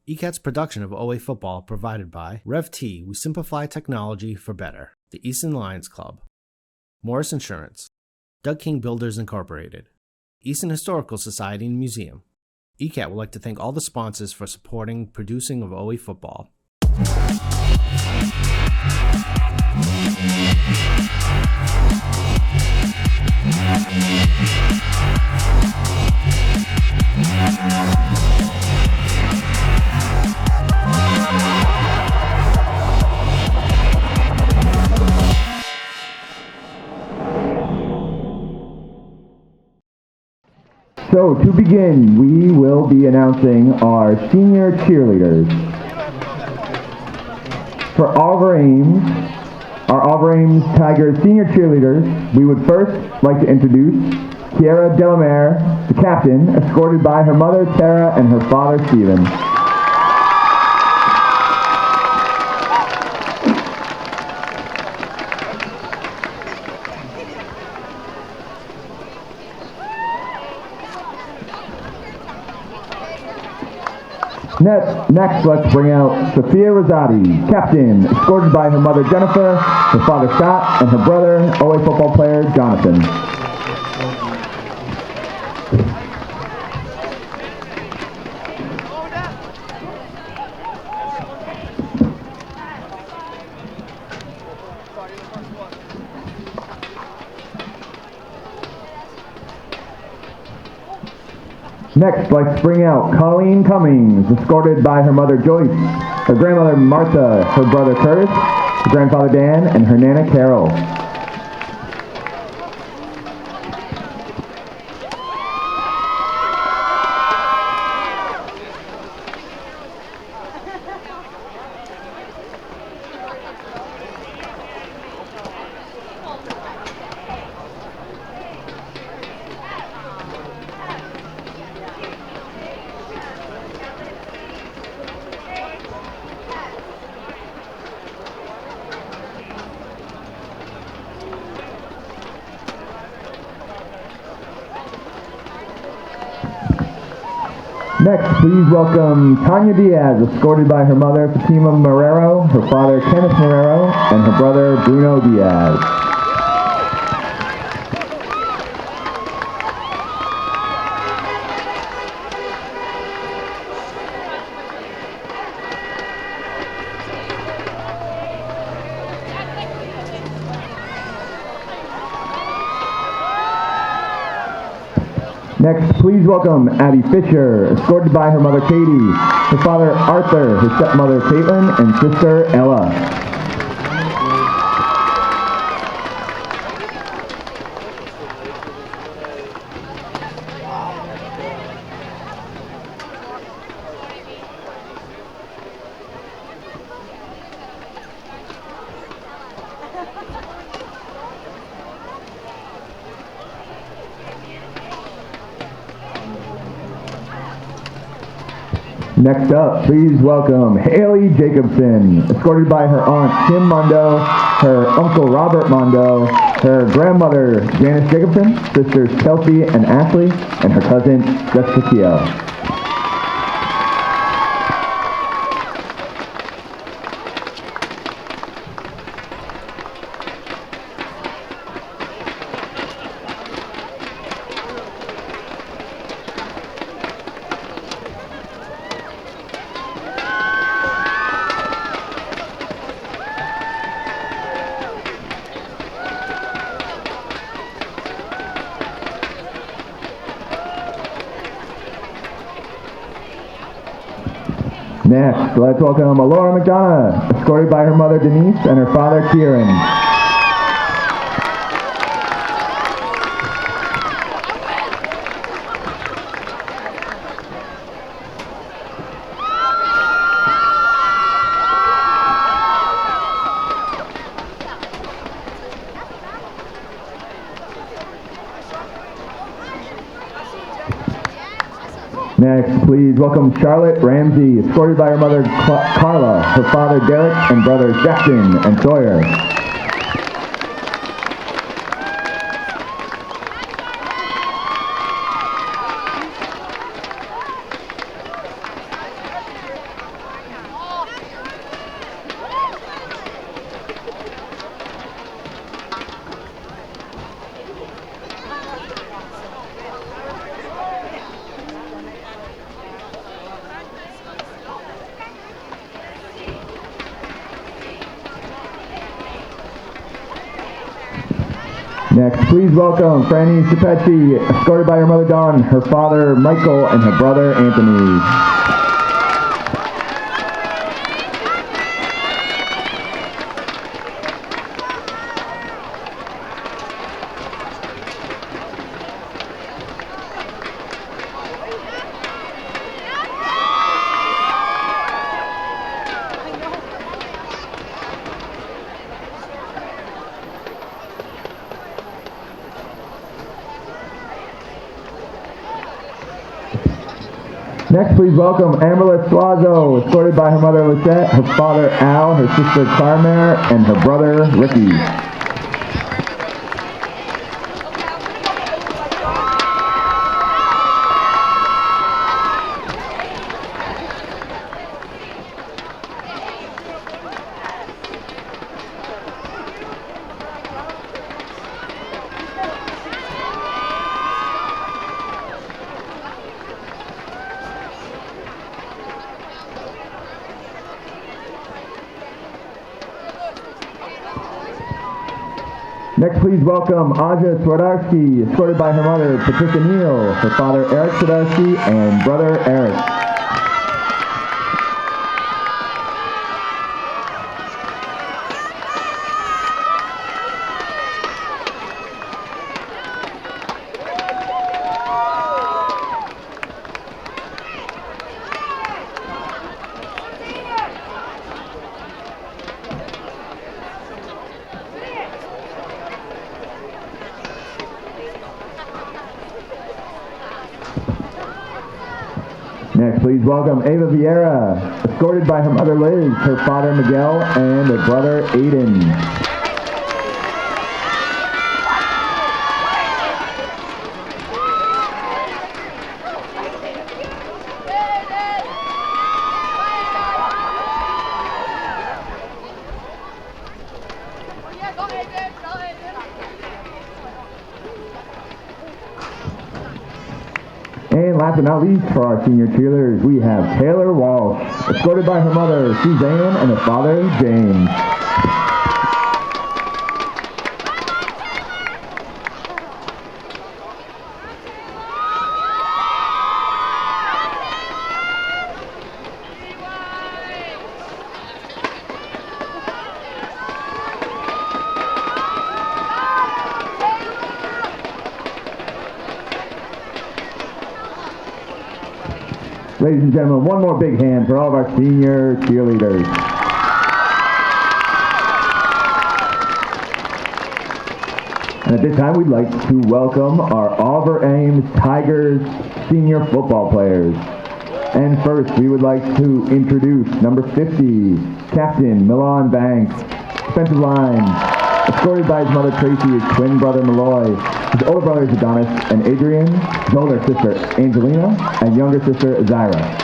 ECAT's production of OA football provided by RevT, we simplify technology for better. The Easton Lions Club. Morris Insurance. Doug King Builders Incorporated. Easton Historical Society and Museum. ECAT would like to thank all the sponsors for supporting producing of OA football. So to begin, we will be announcing our senior cheerleaders. For all of our Ames Tigers senior cheerleaders, we would first like to introduce Kiara Delamere, the captain, escorted by her mother Tara and her father Stephen. Next, let's bring out Sophia Rosati, captain, escorted by her mother Jennifer, her father Scott, and her brother, OA football player Jonathan. Next, let's bring out Colleen Cummings, escorted by her mother Joyce, her grandmother Martha, her brother Curtis, her grandfather Dan, and her nana Carol. Next, please welcome Tanya Diaz, escorted by her mother Fatima Marrero, her father Kenneth Marrero, and her brother Bruno Diaz. Next, please welcome Abby Fisher, escorted by her mother Katie, her father Arthur, her stepmother Caitlin, and sister Ella. Next up, please welcome Haley Jacobson, escorted by her aunt Kim Mondo, her uncle Robert Mondo, her grandmother Janice Jacobson, sisters Kelsey and Ashley, and her cousin Jessica Keogh. Next, let's welcome Laura McDonough, escorted by her mother Denise and her father Kieran. Next, please welcome Charlotte Ramsey, escorted by her mother Carla, her father Derek, and brothers Jackson and Sawyer. Next, please welcome Franny Cipetti, escorted by her mother Dawn, her father Michael, and her brother Anthony. Next, please welcome Amberla Suazo, escorted by her mother Lisette, her father Al, her sister Carmere, and her brother Ricky. Next, please welcome Aja Swardarski, escorted by her mother, Patricia Neal, her father, Eric Swardarski, and brother, Eric. Next, please welcome Ava Vieira, escorted by her mother Liz, her father Miguel, and her brother Aiden. And last but not least, for our senior cheerleaders, we have Taylor Walsh, escorted by her mother, Suzanne, and her father, James. Ladies and gentlemen, one more big hand for all of our senior cheerleaders. And at this time, we'd like to welcome our Oliver Ames Tigers senior football players. And first, we would like to introduce number 50, Captain Milan Banks, defensive line, escorted by his mother Tracy, his twin brother Malloy, his older brothers Adonis and Adrian, his older sister Angelina, and younger sister Zyra.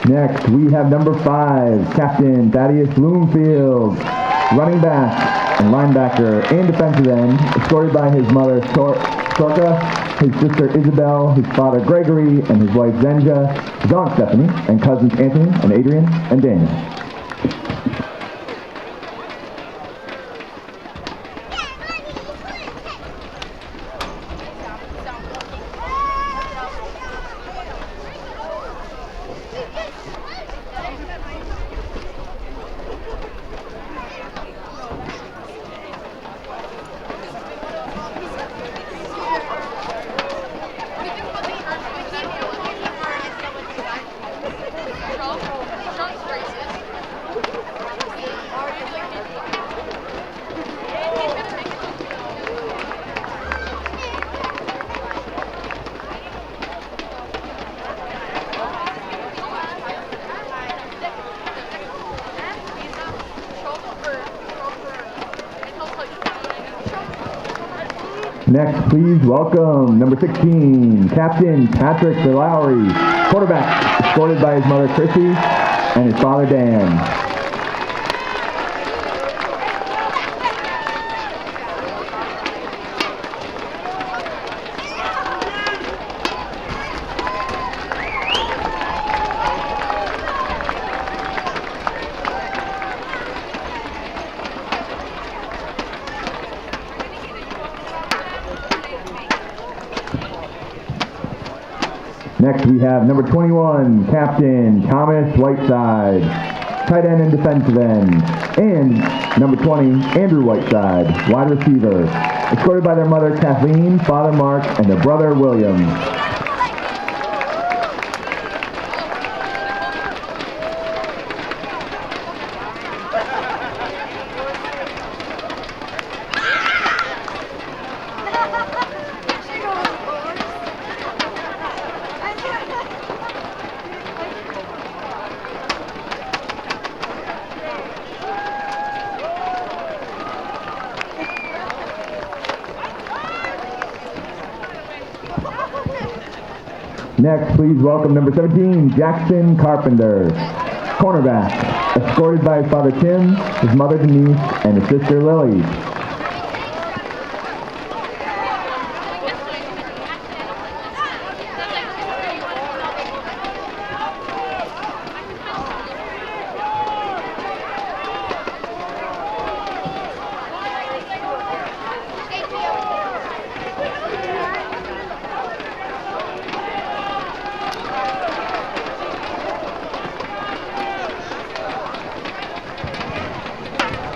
Next, we have number 5, Captain Thaddeus Bloomfield, running back and linebacker and defensive end, escorted by his mother Sorka, his sister Isabel, his father Gregory, and his wife Zenja, his aunt Stephanie, and cousins Anthony and Adrian and Daniel. Next, please welcome number 16, Captain Patrick DeLowry, quarterback, escorted by his mother Chrissy and his father Dan. Next, we have number 21, Captain Thomas Whiteside, tight end and defensive end, and number 20, Andrew Whiteside, wide receiver, escorted by their mother Kathleen, father Mark, and their brother William. Next, please welcome number 17, Jackson Carpenter, cornerback, escorted by his father Tim, his mother Denise, and his sister Lily.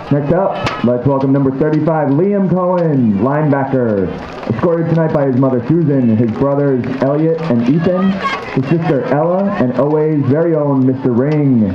Next up, let's welcome number 35, Liam Cohen, linebacker, escorted tonight by his mother Susan, his brothers Elliot and Ethan, his sister Ella, and OA's very own Mr. Ring.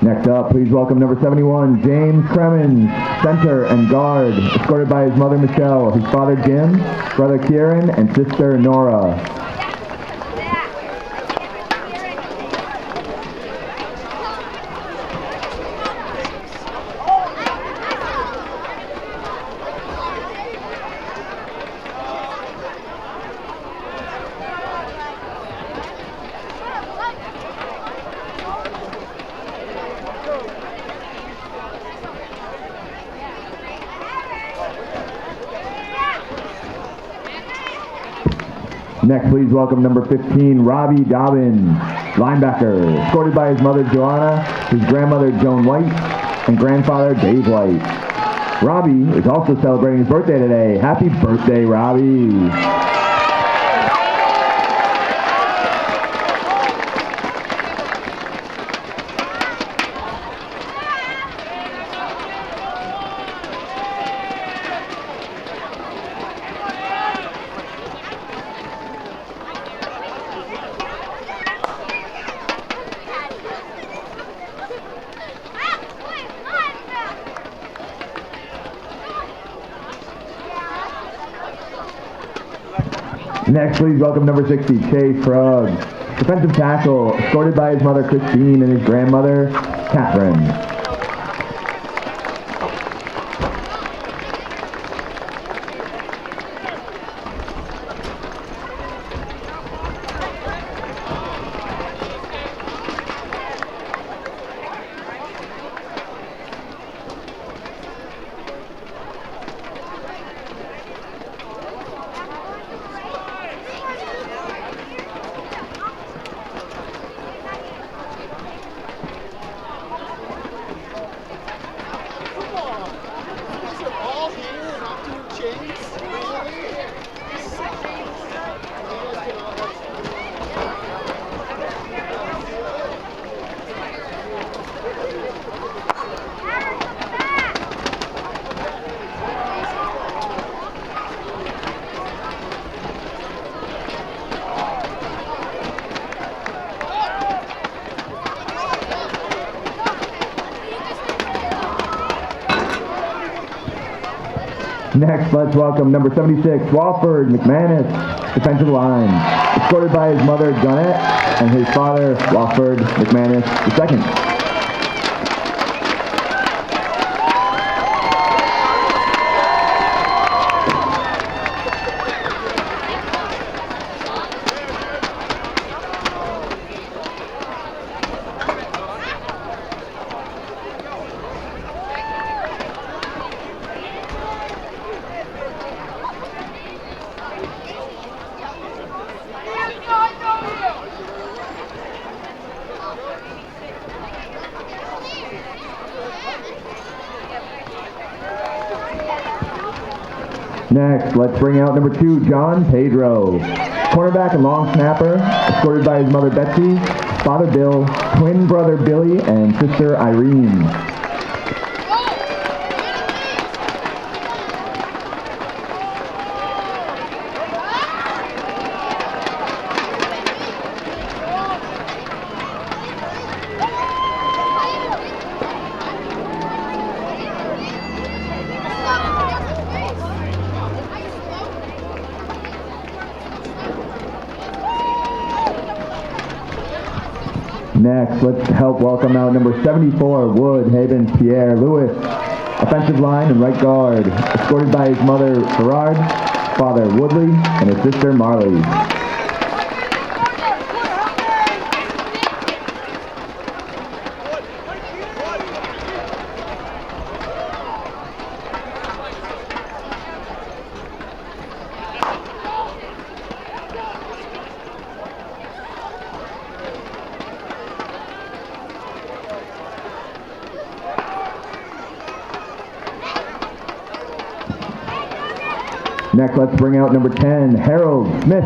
Next up, please welcome number 71, James Cremens, center and guard, escorted by his mother Michelle, his father Jim, brother Kieran, and sister Nora. Next, please welcome number 15, Robbie Dobbins, linebacker, escorted by his mother Joanna, his grandmother Joan White, and grandfather Dave White. Robbie is also celebrating his birthday today. Happy birthday, Robbie! Next, please welcome number 60, Chase Krug, defensive tackle, escorted by his mother Christine and his grandmother Catherine. Next, let's welcome number 76, Wofford McManus, defensive line, escorted by his mother, Gunette, and his father, Wofford McManus II. Next, let's bring out number 2, John Pedro, cornerback and long snapper, escorted by his mother Betsy, father Bill, twin brother Billy, and sister Irene. Next, let's help welcome out number 74, Wood Havens Pierre Lewis, offensive line and right guard, escorted by his mother Gerard, father Woodley, and his sister Marley. Next, let's bring out number 10, Harold Smith,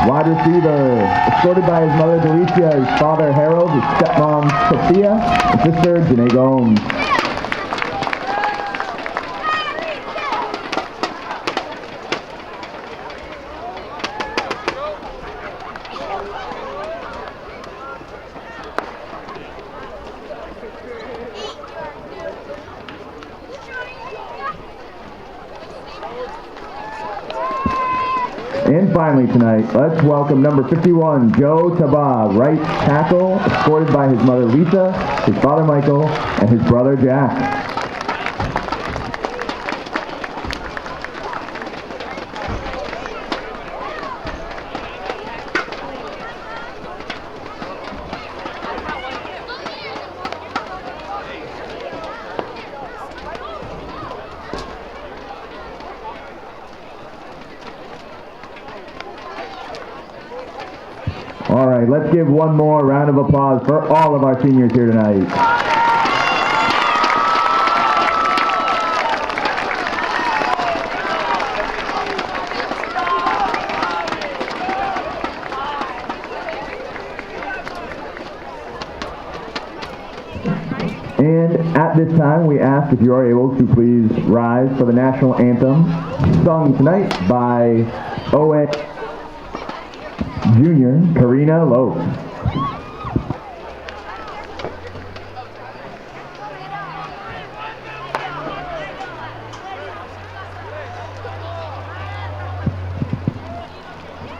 wide receiver, escorted by his mother Delicia, his father Harold, his stepmom Sophia, and sister Janae Gomes. And finally tonight, let's welcome number 51, Joe Taba, right tackle, escorted by his mother Lisa, his father Michael, and his brother Jack. All right, let's give one more round of applause for all of our seniors here tonight. And at this time, we ask if you are able to please rise for the national anthem, sung tonight by OA Junior Karina Lowe.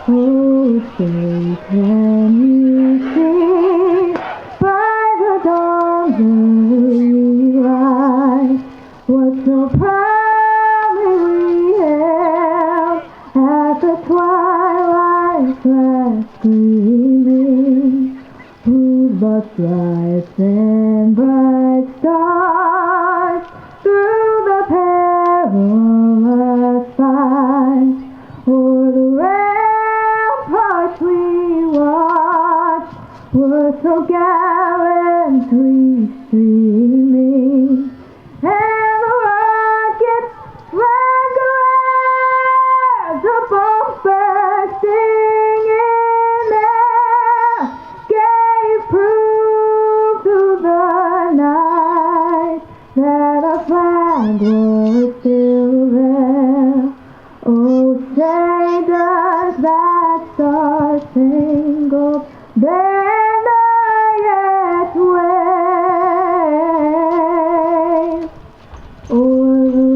Oh, say can you see by the dawn's early light what so proudly we hailed at the twilight's last gleaming, whose but stripes and bright stars through the perilous fight o'er the ramparts we watched were so gallantly streaming, and the rockets like glares above bursting in air gave proof to the night that our flag was still there. Oh, say does that star-spangled banner yet wave o'er the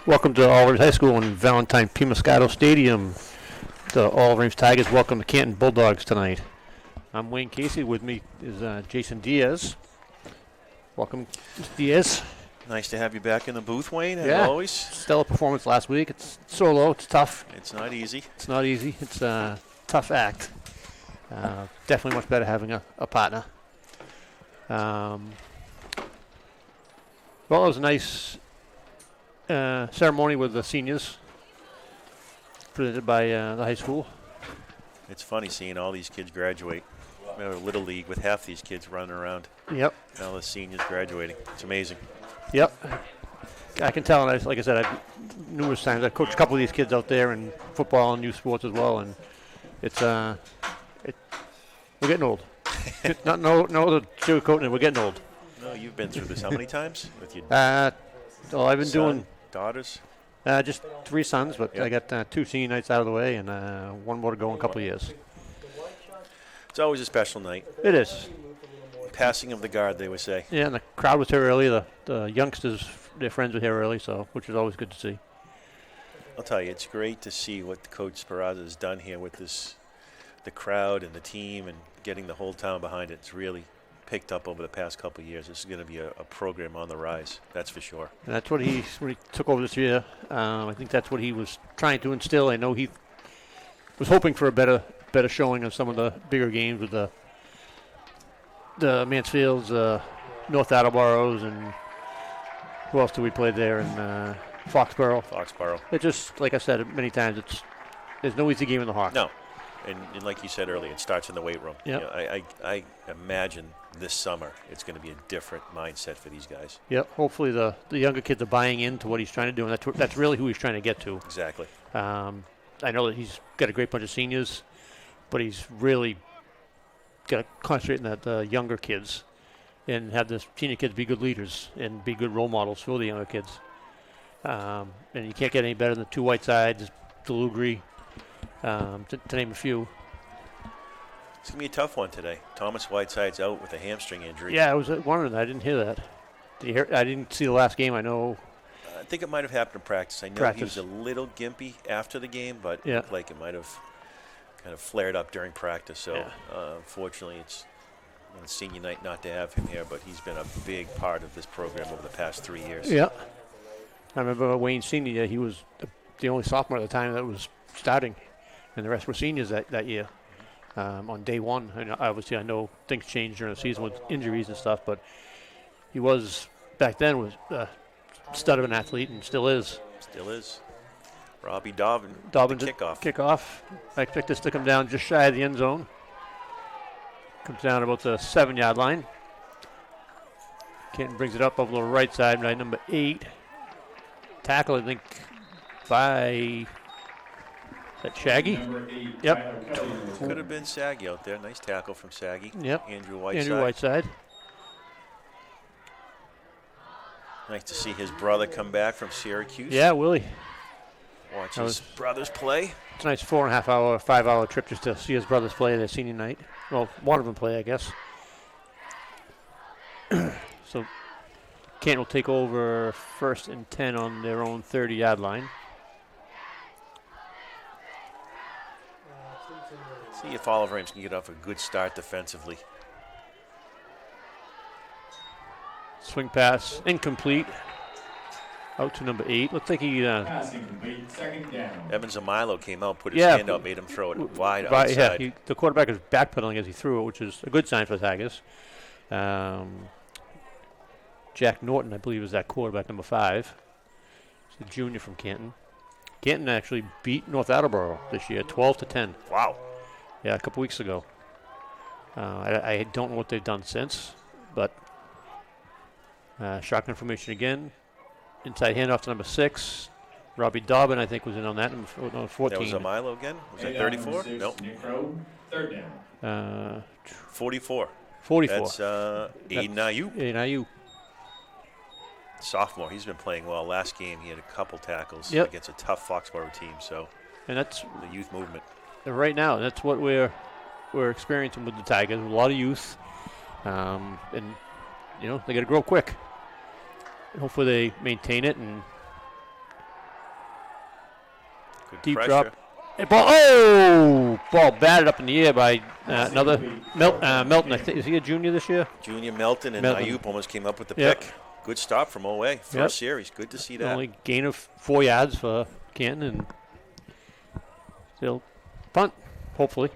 Welcome to All Ames High School in Valentine P. Muscato Stadium. The All Ames Tigers welcome the Canton Bulldogs tonight. I'm Wayne Casey. With me is Jason Diaz. Welcome, Mr. Diaz. Nice to have you back in the booth, Wayne, as Yeah. always. Stellar performance last week. It's solo. It's tough. It's not easy. It's not easy. It's a tough act. Definitely much better having a partner. Well, it was a nice ceremony with the seniors presented by the high school. It's funny seeing all these kids graduate. Remember Little League with half these kids running around. Yep. Now the seniors graduating. It's amazing. Yep. I can tell, and like I said, numerous times I've coached a couple of these kids out there in football and youth sports as well, and it's we're getting old. no sugarcoating it. We're getting old. No, you've been through this how many times with your Well, I've been doing daughters? just 3 sons, but Yep. I got 2 senior nights out of the way, and 1 more to go in a couple of years. It's always a special night. It is. Passing of the guard, they would say. Yeah, and the crowd was here early. The youngsters, their friends were here early, so which is always good to see. I'll tell you, it's great to see what Coach Speraza has done here with the crowd and the team and getting the whole town behind it. It's really picked up over the past couple of years. This is going to be a program on the rise, that's for sure. And that's what when he took over this year. I think that's what he was trying to instill. I know he was hoping for a better showing of some of the bigger games with the Mansfields, North Attleboroughs, and who else do we play there in Foxborough? It just, like I said many times, there's no easy game in the Hawks. No. And like you said earlier, it starts in the weight room. Yep. You know, I imagine this summer it's going to be a different mindset for these guys. Yep. Hopefully the younger kids are buying into what he's trying to do, and that's really who he's trying to get to. Exactly. I know that he's got a great bunch of seniors, but he's really got to concentrate on the younger kids and have the senior kids be good leaders and be good role models for the younger kids. And you can't get any better than the 2 Whitesides, Delugri, to name a few. It's going to be a tough one today. Thomas Whiteside's out with a hamstring injury. Yeah, I was wondering. I didn't hear that. Did you hear? I didn't see the last game. I know. I think it might have happened in practice. I know he was a little gimpy after the game, but it looked like it might have kind of flared up during practice. So, unfortunately, it's on senior night not to have him here, but he's been a big part of this program over the past 3 years. Yeah. I remember Wayne Senior year, he was the only sophomore at the time that was starting, and the rest were seniors that year on day one. And obviously, I know things changed during the season with injuries and stuff, but he was, back then, was a stud of an athlete and still is. Still is. Robbie Dobbin, kickoff. I expect this to come down just shy of the end zone. Comes down about the 7-yard line. Canton brings it up over the right side by number 8. Tackle, I think, by, is that Shaggy? Yep. Could have been Saggy out there. Nice tackle from Saggy. Yep. Andrew Whiteside. Andrew Whiteside. Nice to see his brother come back from Syracuse. Yeah, Willie. Watch his brothers play. It's a nice 4.5 hour, 5 hour trip just to see his brothers play their senior night. Well, one of them play, I guess. So Canton will take over 1st and 10 on their own 30-yard line. See if Oliver Ames can get off a good start defensively. Swing pass, incomplete. Out to number 8. Looks like he. Pass incomplete, 2nd down. Evans Amilo came out, put his hand out, made him throw it wide right, outside. Yeah, the quarterback is backpedaling as he threw it, which is a good sign for the Tigers. Jack Norton, I believe, is that quarterback, number 5. He's a junior from Canton. Canton actually beat North Attleboro this year, 12-10. Wow. Yeah, a couple weeks ago. I don't know what they've done since, but shotgun formation again. Inside handoff to number 6. Robbie Dobbin, I think, was in on that, number 14. That was Amilo again? Was that 34? Nope. Nick Rowe, 3rd down. 44. 44. That's Aiden Ayuk. Aiden Ayuk. Sophomore. He's been playing well. Last game, he had a couple tackles against a tough Foxborough team. So, and that's the youth movement. Right now, that's what we're experiencing with the Tigers. A lot of youth, and they got to grow quick. Hopefully, they maintain it and Good deep pressure. drop. Ball batted up in the air by another Melton. I think, is he a junior this year? Junior Melton and Ayup almost came up with the Yep. pick. Good stop from OA. First series. Good to see that. Only gain of 4 yards for Canton, and they'll punt, hopefully.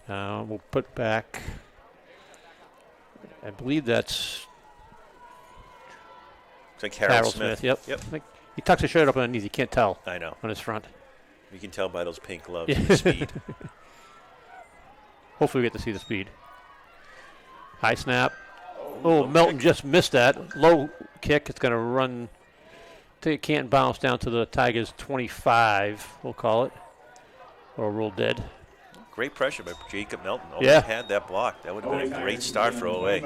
We'll put back, I believe that's Looks like Harold Smith. Yep. He tucks his shirt up underneath. You can't tell. I know. On his front. You can tell by those pink gloves and the speed. Hopefully we get to see the speed. High snap. Melton just missed that. Low kick. It's going to run. It can't bounce down to the Tigers' 25, we'll call it. Or roll dead. Great pressure by Jacob Melton. Almost had that block. That would have been a great start for OA.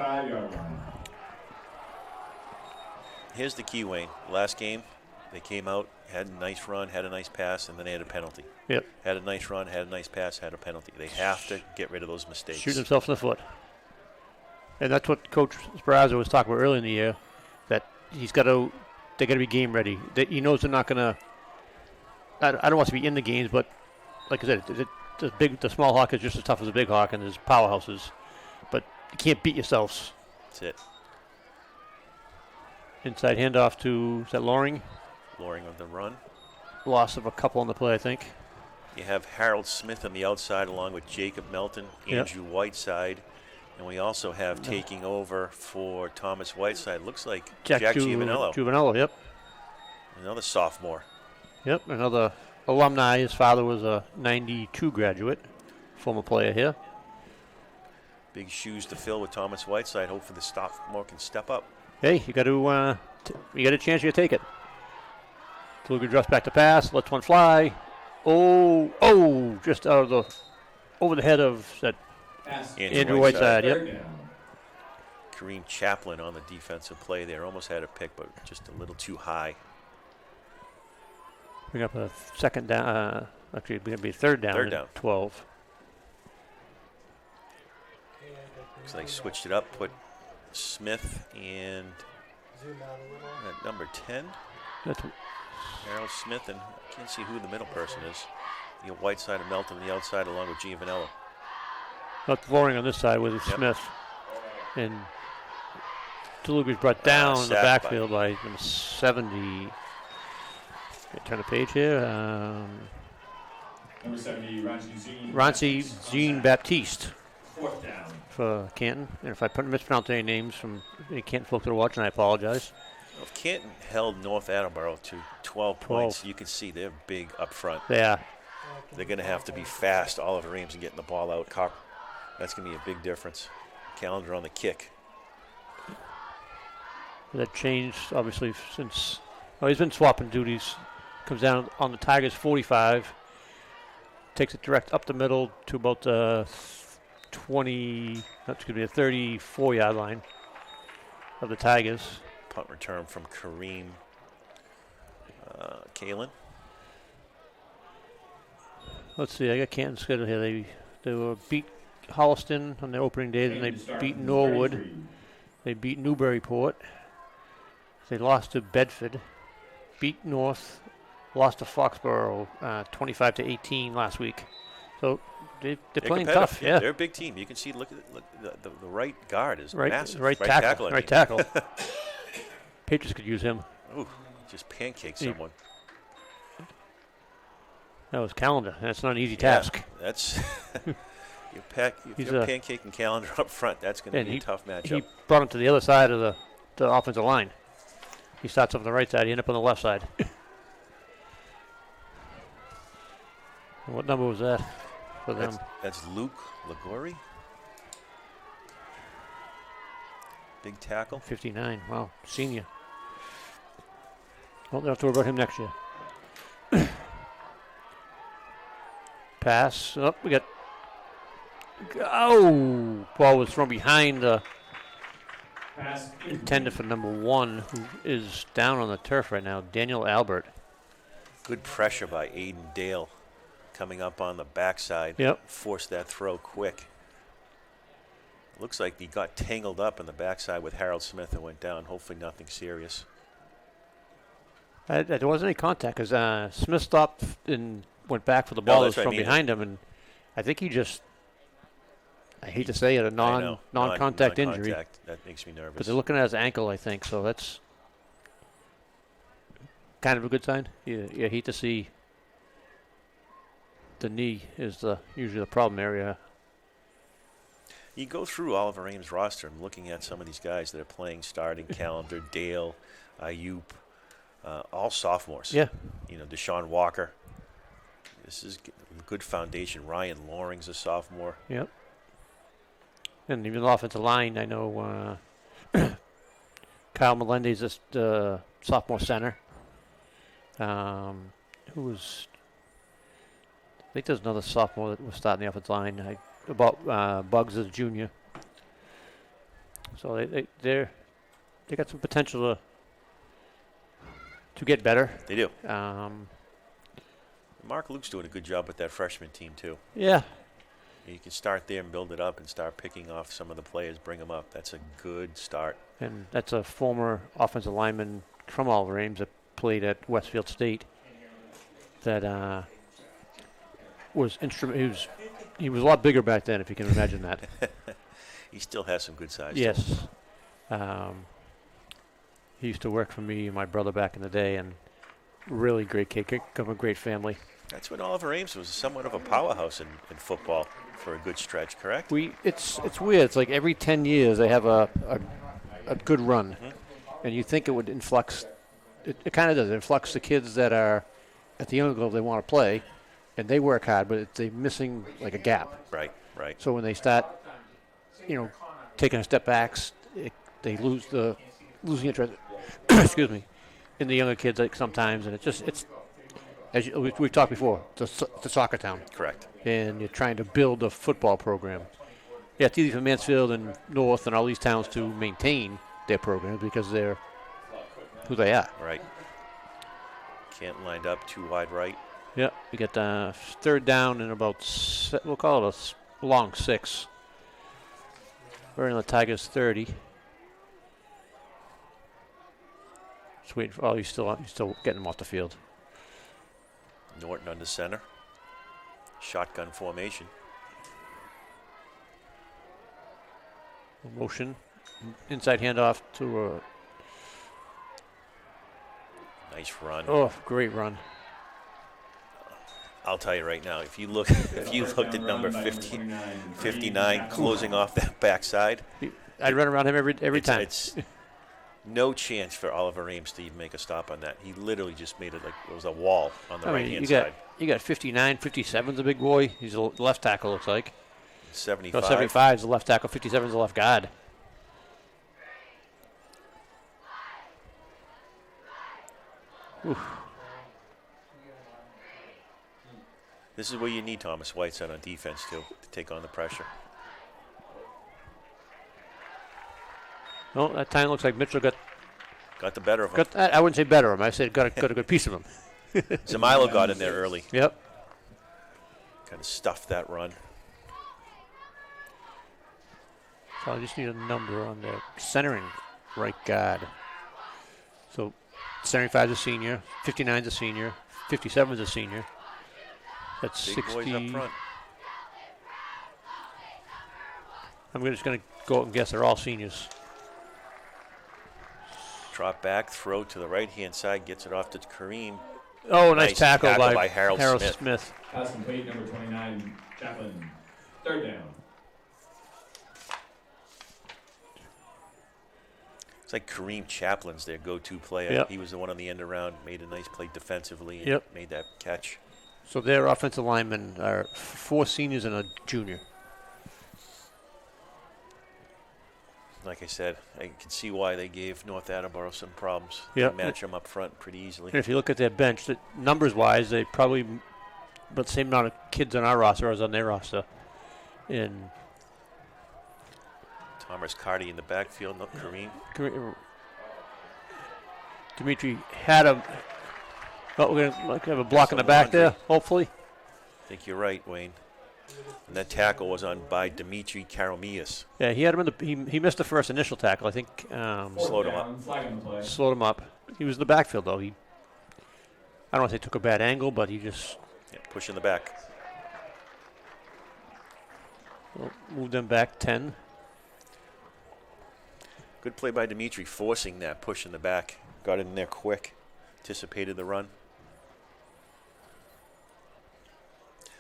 Here's the key, Wayne. Last game, they came out, had a nice run, had a nice pass, and then they had a penalty. Yep. Had a nice run, had a nice pass, had a penalty. They have to get rid of those mistakes. Shoot themselves in the foot. And that's what Coach Sparazzo was talking about earlier in the year, that they're got to be game ready. He knows they're not going to, I don't want to be in the games, but like I said, the small hawk is just as tough as the big hawk, and there's powerhouses. But you can't beat yourselves. That's it. Inside handoff to, is that Loring? Loring on the run. Loss of a couple on the play, I think. You have Harold Smith on the outside along with Jacob Melton, Andrew Whiteside. And we also have taking over for Thomas Whiteside. Looks like Jack Giovanello. Giovanello, yep. Another sophomore. Yep, another alumni. His father was a 92 graduate, former player here. Big shoes to fill with Thomas Whiteside. Hopefully the sophomore can step up. Hey, you got to you got a chance, you take it. Fluger drops back to pass, lets one fly. Just over the head of that Andrew Whiteside. Yep. Kareem Chaplin on the defensive play there. Almost had a pick, but just a little too high. Bring up a second down. Actually, it's going to be third down. Third down. 12. So they switched it up, put Smith and at number 10. That's Harold Smith, and I can't see who the middle person is. You got Whiteside and Melton on the outside along with Giovanello. Loring on this side with Smith. And Toluga's brought down in the backfield by number 70. Turn the page here. Number 70, Rancy Jean Baptiste. Fourth down. For Canton. And if I mispronounce any names from any Canton folks that are watching, I apologize. Well, if Canton held North Attleboro to 12 points, you can see they're big up front. Yeah. They're going to have to be fast, Oliver Ames, and getting the ball out. That's going to be a big difference. Calendar on the kick. That changed, obviously, since he's been swapping duties. Comes down on the Tigers' 45. Takes it direct up the middle to about the 34-yard line of the Tigers. Punt return from Kareem Kalin. Let's see, I got Canton scheduled here. They were beat Holliston on their opening day, then they beat Norwood. They beat Newburyport. They lost to Bedford. Beat North. Lost to Foxborough 25-18 last week. So they're playing tough. Yeah, they're a big team. You can see, look at the right guard is massive. Right tackle. Patriots could use him. Ooh, just pancake someone. That was Calendar. That's not an easy task. That's you're pancaking Calendar up front. That's going to be a tough matchup. He brought him to the other side of the offensive line. He starts on the right side. He ended up on the left side. What number was that for them? That's Luke Ligori. Big tackle. 59. Wow, senior. Well, they'll have to worry about him next year. Pass. Oh, we got. Ball was thrown behind the intended for number 1, who is down on the turf right now, Daniel Albert. Good pressure by Aiden Dale coming up on the backside. Yep. Forced that throw quick. Looks like he got tangled up in the backside with Harold Smith and went down. Hopefully nothing serious. There wasn't any contact because Smith stopped in went back for the ball that was that's from what I mean. behind him, and I think he just, I hate to say it, a non-contact injury. That makes me nervous. But they're looking at his ankle, I think, so that's kind of a good sign. You hate to see the knee is usually the problem area. You go through Oliver Ames' roster and looking at some of these guys that are playing starting calendar, Dale, Ayup, all sophomores. Yeah. Deshaun Walker. This is a good foundation. Ryan Loring's a sophomore. Yep. And even the offensive line, I know Kyle Melendez is the sophomore center. Who was... I think there's another sophomore that was starting the offensive line. Bugs is a junior. So they got some potential to get better. They do. Mark Luke's doing a good job with that freshman team too. Yeah. You can start there and build it up and start picking off some of the players, bring them up. That's a good start. And that's a former offensive lineman from Oliver Ames that played at Westfield State. That was instrumental. He was a lot bigger back then, if you can imagine that. He still has some good size. Yes. He used to work for me and my brother back in the day, and really great kid, come from a great family. That's when Oliver Ames was somewhat of a powerhouse in football for a good stretch, correct? It's weird. It's like every 10 years they have a good run, and you think it would influx. It kind of does. It influx the kids that are at the younger level they want to play, and they work hard, but they're missing like a gap. Right. So when they start, taking a step backs, they losing interest. Excuse me, in the younger kids sometimes, and it's as we've talked before, it's a soccer town. Correct. And you're trying to build a football program. Yeah, it's easy for Mansfield and North and all these towns to maintain their programs because they're who they are. Right. Can't lined up too wide right. Yeah, we get third down and about, we'll call it a long 6. We're in the Tigers 30. Just waiting for, he's still getting him off the field. Norton under center. Shotgun formation. Motion. Inside handoff to nice run. Oh, great run. I'll tell you right now, if you looked at number 59 closing off that backside, I'd run around him every time. It's no chance for Oliver Ames to even make a stop on that. He literally just made it like it was a wall on the right-hand side. You got 59, 57's a big boy. He's a left tackle, looks like. 75. No, 75 is the left tackle. 57 is the left guard. Oof. This is where you need Thomas Whiteside on defense, too, to take on the pressure. No, that time looks like Mitchell got the better of him. I wouldn't say better of him. I said got a good piece of him. Zamilo got in there early. Yep. Kind of stuffed that run. So I just need a number on the centering right guard. So 75 is a senior, 59 is a senior, 57 is a senior. That's Big 60. boys up front. I'm just going to go out and guess they're all seniors. Drop back, throw to the right-hand side, gets it off to Kareem. Oh, nice tackle by Harold Smith. Pass complete, number 29, Chaplin. Third down. It's like Kareem Chaplin's their go-to player. Yep. He was the one on the end around, made a nice play defensively, and made that catch. So their offensive linemen are 4 seniors and a junior. Like I said, I can see why they gave North Attleboro some problems. Yep. They match them up front pretty easily. And if you look at their bench, numbers-wise, they probably about the same amount of kids on our roster as on their roster. And Thomas Carty in the backfield, not Kareem. Dimitri had him. But we're going to have a block in the back there, hopefully. I think you're right, Wayne. And that tackle was on by Dimitri Karamias. Yeah, he had him in the. He missed the first initial tackle. I think slowed him up. Slowed him up. He was in the backfield though. I don't want to say took a bad angle, but he just Yeah, push in the back. We'll move them back 10. Good play by Dimitri, forcing that push in the back. Got in there quick, anticipated the run.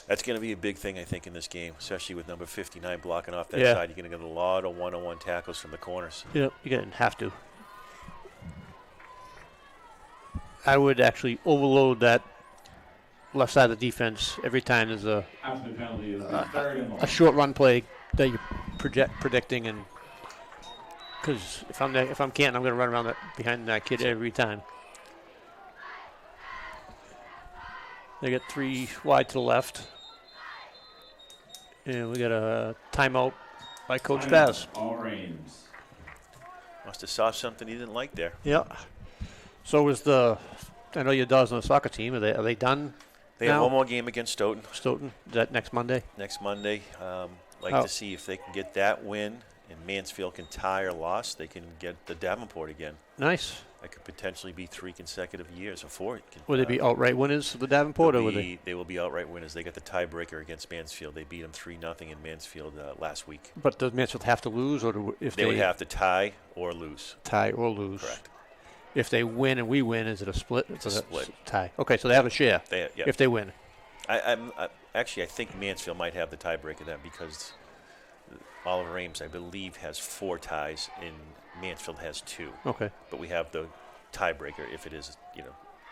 That's going to be a big thing, I think, in this game, especially with number 59 blocking off that side. You're going to get a lot of one-on-one tackles from the corners. Yep, you're going to have to. I would actually overload that left side of the defense every time there's a short run play that you're predicting, and because if I'm Canton, I'm going to run around behind that kid every time. They get 3 wide to the left. And we got a timeout by Coach Baz. All Ames. Must have saw something he didn't like there. Yeah. So is I know your dogs on the soccer team. Are they done? They have one more game against Stoughton. Stoughton, is that next Monday? Next Monday. To see if they can get that win and Mansfield can tie or loss. They can get the Davenport again. Nice. That could potentially be 3 consecutive years or 4. Will they be outright winners of the Davenport? They will be outright winners. They got the tiebreaker against Mansfield. They beat them 3-0 in Mansfield last week. But does Mansfield have to lose, or if they would have to tie or lose? Tie or lose. Correct. If they win and we win, is it a split? It's a split. Tie. Okay, so they have a share. If they win. I think Mansfield might have the tiebreaker then, because Oliver Ames, I believe, has 4 ties and Mansfield has 2. Okay. But we have the tiebreaker if it is,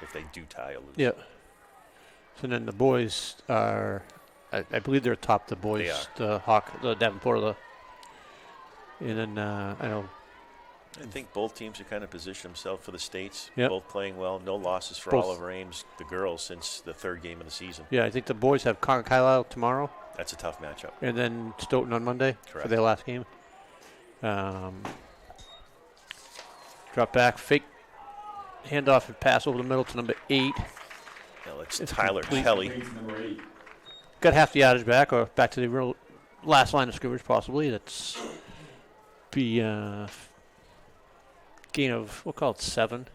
if they do tie or lose. Yeah. So then the boys are, I believe they're top. The boys, the Davenport, and then I know. I think both teams are kind of positioned themselves for the states. Yep. Both playing well. No losses for Oliver Ames, the girls, since the 3rd game of the season. Yeah, I think the boys have Carlisle tomorrow. That's a tough matchup. And then Stoughton on Monday. Correct. For their last game. Drop back, fake handoff and pass over the middle to number 8. No, it's Tyler Kelly. Got half the yardage back, or back to the real last line of scrimmage possibly. That's be gain of, we'll call it 7.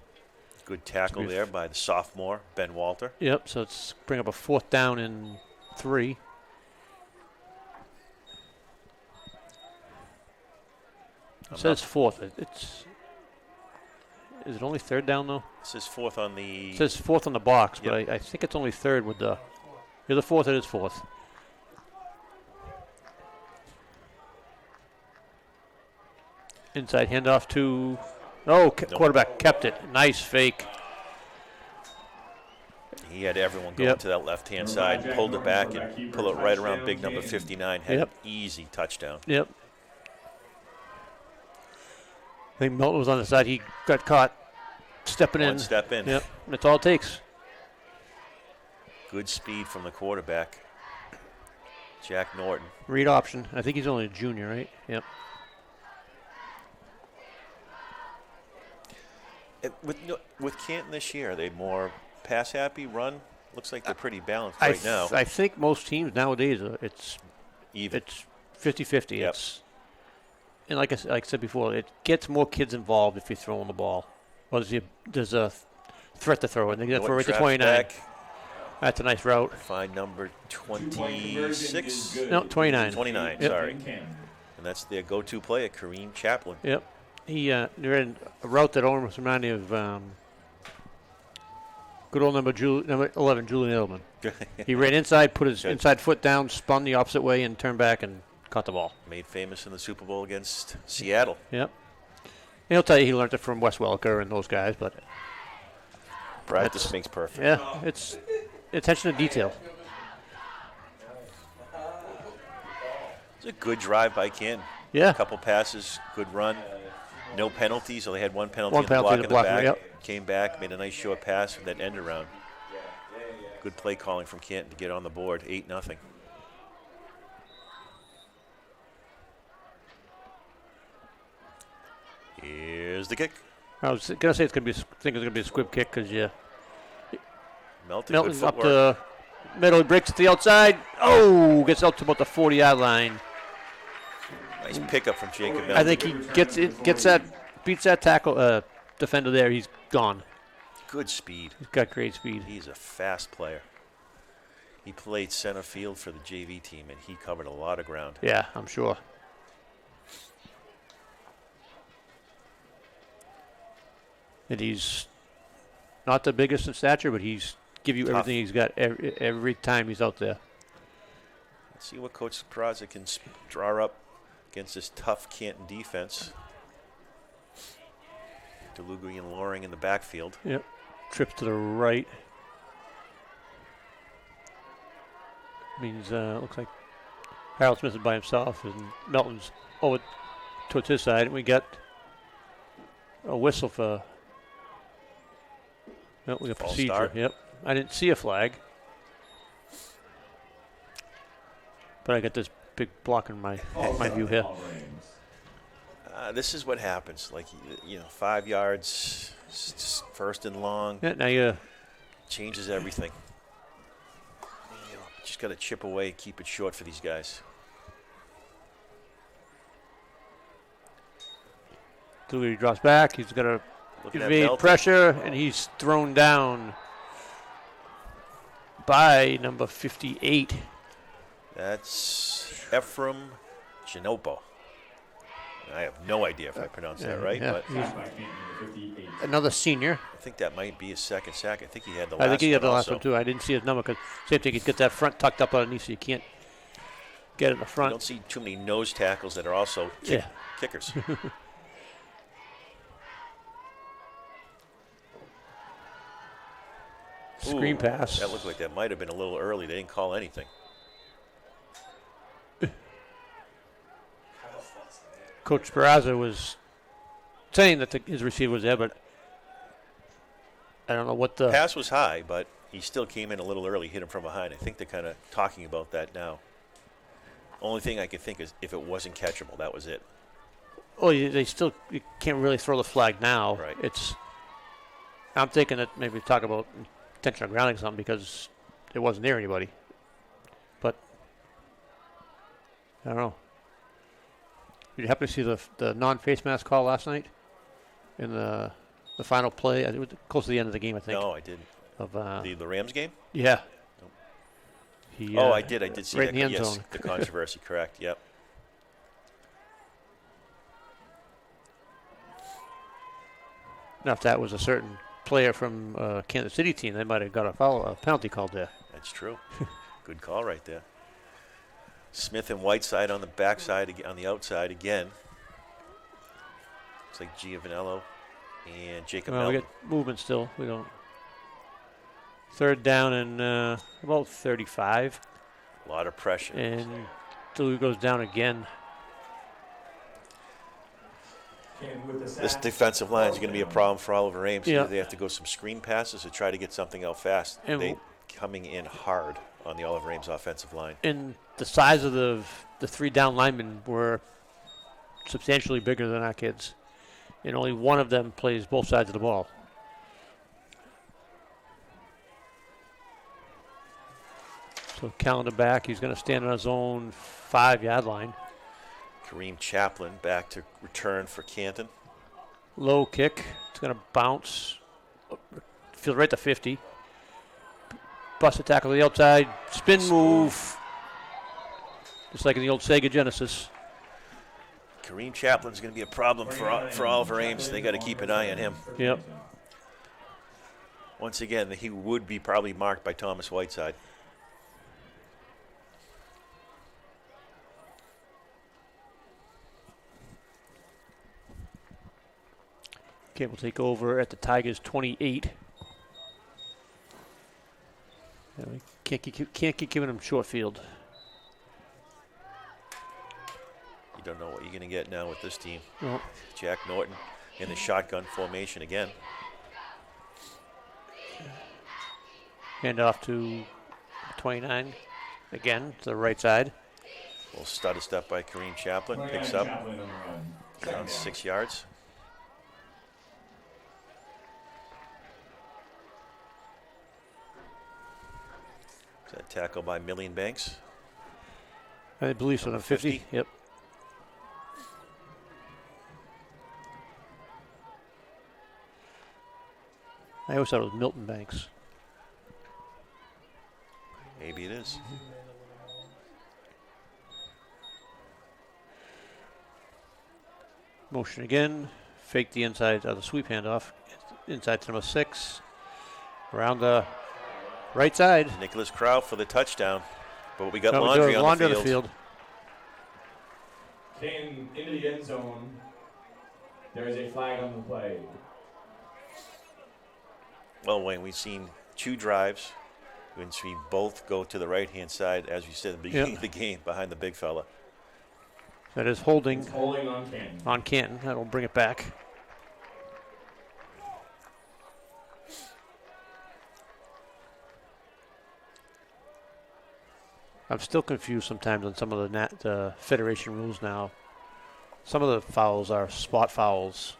Good tackle there by the sophomore, Ben Walter. Yep, so it's bring up a 4th down and 3. It says 4th. Is it only 3rd down, though? It says 4th on the... It says 4th on the box, but I think it's only 3rd with the... You're the 4th, it is 4th. Inside handoff to... quarterback kept it. Nice fake. He had everyone going to that left-hand side, pulled it back, and pull it right around big number 59. Had an easy touchdown. Yep. I think Milton was on the side. He got caught stepping in. One step in. Yep. That's all it takes. Good speed from the quarterback, Jack Norton. Read option. I think he's only a junior, right? Yep. With Canton this year, are they more pass-happy, run? Looks like they're pretty balanced right now. I think most teams nowadays, it's even. It's 50-50. Yep. And like I said before, it gets more kids involved if you're throwing the ball. Or there's a threat to throw it. And they throw it to 29. Back. That's a nice route. Find number 26. No, 29. 29, yep. Sorry. And that's their go-to player, Kareem Chaplin. Yep. He ran a route that almost reminded me of good old number 11, Julian Edelman. He ran inside, put his inside foot down, spun the opposite way, and turned back and caught the ball. Made famous in the Super Bowl against Seattle. Yep. And he'll tell you he learned it from Wes Welker and those guys, but practice makes perfect. Yeah, it's attention to detail. It's a good drive by Canton. Yeah. A couple passes, good run. No penalties, so they had one penalty in the block back. Yep. Came back, made a nice short pass from that end around. Good play calling from Canton to get on the board, 8-0. Here's the kick. I was going to say it's going to be a squib kick because Melton's up the middle, he breaks to the outside. Oh, gets out to about the 40-yard line. Nice pickup from Jacob Melton. I think he beats that tackle defender there. He's gone. Good speed. He's got great speed. He's a fast player. He played center field for the JV team, and he covered a lot of ground. Yeah, I'm sure. And he's not the biggest in stature, but he's give you everything he's got every time he's out there. Let's see what Coach Peraza can draw up against this tough Canton defense. DeLuga and Loring in the backfield. Yep. Trips to the right. Means looks like Harold Smith is by himself, and Melton's over towards his side. And we got a whistle for. No, we got False procedure. start. Yep. I didn't see a flag, but I got this big block in my view here. This is what happens. Like, 5 yards, first and long. Yeah, now you changes everything. Just got to chip away, keep it short for these guys. He drops back. He's got to evade pressure, and he's thrown down by number 58. That's Ephraim Janopo. I have no idea if I pronounced that right, but another senior. I think that might be his second sack. I think he had the last one. I think he had the last also. one too. I didn't see his number because same thing. He's got that front tucked up underneath, so you can't get in the front. You don't see too many nose tackles that are also kickers. Screen pass. That looked like that might have been a little early. They didn't call anything. Coach Peraza was saying that his receiver was there, but I don't know what the pass was high, but he still came in a little early, hit him from behind. I think they're kind of talking about that now. Only thing I can think is if it wasn't catchable, that was it. Oh, they still you can't really throw the flag now. Right. I'm thinking that maybe talk about intentional grounding something because it wasn't near anybody. But I don't know. Did you happen to see the non-face mask call last night in the final play? It was close to the end of the game, I think. No, I didn't. Of the Rams game? Yeah. Nope. I did. I did see right that. In the end yes, zone. The controversy, correct. Yep. Now, if that was a certain player from Kansas City team, they might have got a penalty called there. That's true. Good call right there. Smith and Whiteside on the backside, on the outside again. Looks like Giovanello and Jacob Melton. We got movement still. We don't. Third down and about 35. A lot of pressure. And Duluth goes down again. This defensive line is going to be a problem for Oliver Ames. Yeah. They have to go some screen passes to try to get something out fast. And they coming in hard on the Oliver Ames offensive line. And the size of the three down linemen were substantially bigger than our kids. And only one of them plays both sides of the ball. So calendar back. He's going to stand on his own 5-yard line. Kareem Chaplin back to return for Canton. Low kick. It's going to bounce. Feels right to 50. Bust a tackle to the outside. Spin move. Just like in the old Sega Genesis. Kareem Chaplin's going to be a problem for Oliver Ames. They got to keep an eye on him. Yep. Once again, he would be probably marked by Thomas Whiteside. Okay, we'll take over at the Tigers 28. Yeah, we can't keep giving them short field. You don't know what you're going to get now with this team. No. Jack Norton in the shotgun formation again. Hand off to 29 again to the right side. A little stutter step by Kareem Chaplin. Picks up around 6 yards. Is that tackle by Million Banks? I believe so. 50. Yep. I always thought it was Milton Banks. Maybe it is. Motion again. Fake the inside of the sweep handoff. Inside to number 6. Around the right side. Nicholas Crow for the touchdown. But we got Laundry on the field. Came into the end zone. There is a flag on the play. Well, Wayne, we've seen 2 drives. We've seen both go to the right-hand side, as we said at the beginning of the game, behind the big fella. That is holding. It's holding on Canton. On Canton. That'll bring it back. I'm still confused sometimes on some of the Federation rules now. Some of the fouls are spot fouls.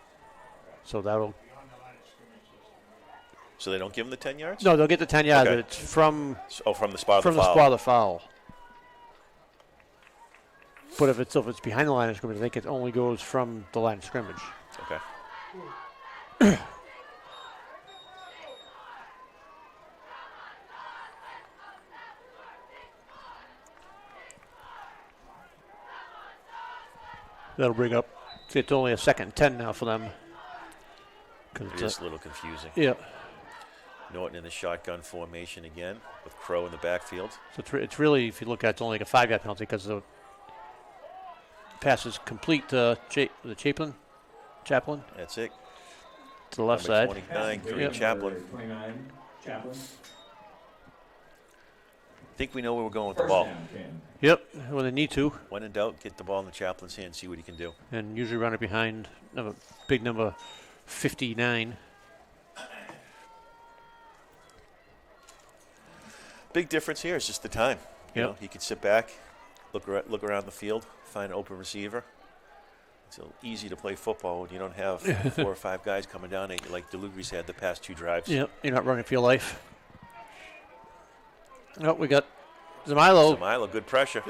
So that'll... So they don't give them the 10 yards? No, they'll get the 10 yards, but it's from... from the spot of the foul. From the spot of the foul. But if it's behind the line of scrimmage, I think it only goes from the line of scrimmage. Okay. That'll bring up. See, it's only a 2nd and 10 now for them. It is a little confusing. Yeah. Norton in the shotgun formation again with Crow in the backfield. So it's really, if you look at it, it's only like a 5-yard penalty because the pass is complete to the Chaplin. That's it. To the left Number side. 29, Kareem Chaplin. 29, Chaplin. I think we know where we're going with the ball. Yep, when they need to. When in doubt, get the ball in the Chaplin's hand, see what he can do. And usually run it behind big number 59. Big difference here is just the time. You know, he could sit back, look around the field, find an open receiver. It's easy to play football when you don't have 4 or 5 guys coming down at you like Delugri's had the past 2 drives. Yep, you're not running for your life. Oh, we got Zamilo. Zamilo, good pressure.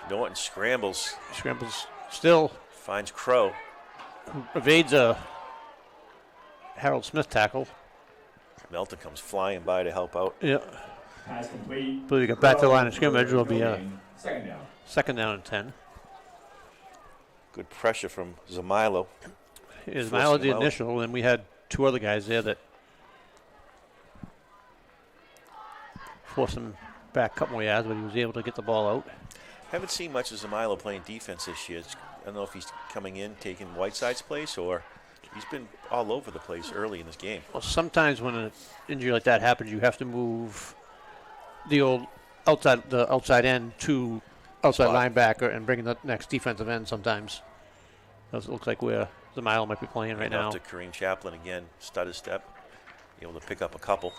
Norton scrambles. Scrambles still. Finds Crow. Evades a Harold Smith tackle. Melton comes flying by to help out. Yeah. Pass complete. But we get back to the line of scrimmage. Will be a 2nd down. 2nd down and 10. Good pressure from Zamilo. Zamilo the initial, and we had 2 other guys there that forced him back a couple more yards, but he was able to get the ball out. Haven't seen much of Zamilo playing defense this year. I don't know if he's coming in, taking Whiteside's place, or he's been all over the place early in this game. Well, sometimes when an injury like that happens, you have to move the outside end to outside linebacker and bring in the next defensive end sometimes. It looks like where Zamilo might be playing right now. To Kareem Chaplin again, stutter step, able to pick up a couple.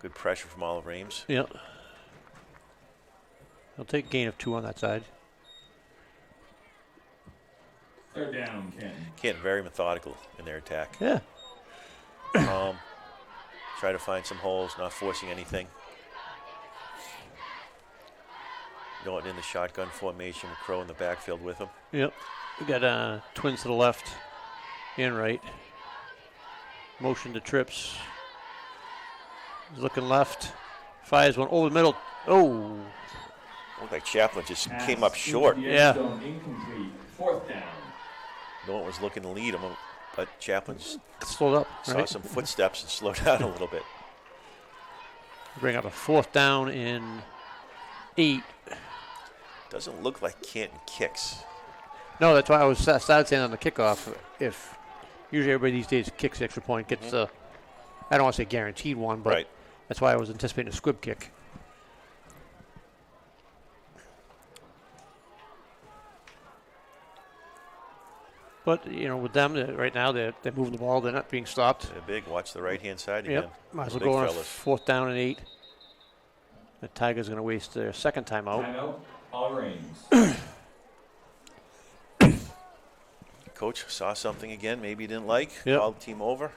Good pressure from Oliver Ames. Yeah. He'll take a gain of 2 on that side. 3rd down, Canton. Canton very methodical in their attack. Yeah. Try to find some holes, not forcing anything. Going in the shotgun formation with Crow in the backfield with him. Yep. We got twins to the left and right. Motion to trips. He's looking left. Fires one over the middle. Oh. Looked like Chaplin just came up short. Yeah. Incomplete. 4th down. Norton was looking to lead him, but Chaplin just slowed up. Saw some footsteps and slowed down a little bit. Bring up a 4th down in 8. Doesn't look like Canton kicks. No, that's why I started saying on the kickoff, if usually everybody these days kicks the extra point, gets I don't want to say guaranteed one, but that's why I was anticipating a squib kick. But, you know, with them, right now, they're moving the ball. They're not being stopped. They're big. Watch the right-hand side again. Might as well go on 4th down and 8. The Tigers going to waste their 2nd timeout. Timeout, Oliver Ames. Coach saw something again, maybe he didn't like. Yep. Called the team over.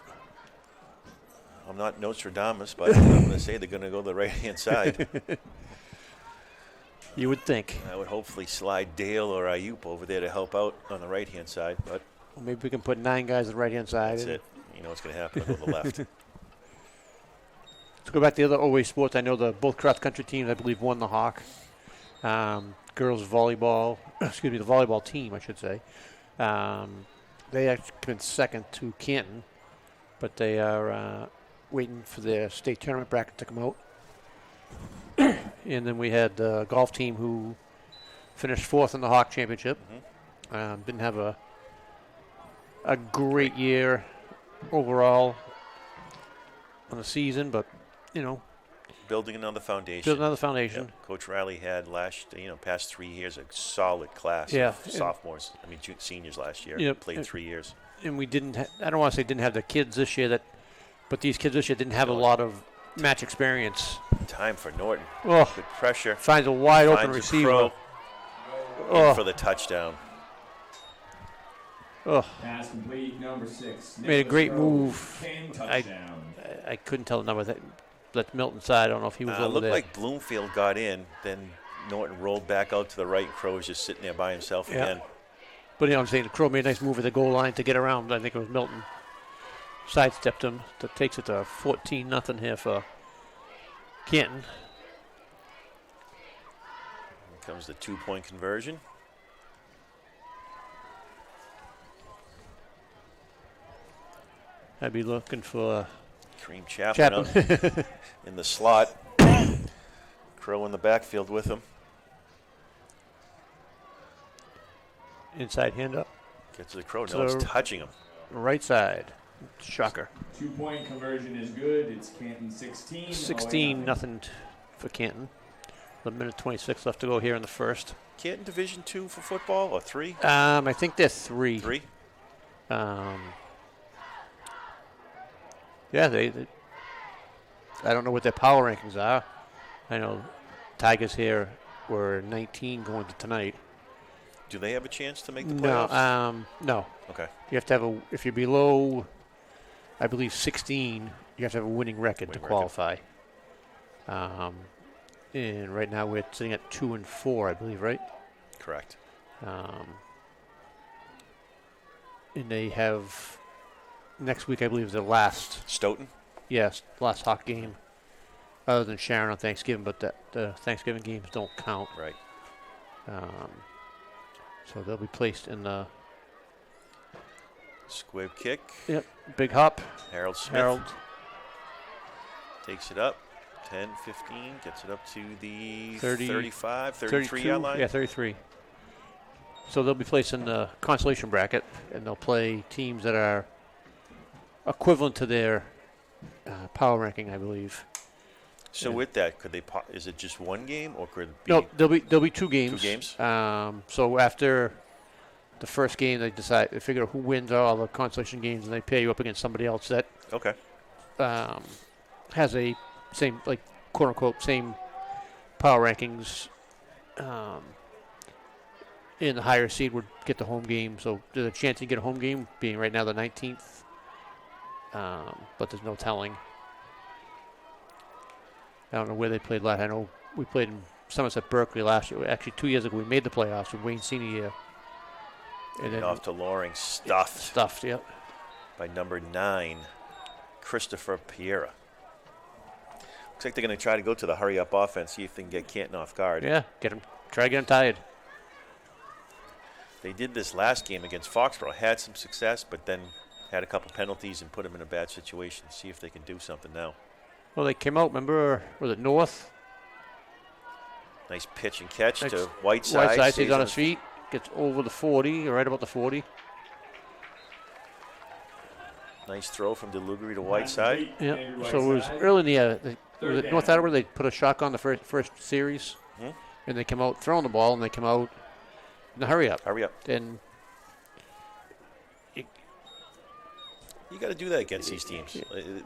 I'm not Nostradamus, but I'm going to say they're going to go to the right-hand side. You would think. I would hopefully slide Dale or Ayup over there to help out on the right-hand side, but well, maybe we can put 9 guys on the right-hand side. That's it. you know what's going to happen on the left. Let's go back to the other OA sports. I know both cross-country teams, I believe, won the Hawk. Girls volleyball, excuse me, the volleyball team, I should say. They actually come in second to Canton, but they are waiting for their state tournament bracket to come out. And then we had the golf team who finished fourth in the Hawk Championship. Didn't have a great year overall on the season, but, you know. Building another foundation. Yeah. Coach Riley had past 3 years, a solid class of sophomores. Seniors last year. Played 3 years. And we didn't, I don't want to say didn't have the kids this year, but these kids this year didn't have a lot of match experience. Time for Norton. Oh, good pressure. Finds a wide open receiver. In for the touchdown. Pass complete, number 6. Made a great move. I couldn't tell the number. Let Milton side. I don't know if he was over looked there. like Bloomfield got in, then Norton rolled back out to the right, and Crow was just sitting there by himself again. But I'm saying the Crow made a nice move at the goal line to get around. I think it was Milton. Sidestepped him. That takes it to 14-0 here for Canton. Here comes the 2-point conversion. I'd be looking for Kareem Chaplin in the slot. Crow in the backfield with him. Inside hand up. Gets to the Crow. Now it's touching him. Right side. Shocker. 2-point conversion is good. It's Canton 16. 16-0 for Canton. 1:26 left to go here in the first. Canton Division 2 for football or 3? I think they're 3. 3? Yeah, they I don't know what their power rankings are. I know Tigers here were 19 going to tonight. Do they have a chance to make the playoffs? No. Okay. You have to have if you're below, I believe 16, you have to have a winning record to qualify. And right now we're sitting at 2-4, I believe, right? Correct. And they have next week, I believe, is the last. Stoughton? Yes, last Hawk game. Other than Sharon on Thanksgiving, but the Thanksgiving games don't count. Right. So they'll be placed in the squib kick. Yep. Big hop. Harold Smith. Harold takes it up. 10, 15, gets it up to the 35, 33 yard line. Yeah, 33. So they'll be placed in the consolation bracket, and they'll play teams that are equivalent to their power ranking, I believe. So with that, could they? Is it just one game, or could it be? No, there'll be 2 games. 2 games. So after the first game, they figure out who wins all the consolation games, and they pair you up against somebody else that has a same, like, quote unquote, same power rankings. And the higher seed would get the home game. So there's a chance you get a home game, being right now the 19th. But there's no telling. I don't know where they played last. I know we played in Somerset Berkeley last year. Actually, 2 years ago, we made the playoffs with Wayne senior year. And then off to Loring, stuffed. Yep. By number 9, Christopher Piera. Looks like they're going to try to go to the hurry-up offense, see if they can get Canton off guard. Yeah, try to get them tired. They did this last game against Foxborough, had some success, but then had a couple penalties and put them in a bad situation. See if they can do something now. Well, they came out, remember, was it North? Nice pitch and catch to Whiteside. Whiteside stays on his feet, gets over the 40, or right about the 40. Nice throw from DeLugri to Whiteside. Yeah, so it was early in the year. Was it North Attleboro? They put a shotgun the first series, and they come out throwing the ball, and they come out in a hurry up. And you got to do that against these teams.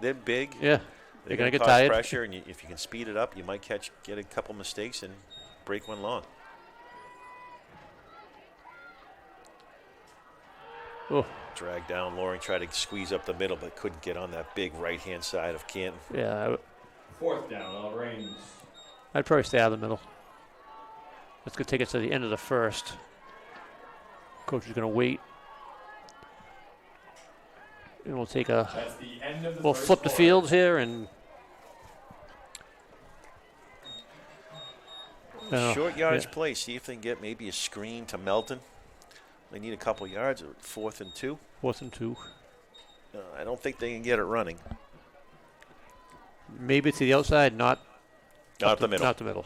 They're big. Yeah. They're going to get tired. Pressure, and if you can speed it up, you might get a couple mistakes and break one long. Oh. Dragged down. Loring tried to squeeze up the middle, but couldn't get on that big right-hand side of Canton. Yeah. 4th down, all Reigns. I'd probably stay out of the middle. That's going to take us to the end of the first. Coach is going to wait. And we'll take That's the end of the we'll first flip the quarter. fields here and Short yardage play. See if they can get maybe a screen to Melton. They need a couple yards. 4th and 2. 4th and 2. I don't think they can get it running. Maybe to the outside, not the middle. Not the middle.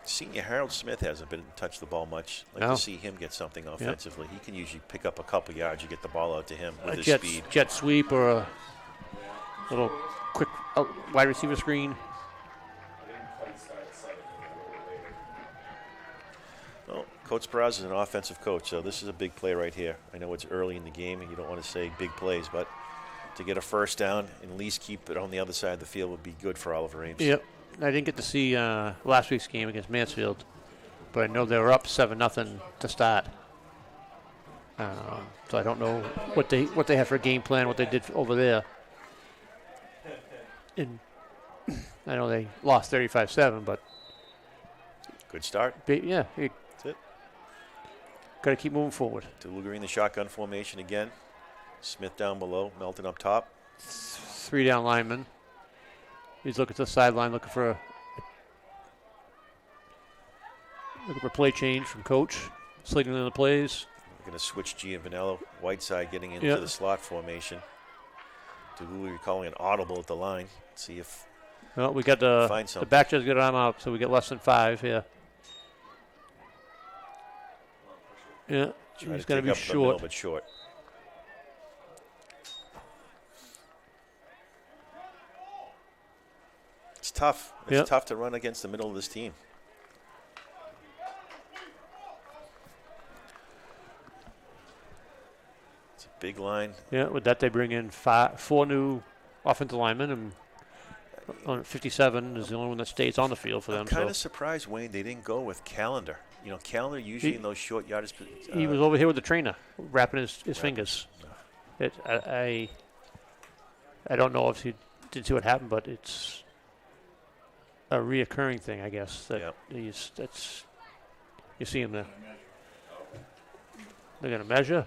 Senior Harold Smith hasn't been touched the ball much. Like No. to see him get something offensively. He can usually pick up a couple yards. You get the ball out to him with A his jet, speed. jet sweep or a little quick wide receiver screen. Well, Coach Barras is an offensive coach, so this is a big play right here. I know it's early in the game, and you don't want to say big plays, but to get a first down and at least keep it on the other side of the field would be good for Oliver Ames. Yep. I didn't get to see last week's game against Mansfield, but I know they were up 7-0 to start. So I don't know what they have for a game plan, what they did over there. And I know they lost 35-7, but Good start. yeah, That's it. got to keep moving forward. DeLuger in the shotgun formation again. Smith down below, Melton up top. 3 down linemen. He's looking to the sideline, looking for play change from coach. Signaling the plays. We're going to switch Giovanello. Whiteside getting into the slot formation. DeLuger calling an audible at the line. See if well, we got the back just got arm out, so we get less than 5 here. Yeah, he's going to be short. A little bit short. It's tough. It's tough to run against the middle of this team. It's a big line. Yeah, with that they bring in 4 new offensive linemen, and on 57 is the only one that stays on the field for them. I'm kind of surprised, Wayne, they didn't go with Calendar. You know, Calendar usually in those short yardage. He was over here with the trainer, wrapping his fingers. I don't know if he did see what happened, but it's a reoccurring thing, I guess. That you see him there. They're going to measure.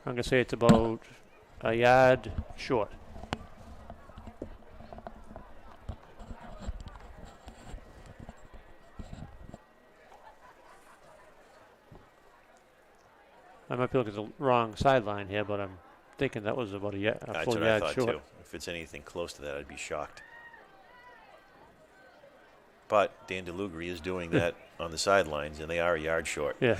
I'm going to say it's about a yard short. I might be looking at the wrong sideline here, but I'm thinking that was about a full yard short. That's what I thought too. If it's anything close to that, I'd be shocked. But Dan DeLuger is doing that on the sidelines, and they are a yard short. Yeah.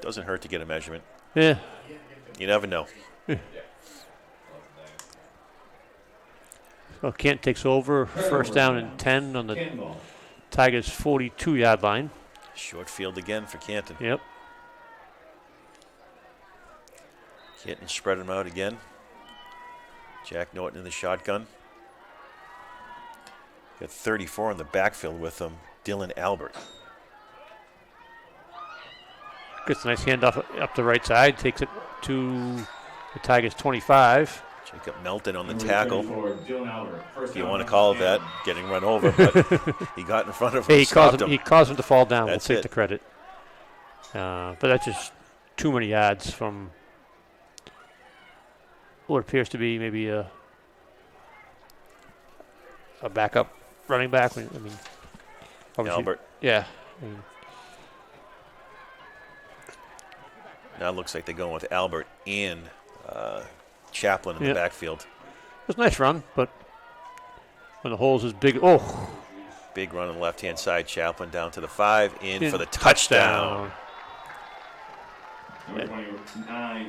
Doesn't hurt to get a measurement. Yeah. You never know. Well, Canton takes over. First down and 10 on the Tigers' 42-yard line. Short field again for Canton. Yep. Canton spread him out again. Jack Norton in the shotgun. Got 34 in the backfield with him. Dylan Albert. Gets a nice handoff up the right side. Takes it to the Tigers' 25. Jacob Melton on the tackle. If you want to call it that, getting run over, but he got in front of him. He caused him to fall down. That's we'll take the credit. But that's just too many yards from what appears to be maybe a backup running back. I mean, Albert. Yeah. Now it looks like they're going with Albert and Chaplin in the backfield. It was a nice run, but when the hole's as big, big run on the left-hand side. Chaplin down to the 5, in for the touchdown.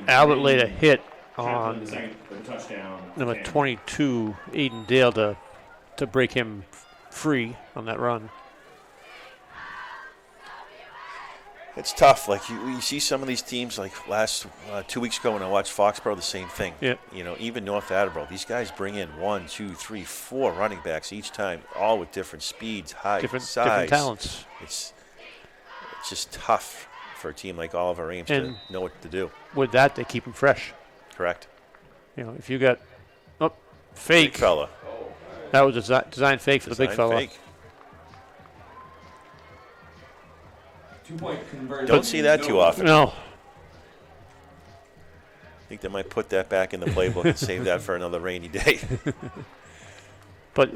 Albert laid a hit on number 22, Aiden Dale, to break him free on that run. It's tough. Like you see some of these teams, like last 2 weeks ago when I watched Foxborough, the same thing. Yeah. You know, even North Attleboro, these guys bring in 1, 2, 3, 4 running backs each time, all with different speeds, height, size, different talents. It's just tough for a team like Oliver Ames to know what to do. With that, they keep them fresh. Correct. If you got fake big fella. That was a design fake for the big fella. Fake. 2-point conversion. Don't see that too often. No. I think they might put that back in the playbook and save that for another rainy day. But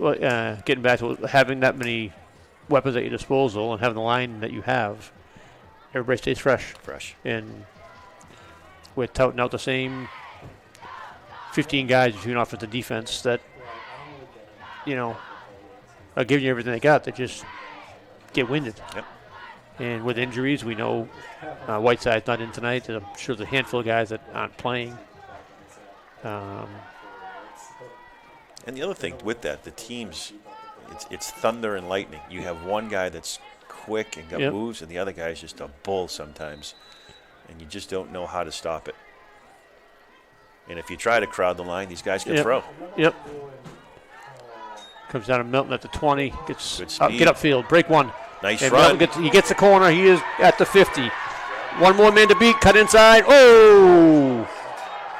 getting back to having that many weapons at your disposal and having the line that you have, everybody stays fresh. And we're touting out the same 15 guys between offense and defense that, are giving you everything they got. They just get winded. Yep. And with injuries, we know Whiteside's not in tonight. I'm sure there's a handful of guys that aren't playing. And the other thing with that, the teams, it's thunder and lightning. You have one guy that's quick and got moves, and the other guy's just a bull sometimes. And you just don't know how to stop it. And if you try to crowd the line, these guys can throw. Yep. Comes down to Milton at the 20. Gets good speed. Get upfield. Break one. Nice and run. He gets the corner. He is at the 50. One more man to beat. Cut inside. Oh!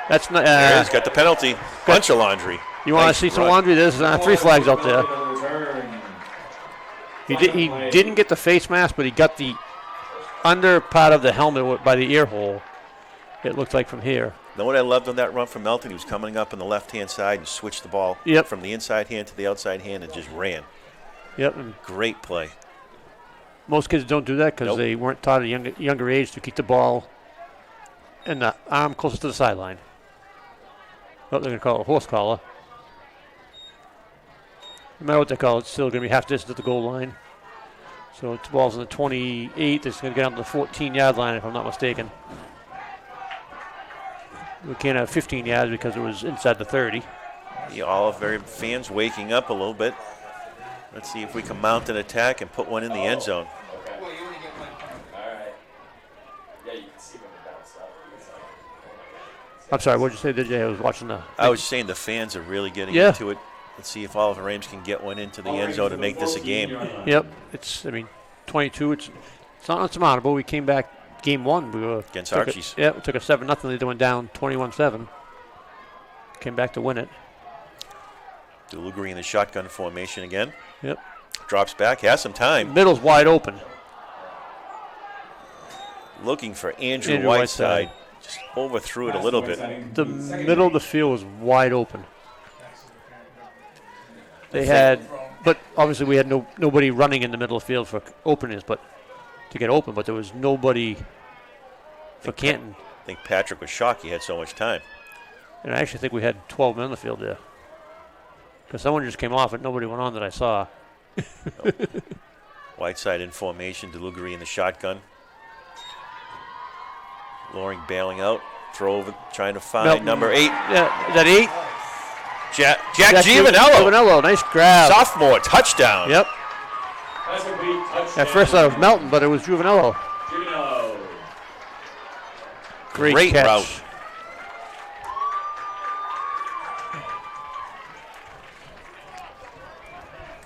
That's not. He's got the penalty. Bunch of laundry. You want to see some laundry? There's 3 flags out there. He didn't get the face mask, but he got the under part of the helmet by the ear hole. It looked like from here. Know what I loved on that run from Melton? He was coming up on the left-hand side and switched the ball from the inside hand to the outside hand and just ran. Yep. Great play. Most kids don't do that because they weren't taught at a younger age to keep the ball and the arm closer to the sideline. Oh, they're going to call it a horse collar. No matter what they call it, it's still going to be half distance at the goal line. So the ball's on the 28. It's going to get down to the 14-yard line, if I'm not mistaken. We can't have 15 yards because it was inside the 30. The Olive fans waking up a little bit. Let's see if we can mount an attack and put one in the end zone. I'm sorry, what did you say, DJ? I was watching the... I was saying the fans are really getting into it. Let's see if Olive and Ames can get one into the end zone and make this a game. Yep. 22. It's not unsurmountable. We came back game 1. We were against Archies. We took a 7-0 lead. They went down 21-7. Came back to win it. DeLugri in the shotgun formation again. Yep. Drops back, has some time. Middle's wide open. Looking for Andrew Whiteside. Just overthrew it a little bit. The middle of the field was wide open. They had, but obviously we had nobody running in the middle of the field for openings, but to get open. But there was nobody for Canton. I think Patrick was shocked he had so much time. And I actually think we had 12 men on the field there. Because someone just came off and nobody went on that I saw. Whiteside in formation, DeLugri in the shotgun. Loring bailing out. Throw over, trying to find number 8. Yeah, is that 8? Jack Giovanello. Nice grab. Sophomore touchdown. Yep. That's a big touchdown. At first I was Melton, but it was Giovanello. Great catch. Route.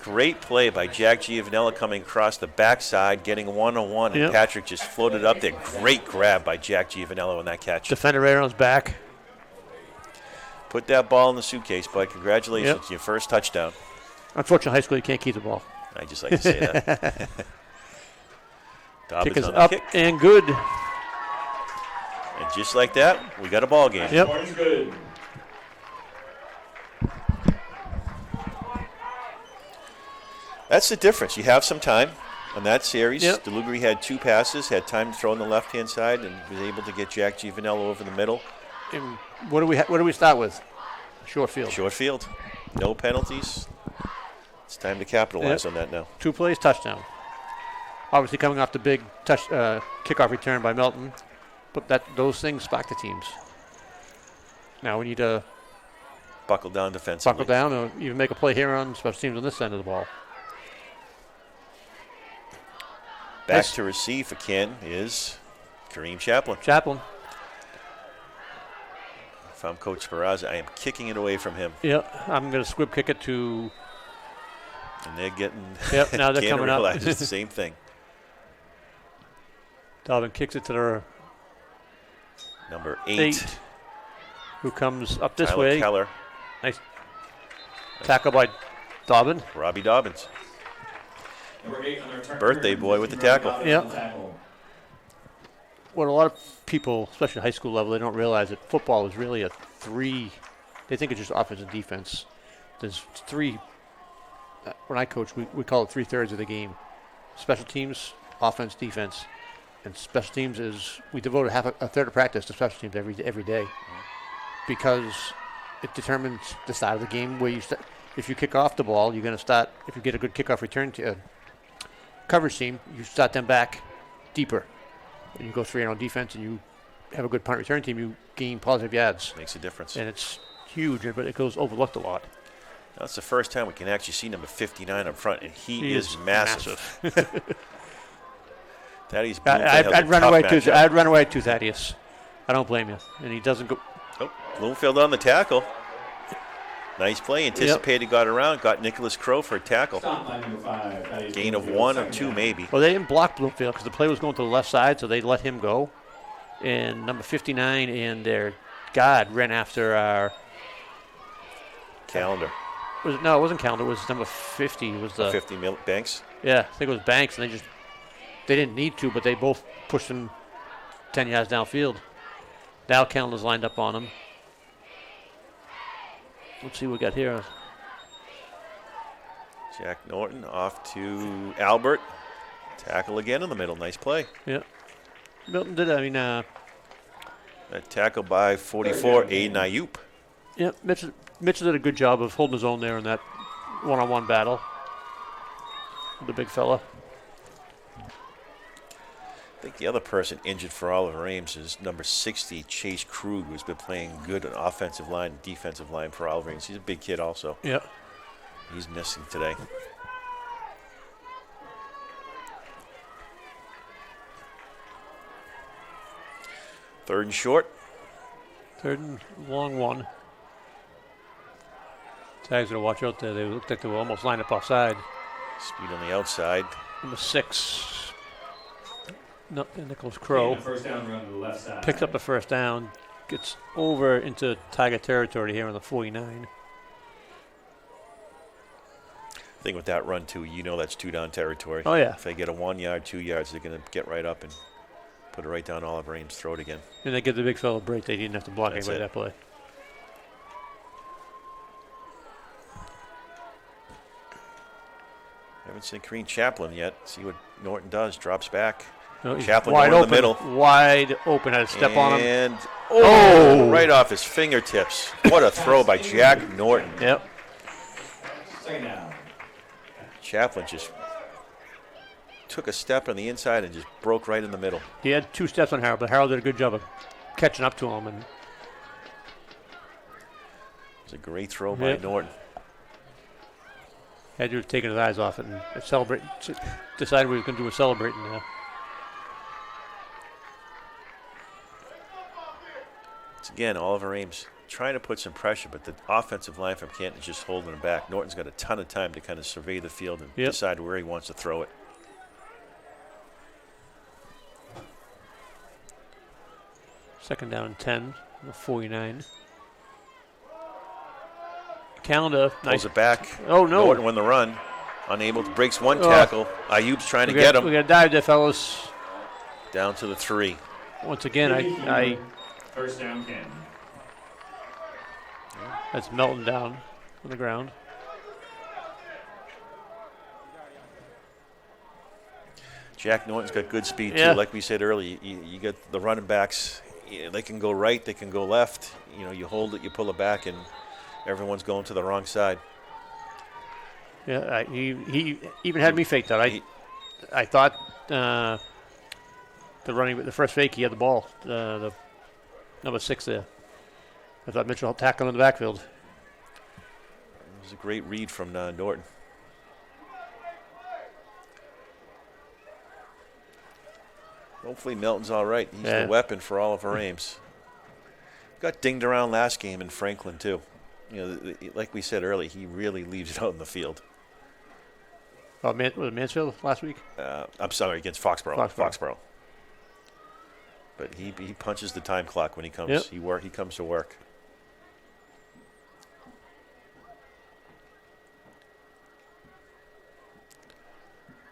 Great play by Jack Giovanello coming across the backside, getting one-on-one, and Patrick just floated up there. Great grab by Jack Giovanello on that catch. Defender right on his back. Put that ball in the suitcase, bud. Congratulations, your first touchdown. Unfortunately, high school, you can't keep the ball. I just like to say that. Kick is up and good. And just like that, we got a ball game. Yep. Good. That's the difference. You have some time on that series. Yep. DeLugri had 2 passes, had time to throw on the left-hand side, and was able to get Jack Giovanello over the middle. And what do we start with? Short field. Short field. No penalties. It's time to capitalize on that now. 2 plays, touchdown. Obviously coming off the big kickoff return by Melton, but those things spark the teams. Now we need to buckle down defensively. Buckle down, or even make a play here on special teams on this end of the ball. Back to receive for Canton is Kareem Chaplin. If I'm Coach Barraza, I am kicking it away from him. Yep, I'm going to squib kick it to... And they're getting... Yep, now they're coming up. It's the same thing. Dalvin kicks it to their... Number 8. who comes up this Tyler way. Keller. Nice tackle by Dobbin. Robbie Dobbins. Number 8 on the return. Birthday boy with the tackle. Yeah. What a lot of people, especially at high school level, they don't realize that football is really a three. They think it's just offense and defense. There's three. When I coach, we call it 3/3 of the game. Special teams, offense, defense. And special teams is, we devote a third of practice to special teams every day. Because it determines the start of the game where you start. If you kick off the ball, you're going to start, if you get a good kickoff return to coverage team, you start them back deeper. And you go 3 on defense and you have a good punt return team, you gain positive yards. Makes a difference. And it's huge, but it goes overlooked a lot. That's the first time we can actually see number 59 up front, and he is massive. Thaddeus I'd run away to Thaddeus. I don't blame you. And he doesn't go. Oh, Bloomfield on the tackle. Nice play. Anticipated, got around, got Nicholas Crow for a tackle. Gain of 1 or 2 maybe. Well, they didn't block Bloomfield because the play was going to the left side, so they let him go. And number 59 and their guard ran after our Calendar. It wasn't Calendar. It was number 50. It was the 50 Banks. Yeah, I think it was Banks, and they didn't need to, but they both pushed him 10 yards downfield. Now Calendar's lined up on him. Let's see what we got here. Jack Norton off to Albert. Tackle again in the middle. Nice play. Yeah. Milton did it. A tackle by 44, Aiden Ayup. Yeah, Mitchell did a good job of holding his own there in that one-on-one battle. The big fella. I think the other person injured for Oliver Ames is number 60, Chase Krug, who's been playing good on offensive line and defensive line for Oliver Ames. He's a big kid also. Yeah. He's missing today. Third and short. Third and long one. Tags going to watch out there. They looked like they were almost lined up offside. Speed on the outside. Number 6. Nicholas Crow first down run to the left side. Picks up the first down, gets over into Tiger territory here on the 49. I think with that run, too, that's 2-down territory. Oh, yeah. If they get a 1 yard, 2 yards, they're going to get right up and put it right down Oliver Ames' throat again. And they give the big fellow a break. They didn't have to block anybody that play. Haven't seen Kareem Chaplin yet. See what Norton does. Drops back. No, Chaplin wide going open, in the middle. Wide open. Had a step on him. And, right off his fingertips. What a throw by Jack Norton. Yep. Second down. Chaplin just took a step on the inside and just broke right in the middle. He had 2 steps on Harold, but Harold did a good job of catching up to him. And it's a great throw by Norton. Had to have taken his eyes off it and decided what he was going to do was celebrating there. It's again Oliver Ames trying to put some pressure, but the offensive line from Canton is just holding him back. Norton's got a ton of time to kind of survey the field and decide where he wants to throw it. Second down and 10, 49. Calendar. Pulls it back. Oh, no. Norton won the run. Unable to breaks one tackle. Ayub's trying to get him. We got to dive there, fellas. Down to the 3. Once again, I First down, Canton. That's Melton down on the ground. Jack Norton's got good speed, too. Like we said earlier, you get the running backs. They can go right. They can go left. You hold it, you pull it back, and everyone's going to the wrong side. Yeah, he even had me fake that. I thought the first fake, he had the ball, the number 6 there. I thought Mitchell tackled him in the backfield. It was a great read from Norton. Hopefully Melton's all right. He's the weapon for Oliver Ames. Got dinged around last game in Franklin, too. Like we said earlier, he really leaves it out in the field. Was it Mansfield last week? I'm sorry, against Foxborough. But he punches the time clock when he comes. He comes to work.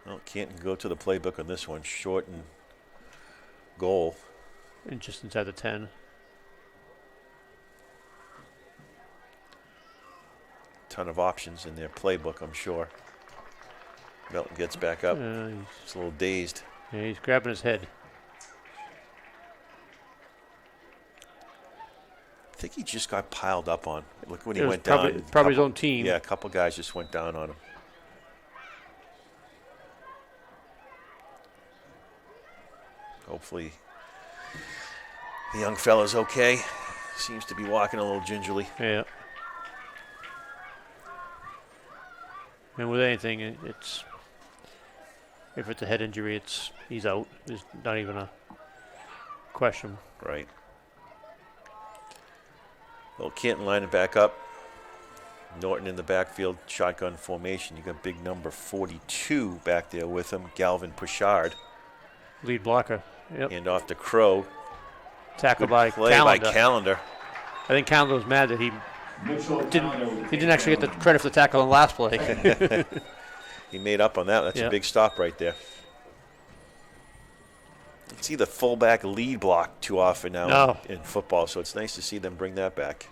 Well, Canton go to the playbook on this one. Short and goal. And just inside the 10. Ton of options in their playbook, I'm sure. Melton gets back up. He's a little dazed. Yeah, he's grabbing his head. I think he just got piled up on. Look when he went down. Probably his own team. Yeah, a couple guys just went down on him. Hopefully the young fella's okay. Seems to be walking a little gingerly. Yeah. And with anything, if it's a head injury, he's out. There's not even a question. Right. Well, Canton lining back up. Norton in the backfield, shotgun formation. You got big number 42 back there with him, Galvin Puchard. Lead blocker. Yep. And off to Crow. Tackle by Calendar. I think Calendar was mad that he didn't actually get the credit for the tackle in the last play. He made up on that. That's a big stop right there. You see the fullback lead block too often now in football, so it's nice to see them bring that back.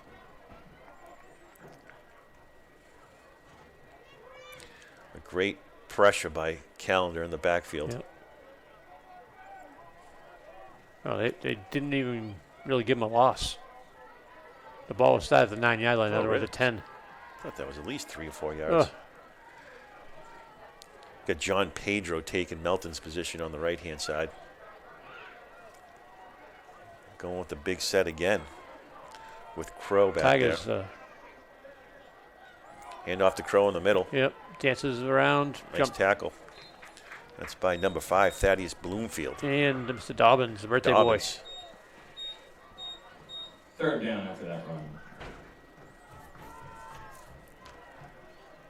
A great pressure by Calendar in the backfield. Yep. Oh, they didn't even really give him a loss. The ball was started at the 9-yard line, otherwise at 10. I thought that was at least 3 or 4 yards. Got John Pedro taking Melton's position on the right-hand side. Going with the big set again with Crow back there. Hand off to Crow in the middle. Yep, dances around. Nice tackle. That's by number 5, Thaddeus Bloomfield. And Mr. Dobbins, the birthday boy. Third down after that run.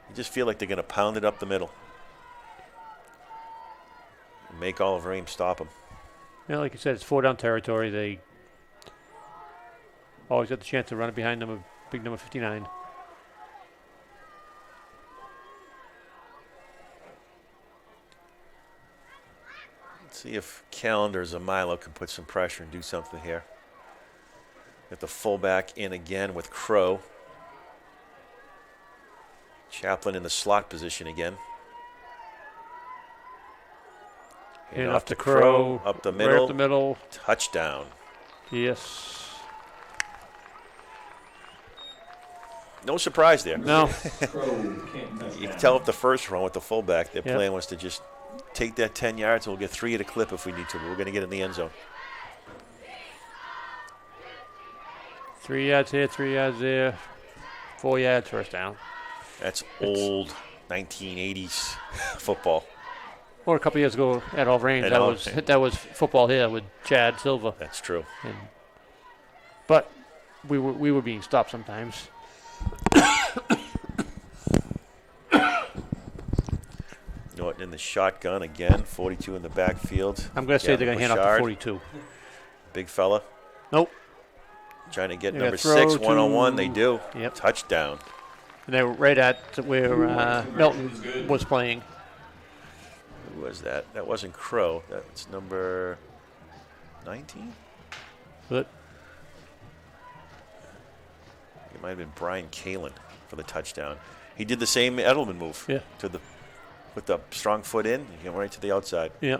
You just feel like they're going to pound it up the middle. And make Oliver Ames stop them. Yeah, like you said, it's 4-down territory. They always got the chance to run it behind big number 59. Let's see if Calendar Zamilo can put some pressure and do something here. Get the fullback in again with Crow. Chaplin in the slot position again. And off to Crow. Up the middle. Right up the middle. Touchdown. Yes. No surprise there. No. You can tell if the first run with the fullback, their plan was to just take that 10 yards and we'll get 3 at a clip if we need to, but we're going to get in the end zone. 3 yards here, 3 yards there, 4 yards, first down. That's old 1980s football. Or a couple years ago at Oliver Ames, that was football here with Chad Silva. That's true. But we were being stopped sometimes. Norton in the shotgun again, 42 in the backfield. I'm going to say they're going to hand off to 42. Big fella. Nope. Trying to get number 6, one-on-one. They do. Yep. Touchdown. And they were right at where Melton was playing. Who was that? That wasn't Crow. That's number 19? But it might have been Brian Kalin for the touchdown. He did the same Edelman move. Yeah. With the strong foot in, he went right to the outside. Yeah.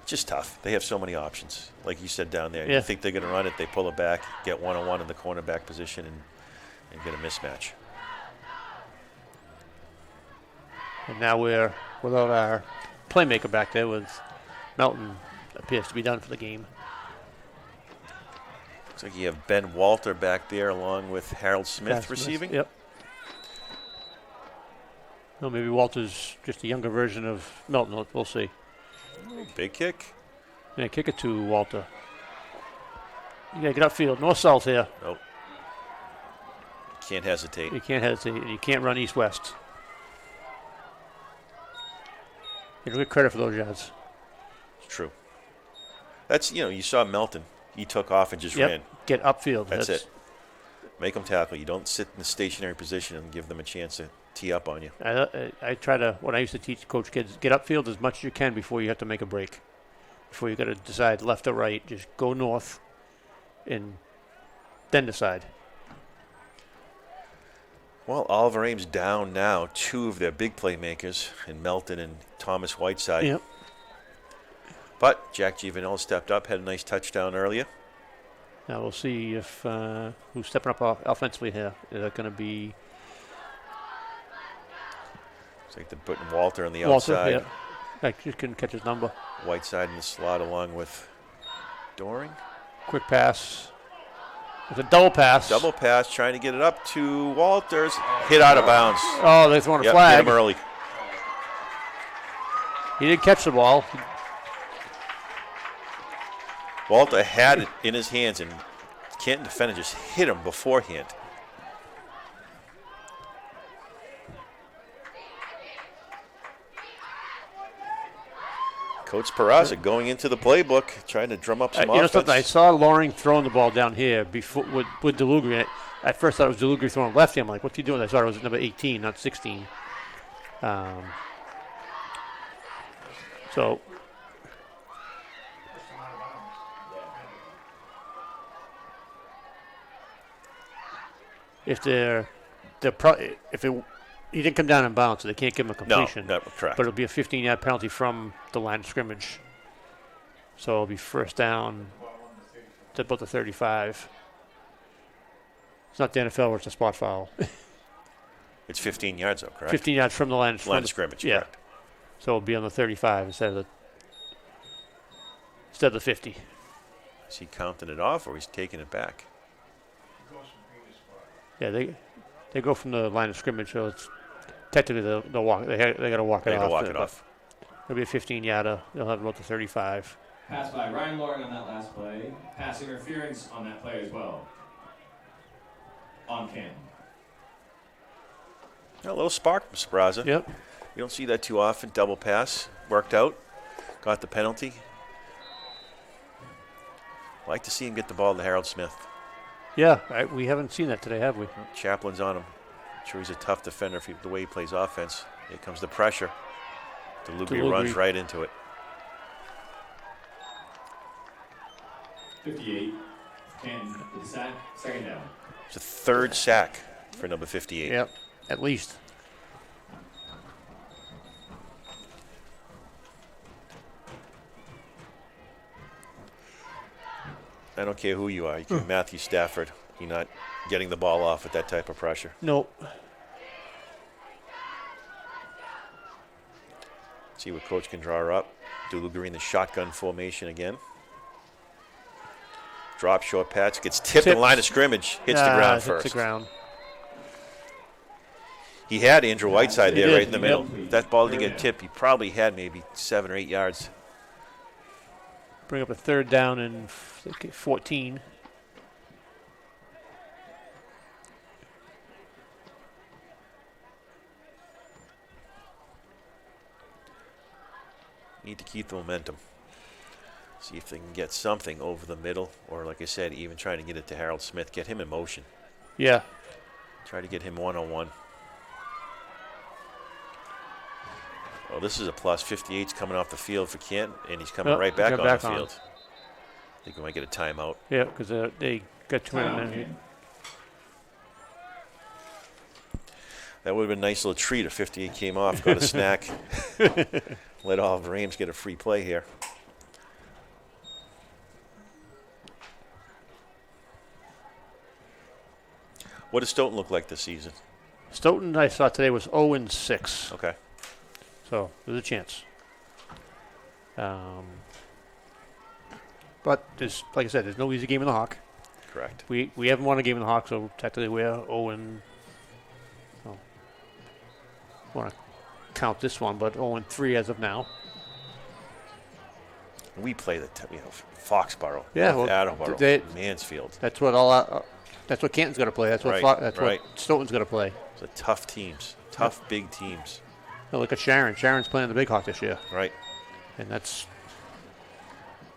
Just tough. They have so many options. Like you said down there, Yeah. You think they're going to run it, they pull it back, get one-on-one in the cornerback position, and get a mismatch. And now we're without our playmaker back there with Melton appears to be done for the game. Looks like you have Ben Walter back there along with Harold Smith receiving. Yep. Well, maybe Walter's just a younger version of Melton. We'll see. Big kick. Yeah, kick it to Walter. You got to get upfield. North-south here. Nope. Can't hesitate. You can't hesitate. You can't run east-west. You don't get credit for those yards. It's true. That's, you saw Melton. He took off and just ran. Get upfield. That's it. Make them tackle. You don't sit in a stationary position and give them a chance to tee up on you. I try to, when I used to coach kids, get upfield as much as you can before you have to make a break. Before you got to decide left or right, just go north and then decide. Well, Oliver Ames down now 2 of their big playmakers in Melton and Thomas Whiteside. Yep. But Jack Giovanelli stepped up, had a nice touchdown earlier. Now we'll see if who's stepping up offensively here. Is that going to be? It's like they're putting Walter on the outside. Yeah. I just couldn't catch his number. Whiteside in the slot along with Doring. Quick pass. It's a double pass. Double pass, trying to get it up to Walters. Hit out of bounds. Oh, they throwing a flag. Hit him early. He didn't catch the ball. Walter had it in his hands, and Canton defender just hit him beforehand. Coach Peraza going into the playbook, trying to drum up some offense. You know something? I saw Loring throwing the ball down here before with Delugri. At first, I thought it was Delugri throwing lefty. I'm like, what's he doing? I thought it was number 18, not 16. So. If he didn't come down in bounds, so they can't give him a completion. No, correct. But it'll be a 15-yard penalty from the line of scrimmage. So it'll be first down to about the 35. It's not the NFL where it's a spot foul. It's 15 yards, though, correct? 15 yards from the line of scrimmage. Yeah. Correct. So it'll be on the 35 instead of the 50. Is he counting it off, or he's taking it back? Yeah, they go from the line of scrimmage, so it's technically they'll walk. They got to walk it off. They got to walk it off. It'll be a 15-yarder. They'll have about the 35. Pass by Ryan Loring on that last play. Pass interference on that play as well. On Canton. A little spark from Spraza. Yep. You don't see that too often. Double pass. Worked out. Got the penalty. Like to see him get the ball to Harold Smith. Yeah, we haven't seen that today, have we? Chaplin's on him. I'm sure he's a tough defender the way he plays offense. Here comes the pressure. Delugri runs right into it. 58. Canton with the sack. Second down. It's a third sack for number 58. Yep, at least. I don't care who you are. You can Matthew Stafford. You're not getting the ball off with that type of pressure. Nope. See what coach can draw up. Delugri in the shotgun formation again. Drop short patch. Gets tipped in the line of scrimmage. Hits the ground first. Hits the ground. He had Andrew Whiteside there right in the middle. If that ball didn't get tipped, he probably had maybe 7 or 8 yards. Bring up a third down and 14. Need to keep the momentum. See if they can get something over the middle, or like I said, even trying to get it to Harold Smith. Get him in motion. Yeah. Try to get him one-on-one. Oh, this is a plus. 58's coming off the field for Canton, and he's coming right back on the field. I think we might get a timeout. Yeah, because they got 2 minutes. That would have been a nice little treat if 58 came off, got a snack. Let Oliver Ames get a free play here. What does Stoughton look like this season? Stoughton, I saw today, was 0-6. Okay. So there's a chance. But there's, like I said, there's no easy game in the Hawk. Correct. We haven't won a game in the Hawk, so technically we're 0. I want to count this one, but 0-3 as of now. We play Foxborough, Attleboro, Mansfield. That's what that's what Canton's going to play. That's what what Stoughton's going to play. It's a tough teams, big teams. Now look at Sharon. Sharon's playing the Big Hawk this year. Right. And that's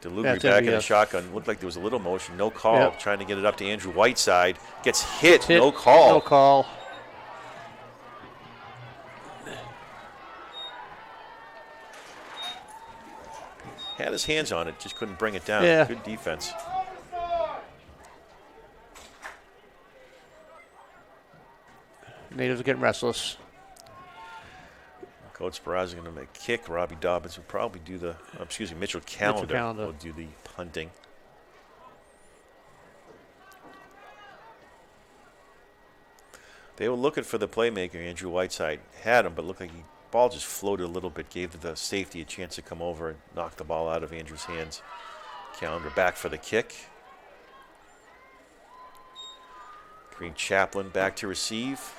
DeLugri back in the shotgun. Looked like there was a little motion. No call. Yep. Trying to get it up to Andrew Whiteside. Gets hit. No call. No call. Had his hands on it. Just couldn't bring it down. Yeah. Good defense. Natives are getting restless. Coach Barraza is going to make a kick. Robbie Dobbins will probably do the, Mitchell Callender will do the punting. They were looking for the playmaker. Andrew Whiteside had him, but looked like the ball just floated a little bit, gave the safety a chance to come over and knock the ball out of Andrew's hands. Callender back for the kick. Green Chaplin back to receive.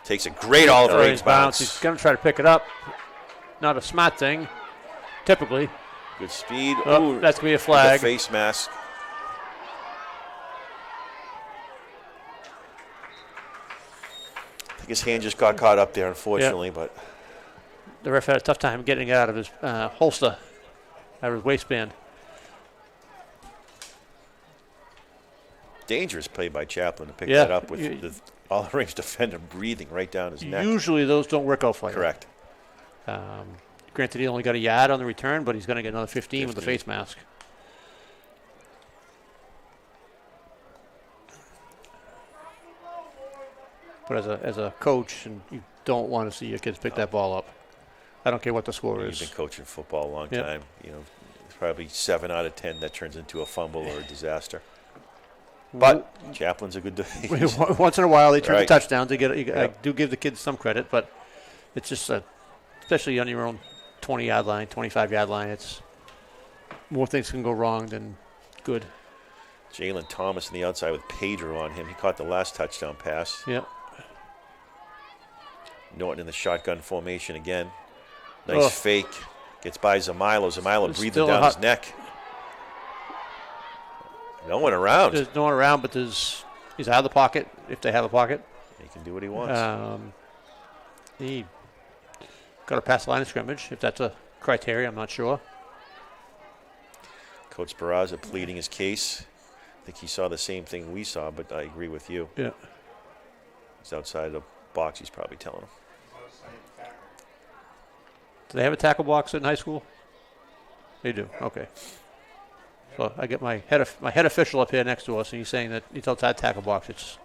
Takes a great all-the-range bounce. He's going to try to pick it up. Not a smart thing, typically. Good speed. Oh, that's going to be a flag. Face mask. I think his hand just got caught up there, unfortunately. But the ref had a tough time getting it out of his holster, out of his waistband. Dangerous play by Chaplin to pick that up with the all-the-range defender breathing right down his neck. Usually those don't work out for you. Correct. Granted, he only got a yard on the return, but he's going to get another 15 with the face mask. But as a coach, and you don't want to see your kids pick that ball up. I don't care what the score is. You've been coaching football a long time. You know, it's probably 7 out of 10 that turns into a fumble or a disaster. But Chaplin's a good once in a while they turn the touchdowns. I do give the kids some credit, but it's just especially on your own 20-yard line, 25-yard line. It's more things can go wrong than good. Jalen Thomas on the outside with Pedro on him. He caught the last touchdown pass. Yep. Norton in the shotgun formation again. Nice fake. Gets by Zamilo. Zamilo breathing down his neck. No one around. There's no one around, but he's out of the pocket if they have a pocket. He can do what he wants. He got to pass the line of scrimmage, if that's a criteria. I'm not sure. Coach Barraza pleading his case. I think he saw the same thing we saw, but I agree with you. Yeah. He's outside the box, he's probably telling him. Do they have a tackle box in high school? They do. Okay. So I get my head official up here next to us, and he's saying that he's outside tackle box. It's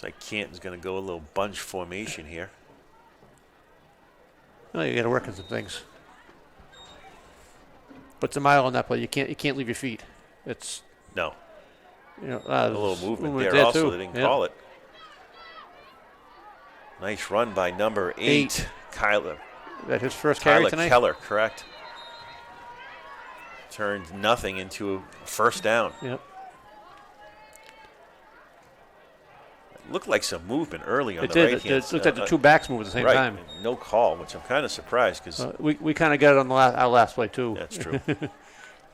like Canton's going to go a little bunch formation here. Well, you got to work on some things. But it's a mile on that play. You can't leave your feet. It's no. You know, a little movement there also. Too. They didn't call it. Nice run by number 8, Kyler. Is that his first carry tonight? Keller, correct. Turned nothing into a first down. Yep. It looked like some movement early on the right hand. It looked like the two backs moved at the same time. No call, which I'm kind of surprised because we kind of got it on our last play too. That's true.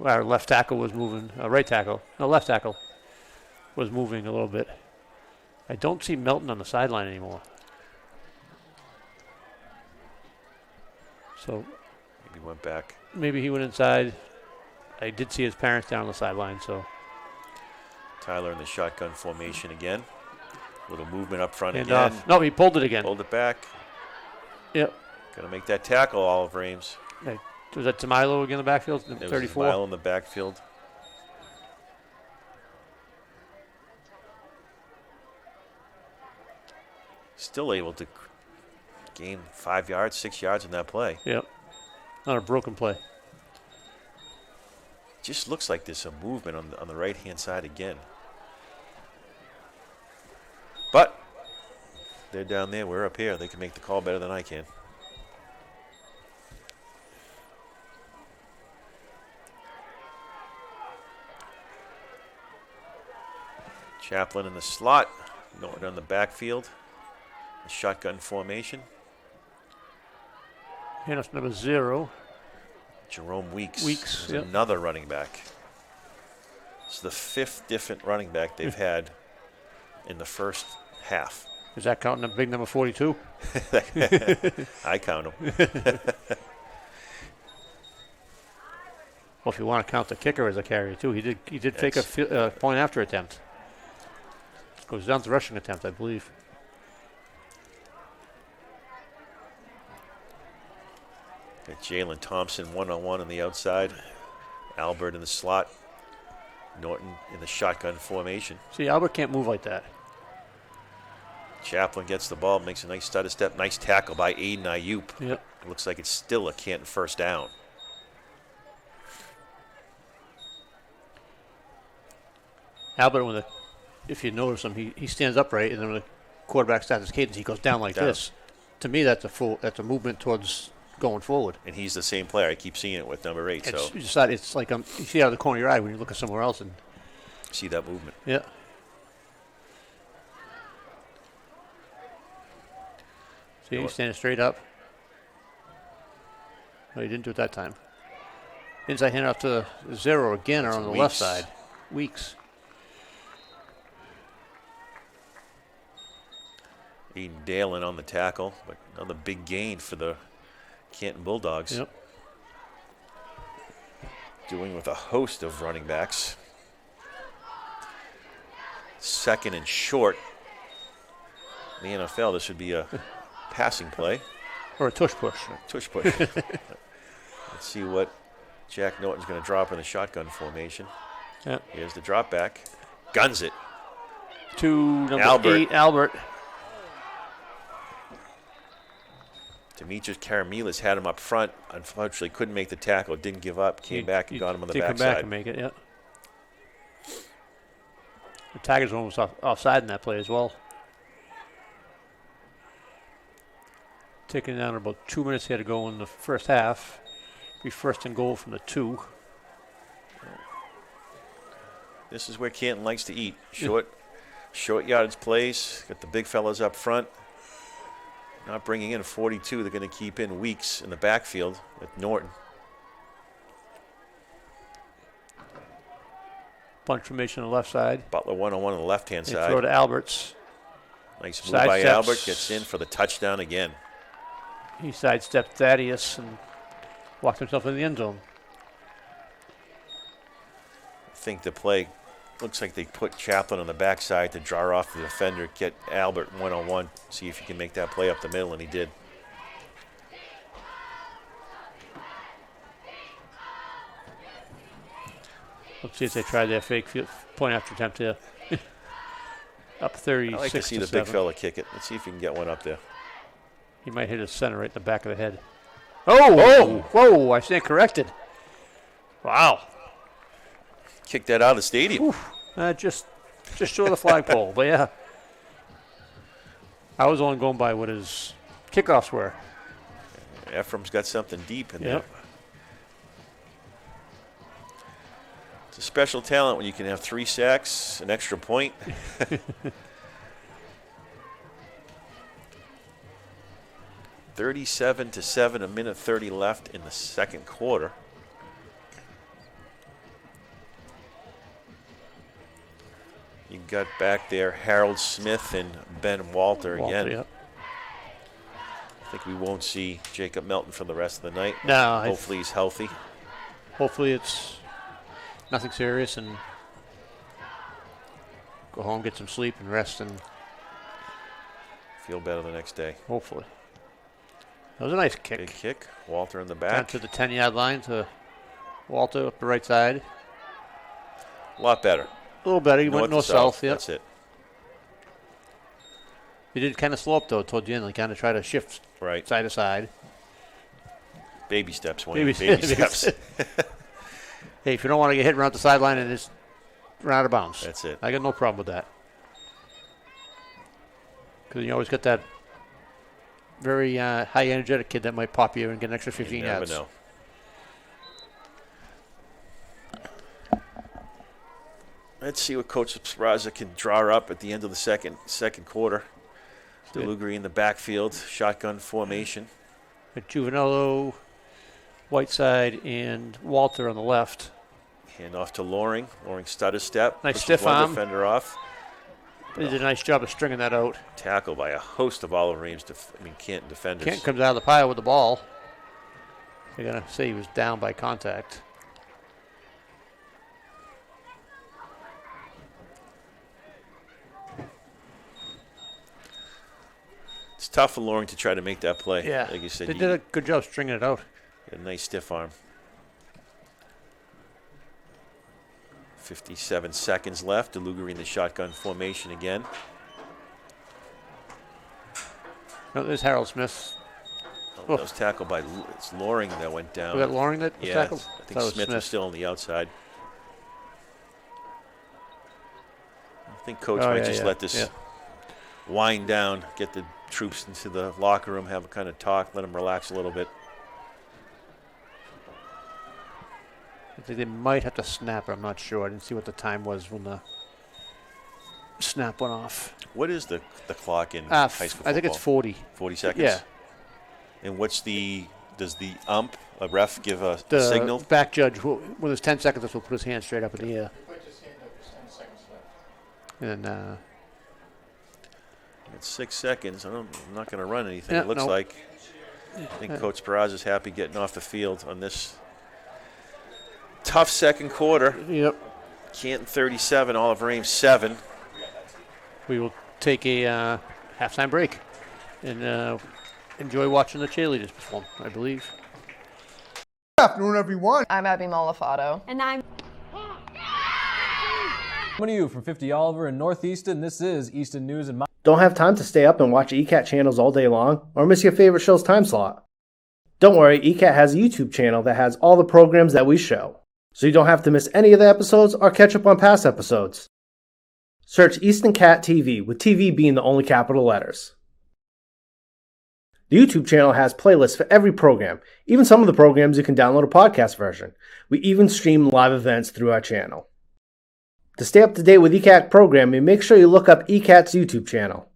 Our left tackle was moving. Left tackle was moving a little bit. I don't see Melton on the sideline anymore. So maybe he went back. Maybe he went inside. I did see his parents down on the sideline. So Tyler in the shotgun formation again. A little movement up front and again. No, he pulled it again. Pulled it back. Yep. Going to make that tackle, Oliver Ames. Hey, was that Zamilo again in the backfield? It 34. Was Zamilo in the backfield. Still able to gain 5 yards, 6 yards in that play. Yep. Not a broken play. Just looks like there's some movement on the right-hand side again. But they're down there. We're up here. They can make the call better than I can. Chaplin in the slot. Norton on the backfield. The shotgun formation. And it's number 0. Jerome Weeks. Yep. Another running back. It's the 5th different running back they've had in the first half. Is that counting the big number 42? I count him. Well, if you want to count the kicker as a carrier too, he did fake a point after attempt. Goes down to rushing attempt, I believe. Got Jalen Thompson one-on-one on the outside. Albert in the slot. Norton in the shotgun formation. See, Albert can't move like that. Chaplin gets the ball, makes a nice stutter step. Nice tackle by Aiden Ayup. Yep. It looks like it's still a Canton first down. Albert, if you notice him, he stands upright, and then when the quarterback starts his cadence, he goes down like this. To me, that's a movement towards going forward. And he's the same player. I keep seeing it with number 8. It's like you see out of the corner of your eye when you look at somewhere else and see that movement. Yeah. See, he's standing straight up. No, he didn't do it that time. Inside hand off to 0 again, or on the left side. Weeks. Aiden Dalen on the tackle, but another big gain for the Canton Bulldogs. Yep. Doing with a host of running backs. Second and short. In the NFL, this would be a passing play. Or a tush push. Tush push. Let's see what Jack Norton's going to drop in the shotgun formation. Yep. Here's the drop back. Guns it. To number 8, Albert. Demetrius Karamilas had him up front. Unfortunately, couldn't make the tackle. Didn't give up. Came back and got him on the backside. Come back and make it, yeah. The Tigers were almost offside in that play as well. Taking down about 2 minutes here to go in the first half. Be first and goal from the 2. This is where Canton likes to eat. Short yardage plays. Got the big fellas up front. Not bringing in 42. They're going to keep in Weeks in the backfield with Norton. Bunch formation on the left side. Butler one-on-one on the left-hand side. Throw to Alberts. Nice move by Albert. Gets in for the touchdown again. He sidestepped Thaddeus and walked himself in the end zone. I think the play looks like they put Chaplin on the backside to draw off the defender, get Albert one-on-one, see if he can make that play up the middle, and he did. Let's see if they try their fake point after attempt here. Up 36 I like to see the big fella kick it. Let's see if he can get one up there. He might hit his center right in the back of the head. Oh! Whoa! I stand corrected. Wow. Kicked that out of the stadium. Just short of the flagpole, but yeah. I was only going by what his kickoffs were. Ephraim's got something deep in there. It's a special talent when you can have 3 sacks, an extra point. 37-7, a minute 30 left in the second quarter. You got back there Harold Smith and Ben Walter again. Yep. I think we won't see Jacob Melton for the rest of the night. No. Hopefully he's healthy. Hopefully it's nothing serious and go home, get some sleep and rest and feel better the next day. Hopefully. That was a nice kick. Big kick. Walter in the back. Down to the 10-yard line to Walter up the right side. A lot better. A little better. He went north-south. Yep. That's it. He did kind of slow up, though, toward the end. He kind of tried to shift side to side. Baby steps, Wayne. Baby steps. Hey, if you don't want to get hit around the sideline and just run out of bounds. That's it. I got no problem with that. Because you always got that very high energetic kid that might pop you and get an extra 15 yards. You never know. Let's see what Coach Raza can draw up at the end of the second quarter. DeLugri in the backfield, shotgun formation. With Juvenello, Whiteside, and Walter on the left. Hand off to Loring. Loring stutter step. Nice stiff one arm. Defender off. They did a nice job of stringing that out. Tackled by a host of all of Ames, Canton defenders. Canton comes out of the pile with the ball. They're going to say he was down by contact. It's tough for Loring to try to make that play. Yeah, like you said, they did a good job stringing it out. A nice stiff arm. 57 seconds left. DeLuger in the shotgun formation again. No, there's Harold Smith. That was tackled by Loring that went down. Was that Loring that was tackled? I think Smith was still on the outside. I think Coach might just let this wind down, get the troops into the locker room, have a kind of talk, let them relax a little bit. I think they might have to snap it. I'm not sure. I didn't see what the time was when the snap went off. What is the clock in high school football? I think it's 40. 40 seconds? Yeah. And does the a ref give a the signal? Back judge, when there's 10 seconds, will put his hand straight up in the air. Put his hand up, there's 10 seconds left. And it's 6 seconds. I'm not going to run anything, Yeah, it looks no. like. I think Coach Peraz is happy getting off the field on this tough second quarter. Yep. Canton 37, Oliver Ames 7. We will take a halftime break and enjoy watching the cheerleaders perform, I believe. Good afternoon, everyone. I'm Abby Malafato. And I'm Coming to you from 50 Oliver in North Easton, this is Easton News and Don't have time to stay up and watch ECAT channels all day long or miss your favorite show's time slot? Don't worry, ECAT has a YouTube channel that has all the programs that we show, so you don't have to miss any of the episodes or catch up on past episodes. Search Easton Cat TV, with TV being the only capital letters. The YouTube channel has playlists for every program, even some of the programs you can download a podcast version. We even stream live events through our channel. To stay up to date with ECAT programming, make sure you look up ECAT's YouTube channel.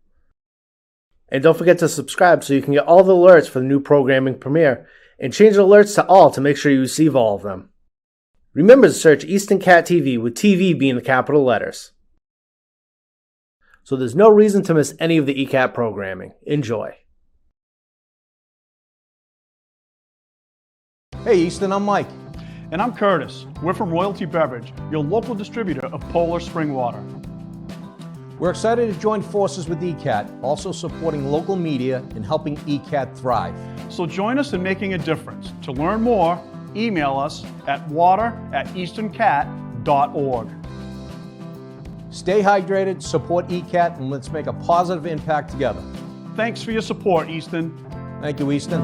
And don't forget to subscribe so you can get all the alerts for the new programming premiere, and change the alerts to all to make sure you receive all of them. Remember to search Easton Cat TV, with TV being the capital letters. So there's no reason to miss any of the ECAT programming. Enjoy. Hey Easton, I'm Mike. And I'm Curtis. We're from Royalty Beverage, your local distributor of Polar Spring Water. We're excited to join forces with ECAT, also supporting local media and helping ECAT thrive. So join us in making a difference. To learn more, email us at water@eastoncat.org. Stay hydrated, support ECAT, and let's make a positive impact together. Thanks for your support, Easton. Thank you, Easton.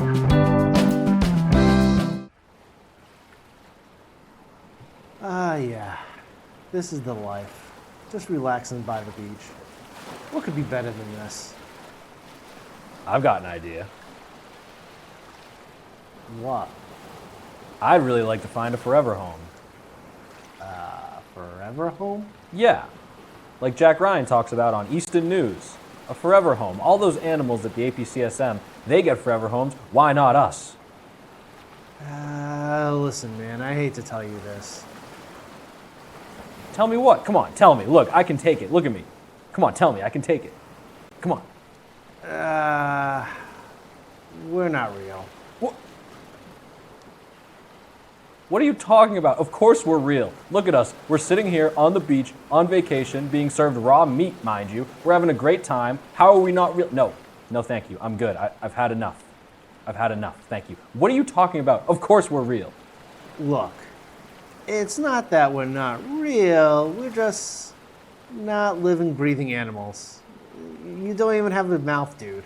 Yeah. This is the life. Just relaxing by the beach. What could be better than this? I've got an idea. What? I'd really like to find a forever home. Forever home? Yeah, like Jack Ryan talks about on Easton News. A forever home. All those animals at the APCSM, they get forever homes. Why not us? Listen, man, I hate to tell you this. Tell me what? Come on, tell me. Look, I can take it. Look at me. Come on, tell me. I can take it. Come on. We're not real. What are you talking about? Of course we're real. Look at us. We're sitting here on the beach, on vacation, being served raw meat, mind you. We're having a great time. How are we not real? No, thank you. I'm good. I've had enough. I've had enough. Thank you. What are you talking about? Of course we're real. Look, it's not that we're not real. We're just not living, breathing animals. You don't even have a mouth, dude.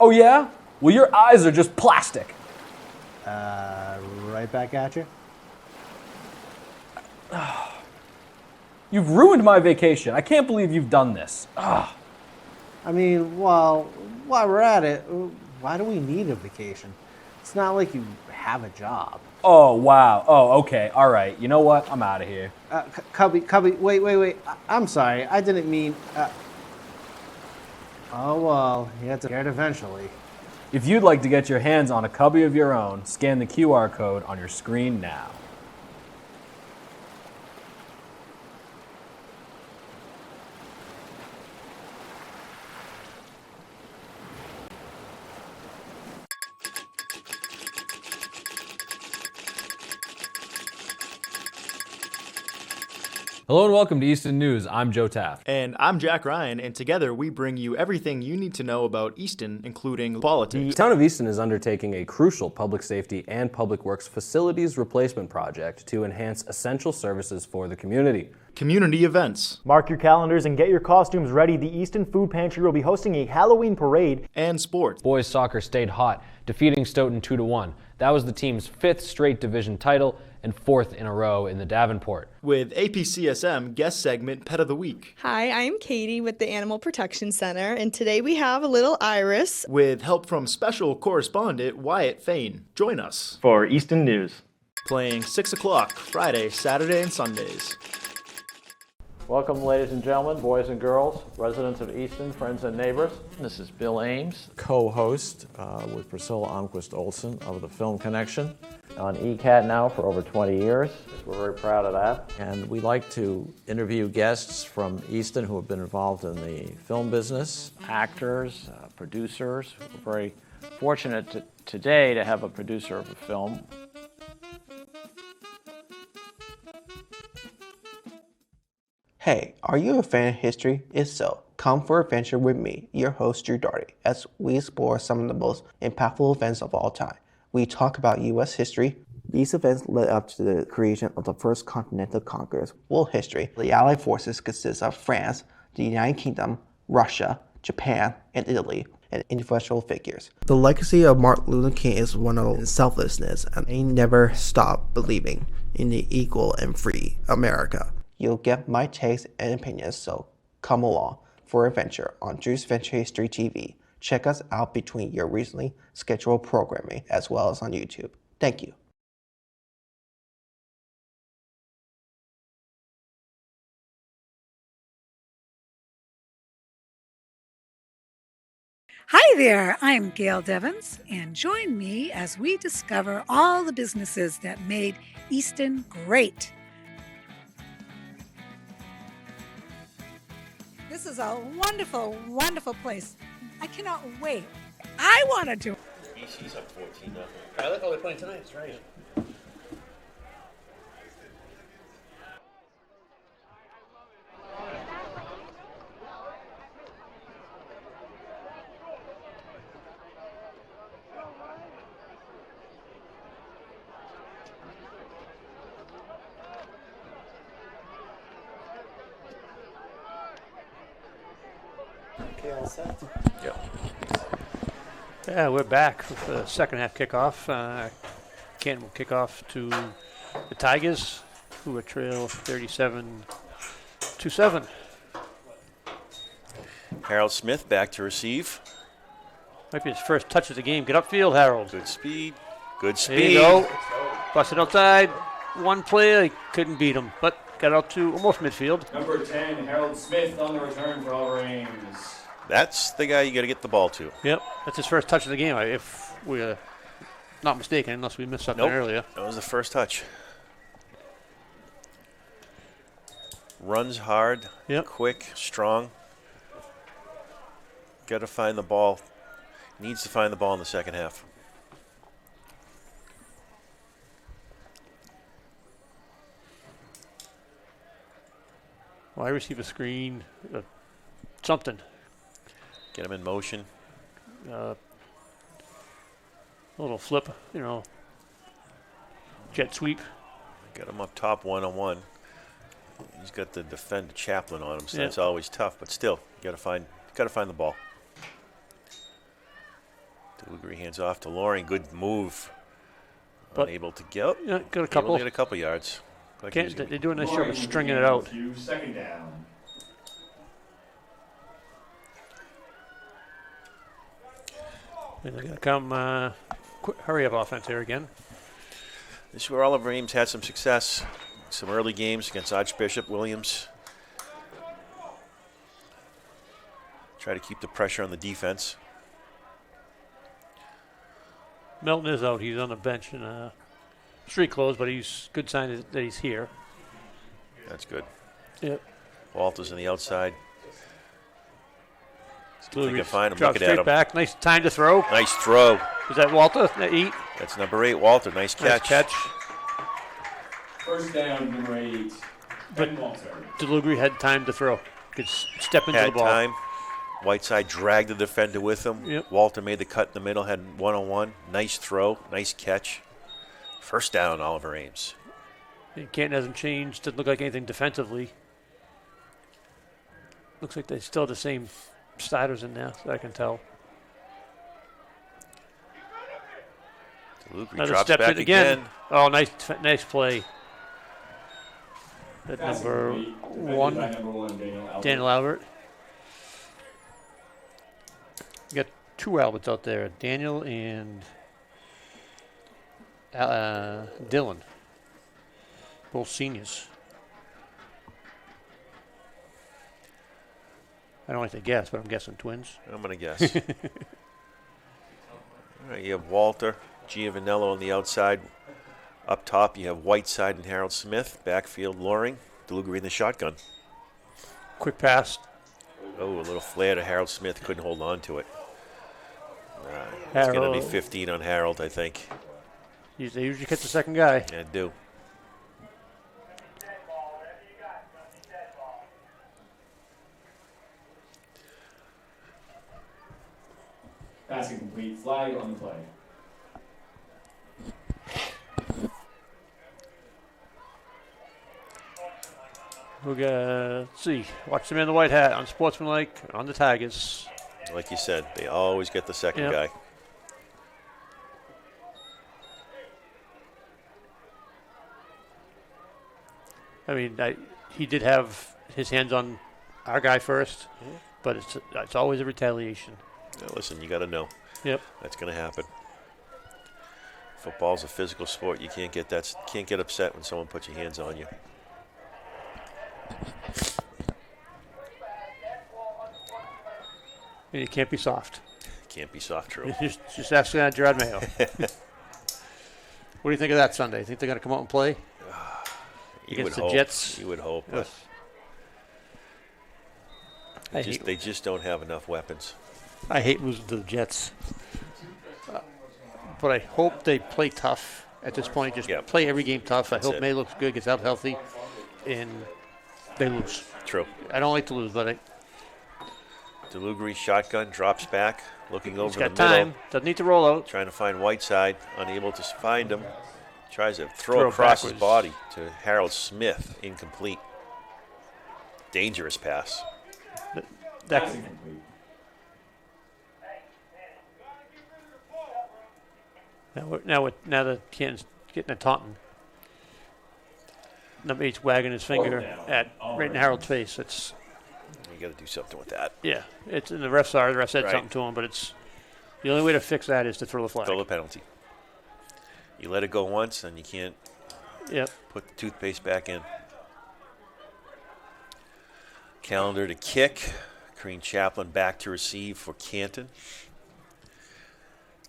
Oh yeah? Well, your eyes are just plastic. Right back at you. You've ruined my vacation. I can't believe you've done this. I mean, while we're at it, why do we need a vacation? It's not like you have a job. Oh, wow. Oh, okay. All right. You know what? I'm out of here. Cubby, wait. I'm sorry. I didn't mean... Oh, well, you have to get it eventually. If you'd like to get your hands on a cubby of your own, scan the QR code on your screen now. Hello and welcome to Easton News. I'm Joe Taft. And I'm Jack Ryan, and together we bring you everything you need to know about Easton, including politics. The Town of Easton is undertaking a crucial public safety and public works facilities replacement project to enhance essential services for the community. Community events. Mark your calendars and get your costumes ready. The Easton Food Pantry will be hosting a Halloween parade. And sports. Boys soccer stayed hot, defeating Stoughton 2-1. That was the team's 5th straight division title and 4th in a row in the Davenport. With APCSM guest segment Pet of the Week. Hi, I'm Katie with the Animal Protection Center, and today we have a little Iris. With help from special correspondent Wyatt Fain. Join us for Easton News. Playing 6 o'clock Friday, Saturday, and Sundays. Welcome, ladies and gentlemen, boys and girls, residents of Easton, friends and neighbors. This is Bill Ames, co-host with Priscilla Almquist Olson of the Film Connection. On ECAT now for over 20 years. We're very proud of that. And we like to interview guests from Easton who have been involved in the film business. Actors, producers. We're very fortunate today to have a producer of a film. Hey, are you a fan of history? If so, come for adventure with me, your host Drew Daugherty, as we explore some of the most impactful events of all time. We talk about U.S. history. These events led up to the creation of the first Continental Congress. World history. The Allied forces consist of France, the United Kingdom, Russia, Japan, and Italy, and influential figures. The legacy of Martin Luther King is one of selflessness, and he never stopped believing in the equal and free America. You'll get my takes and opinions, so come along for adventure on Drew's Venture History TV. Check us out between your recently scheduled programming as well as on YouTube. Thank you. Hi there, I'm Gail Devins, and join me as we discover all the businesses that made Easton great. This is a wonderful, wonderful place. I cannot wait. I want to do it. EC's up 14 now. I like how they're playing tonight. That's right. Okay, all set? Yep. Yeah, we're back with the second half kickoff. Canton will kick off to the Tigers, who are trail 37-7. Harold Smith back to receive. Might be his first touch of the game. Get upfield, Harold. Good speed. Good speed. There you go. Busted outside. One player, he couldn't beat him, but got out to almost midfield. Number 10, Harold Smith on the return for all Ames. That's the guy you got to get the ball to. Yep, that's his first touch of the game, if we're not mistaken, unless we missed something earlier. That was the first touch. Runs hard, quick, strong. Got to find the ball. Needs to find the ball in the second half. Well, I receive a screen, something. Get him in motion. A little flip, jet sweep. Got him up top one-on-one. He's got the defender Chaplin on him, so that's always tough. But still, you got to find the ball. Delivery hands off to Loring. Good move. But unable to get. Got a couple. Get a couple yards. Like they do a nice job of stringing it out. Second down. And they're going to come hurry up offense here again. This is where Oliver Ames had some success. Some early games against Archbishop Williams. Try to keep the pressure on the defense. Melton is out. He's on the bench in street clothes, but he's good sign that he's here. That's good. Yep. Walters on the outside. Still can find him. Drop Looking at him. back. Nice time to throw. Nice throw. Is that Walter? Eat. That's number 8, Walter. Nice catch. First down, number 8. But DeLugri had time to throw. Could step into the ball. Had time. Whiteside dragged the defender with him. Yep. Walter made the cut in the middle, had one-on-one. Nice throw, nice catch. First down, Oliver Ames. Canton hasn't changed. Doesn't look like anything defensively. Looks like they still have the same starters in there, so I can tell. DeLugri Another drops step back in again. again. Oh, nice play. At number one, Daniel Albert. You got two Alberts out there, Daniel and Dylan, both seniors. I don't like to guess, but I'm guessing twins. I'm going to guess. All right, you have Walter, Giovanello on the outside. Up top, you have Whiteside and Harold Smith. Backfield, Loring. DeLugri in the shotgun. Quick pass. Oh, a little flare to Harold Smith. Couldn't hold on to it. It's going to be 15 on Harold, I think. They usually catch the second guy. Yeah, do. Passing complete. Flag on the play. We're gonna see. Watch the man in the white hat on Sportsmanlike on the Tigers. Like you said, they always get the second guy. I mean, he did have his hands on our guy first, but it's always a retaliation. Now listen, you got to know. Yep. That's going to happen. Football's a physical sport. You can't get upset when someone puts your hands on you. And you can't be soft. Can't be soft, true. just ask Gerard Mayo. What do you think of that Sunday? Think they're going to come out and play against the Jets? You would hope. They just don't have enough weapons. I hate losing to the Jets. But I hope they play tough at this point. Just play every game tough. I hope May looks good, gets out healthy, and they lose. True. I don't like to lose, but DeLugri shotgun, drops back, looking over the middle. He's got time. Doesn't need to roll out. Trying to find Whiteside, unable to find him. Tries to throw across his body to Harold Smith, incomplete. Dangerous pass. That's Now that Canton's getting a taunting. Number 8's wagging his finger right in Harold's face. You got to do something with that. Yeah, it's in the ref said something to him, but it's the only way to fix that is to throw the flag. Throw the penalty. You let it go once, and you can't put the toothpaste back in. Calendar to kick. Kareem Chaplin back to receive for Canton.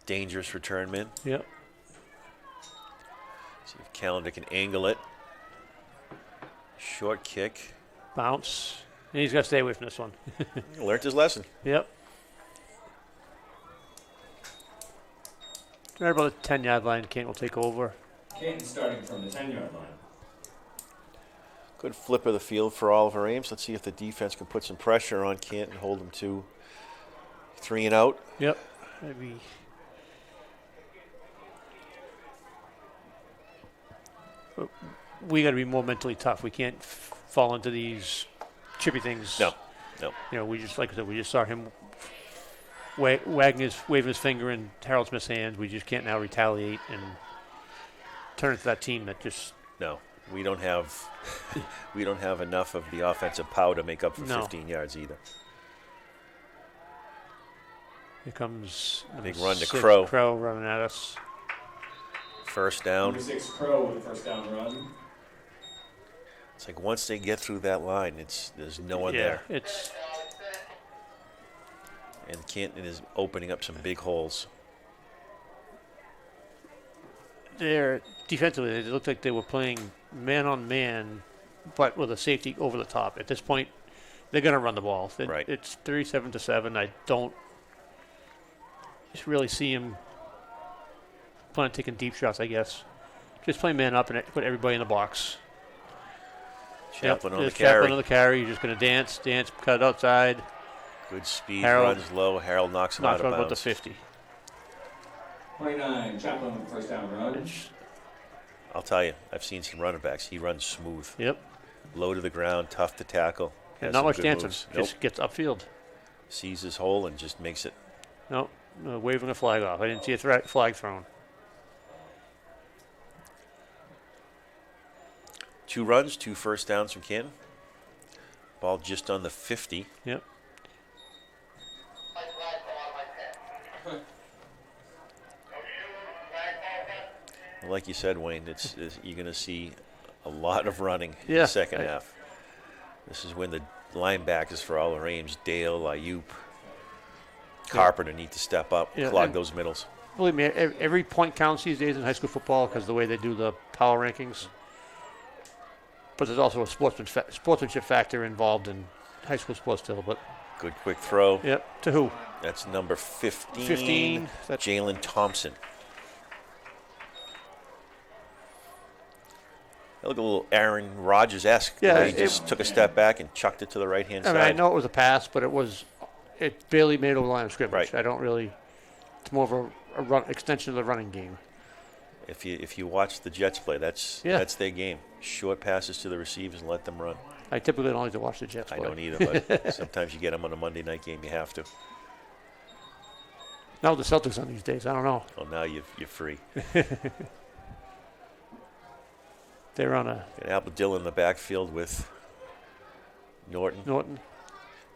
Dangerous return man. Yep. See if Calendar can angle it. Short kick. Bounce. And he's got to stay away from this one. Learned his lesson. Yep. Right about the 10-yard line, Canton will take over. Canton starting from the 10-yard line. Good flip of the field for Oliver Ames. Let's see if the defense can put some pressure on Canton, hold them to 3 and out. Yep. Maybe. We got to be more mentally tough. We can't fall into these chippy things. No. You know, we just, like I said, we just saw him waving his finger in Harold Smith's hands. We just can't now retaliate and turn into that team that just. No, we don't have enough of the offensive power to make up for 15 yards either. Here comes big run to Crow. Crow running at us. First down. Number 6 Crow with a first down run. It's like once they get through that line, there's no one there. And Canton is opening up some big holes. They're defensively, it looked like they were playing man on man, but with a safety over the top. At this point, they're going to run the ball. Right. It's 37-7. I don't just really see him plan on taking deep shots, I guess. Just play man up and put everybody in the box. Chaplin on the Chaplin carry. on the carry. You're just going to dance, cut it outside. Good speed, Harold runs low. Harold knocks him out of bounds. About the 50. 29, Chaplin with the first down run. I'll tell you, I've seen some running backs. He runs smooth. Yep. Low to the ground, tough to tackle. Not much dancing. Nope. Just gets upfield. Sees his hole and just makes it. No, waving a flag off. I didn't see a flag thrown. 2 runs, 2 first downs from Canton. Ball just on the 50. Yep. Like you said, Wayne, you're going to see a lot of running in Yeah, the second half. This is when the linebackers for all the Ames, Dale, Ayup, Carpenter need to step up, clog those middles. Believe me, every point counts these days in high school football because of the way they do the power rankings. But there's also a sportsmanship factor involved in high school sports still. But good quick throw. Yep. To who? That's number 15. 15. Jalen Thompson. That looked a little Aaron Rodgers-esque. Yeah, he just took a step back and chucked it to the right-hand side. I know it was a pass, but it barely made over the line of scrimmage. Right. I don't really. It's more of a run extension of the running game. If you watch the Jets play, that's their game. Short passes to the receivers and let them run. I typically don't like to watch the Jets play. I don't either, but sometimes you get them on a Monday night game. You have to. Now with the Celtics on these days, I don't know. Well, now you're free. They're on a. Got Albert Dillon in the backfield with Norton.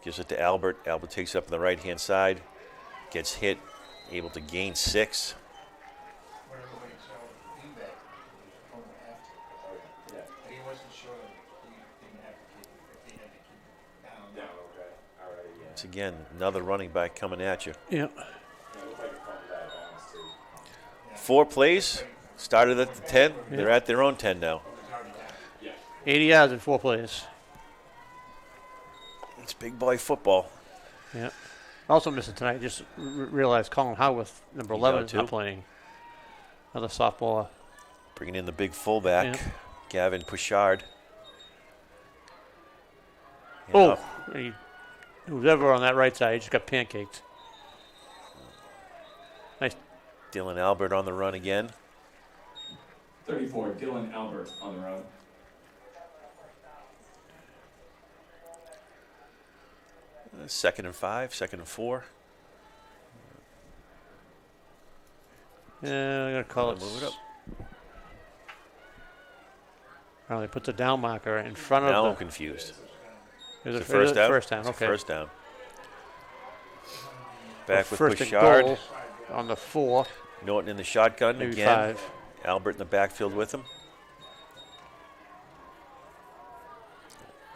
Gives it to Albert. Albert takes it up on the right-hand side. Gets hit. Able to gain 6. Once again, another running back coming at you. Yep. 4 plays. Started at the 10. They're at their own 10 now. 80 yards in 4 plays. It's big boy football. Yeah. Also missing tonight, just realized Colin Howarth, number 11, is not playing. Another sophomore. Bringing in the big fullback, Gavin Pouchard. Who's ever on that right side, he just got pancaked. Nice. Dylan Albert on the run again. 34, Dylan Albert on the run. Second and 5, second and 4. Yeah, I'm going to call it. Move it up. Oh, they put the down marker in front of Now the. I'm confused. Is it first down? First down, okay. First down. Back with first and Bouchard. goal on the 4. Norton in the shotgun Maybe again. 5. Albert in the backfield with him.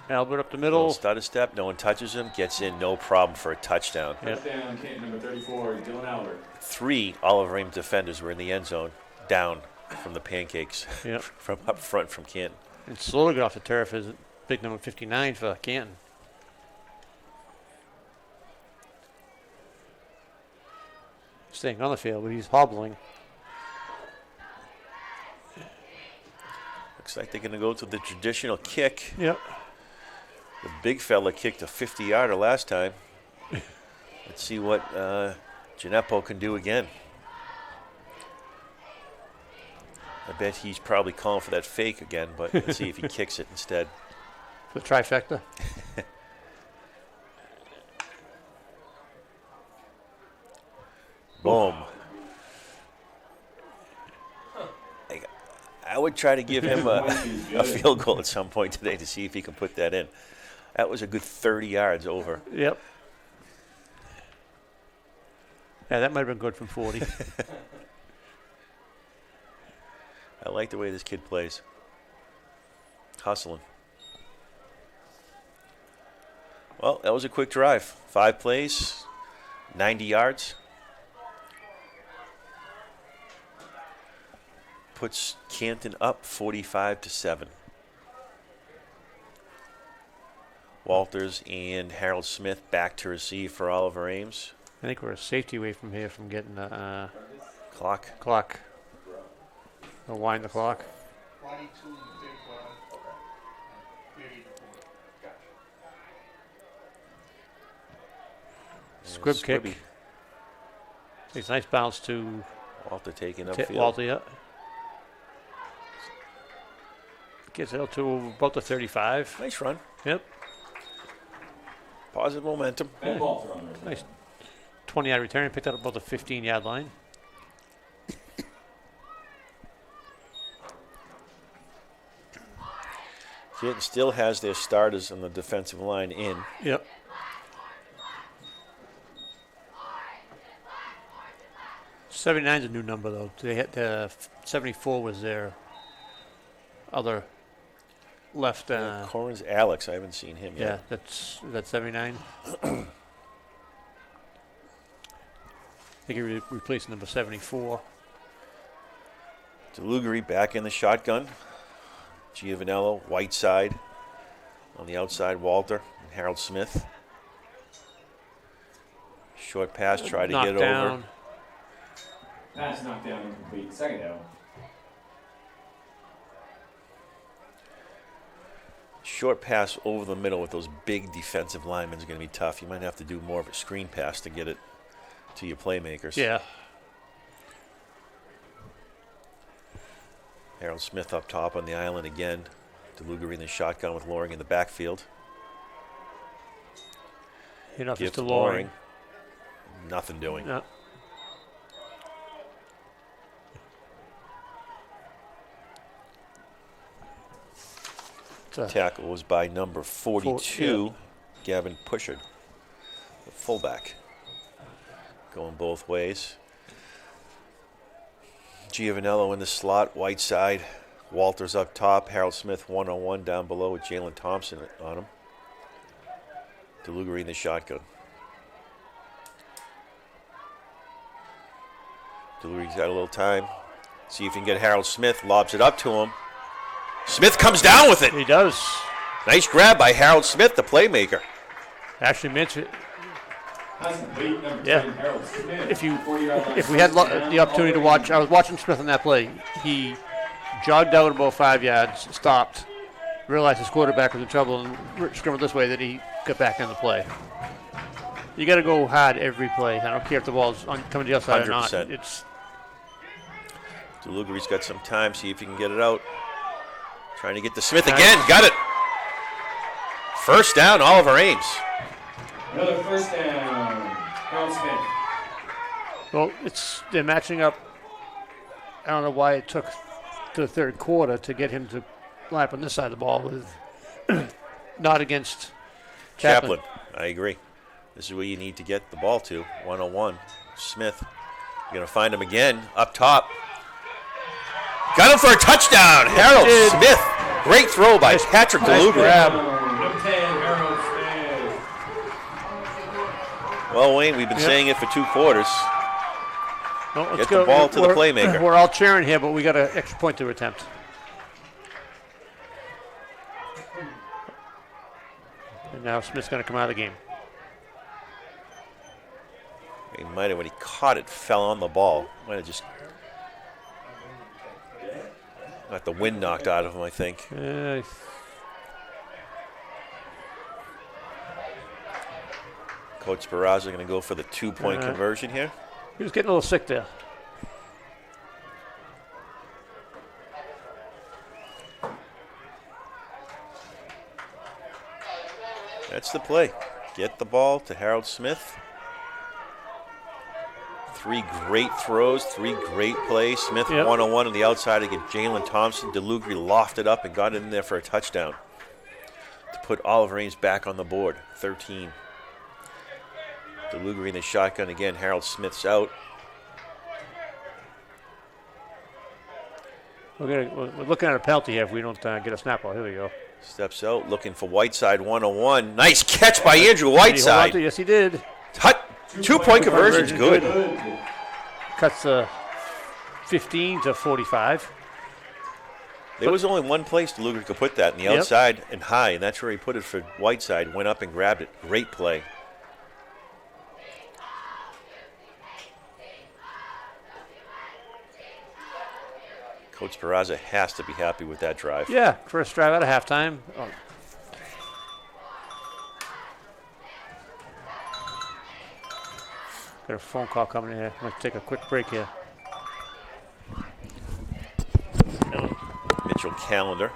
Albert up the middle. Stutter step. No one touches him. Gets in, no problem for a touchdown. Touchdown, Canton, number 34, Dylan Albert. 3 Oliver Ames defenders were in the end zone, down from the pancakes. Yep. From up front from Canton. And slowly got off the turf is big number 59 for Canton. Staying on the field, but he's hobbling. Looks like they're going to go to the traditional kick. Yep. The big fella kicked a 50-yarder last time. Let's see what Gineppo can do again. I bet he's probably calling for that fake again, but let's see if he kicks it instead. The trifecta. Boom. I would try to give him a field goal at some point today to see if he can put that in. That was a good 30 yards over. Yep. Yeah, that might have been good from 40. I like the way this kid plays. Hustling. Well, that was a quick drive. 5 plays, 90 yards. Puts Canton up 45-7. Walters and Harold Smith back to receive for Oliver Ames. I think we're a safety away from here from getting the clock. They'll wind the clock. 42 and 35. 38 Squib kick. It's a nice bounce to Walter taking upfield. Walter, yeah. Gets it out to about the 35. Nice run. Yep. Positive momentum. Yeah. Nice 20-yard return. Picked up about the 15-yard line. Canton still has their starters on the defensive line in. Yep. '79's a new number though. They had 74 was their other left. Corin's Alex. I haven't seen him yet. Yeah, that's 79. I think he replaced number 74. DeLugari back in the shotgun. Giovanello, white side. On the outside, Walter and Harold Smith. Short pass, try to get over. Pass knocked down and complete. Second down. Short pass over the middle with those big defensive linemen is going to be tough. You might have to do more of a screen pass to get it to your playmakers. Yeah. Harold Smith up top on the island again. DeLugari in the shotgun with Loring in the backfield. Enough just to Loring. Nothing doing. No. Tackle was by number 42, Gavin Pushard, the fullback. Going both ways. Giovanello in the slot, white side. Walters up top. Harold Smith one-on-one down below with Jalen Thompson on him. DeLugari in the shotgun. DeLugari's got a little time. See if he can get Harold Smith. Lobs it up to him. Smith comes down with it. He does. Nice grab by Harold Smith, the playmaker. Actually, Mitch. Yeah. If we had the opportunity to watch, I was watching Smith on that play. He jogged out about 5 yards, stopped, realized his quarterback was in trouble, and scrambled this way that he got back in the play. You got to go hard every play. I don't care if the ball's coming to the outside 100%. Or not. It's DeLugari's got some time. See if he can get it out. Trying to get to Smith again. Got it. First down, Oliver Ames. Another first down, Harold Smith. Well, they're matching up. I don't know why it took to the third quarter to get him to line up on this side of the ball with not against Chaplin. I agree. This is where you need to get the ball to. 101. Smith. You're going to find him again up top. Got him for a touchdown. Harold Smith. Great throw by Patrick DeLugari. Number 10, Harold Smith. Well, Wayne, we've been saying it for 2 quarters. Well, get the ball to the playmaker. We're all cheering here, but we got an extra point to attempt. And now Smith's going to come out of the game. He might have, when he caught it, fell on the ball. Might have just got the wind knocked out of him, I think. Coach Barraza going to go for the 2-point conversion here. He was getting a little sick there. That's the play. Get the ball to Harold Smith. 3 great throws, 3 great plays. Smith one-on-one on the outside against Jalen Thompson. DeLugari lofted up and got in there for a touchdown to put Oliver Ames back on the board. 13. DeLugari in the shotgun again. Harold Smith's out. We're looking at a penalty here if we don't get a snap ball. Here we go. Steps out, looking for Whiteside 101. Nice catch by Andrew Whiteside. Yes, he did. 2-point conversion's good. Cuts 15 to 45. There was only one place DeLugari could put that, in the outside and high, and that's where he put it for Whiteside. Went up and grabbed it. Great play. Coach Barraza has to be happy with that drive. Yeah, first drive out of halftime. Oh. Got a phone call coming in here. I'm going to take a quick break here. Mitchell Callender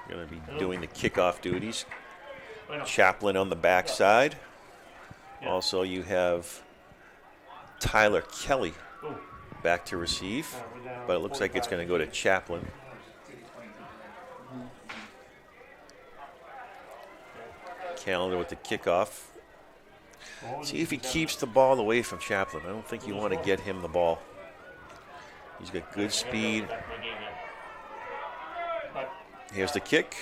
going to be doing the kickoff duties. Chaplin on the backside. Also, you have Tyler Kelly back to receive, but it looks like it's going to go to Chaplin. Callender with the kickoff. See if he keeps the ball away from Chaplin. I don't think you want to get him the ball. He's got good speed. Here's the kick.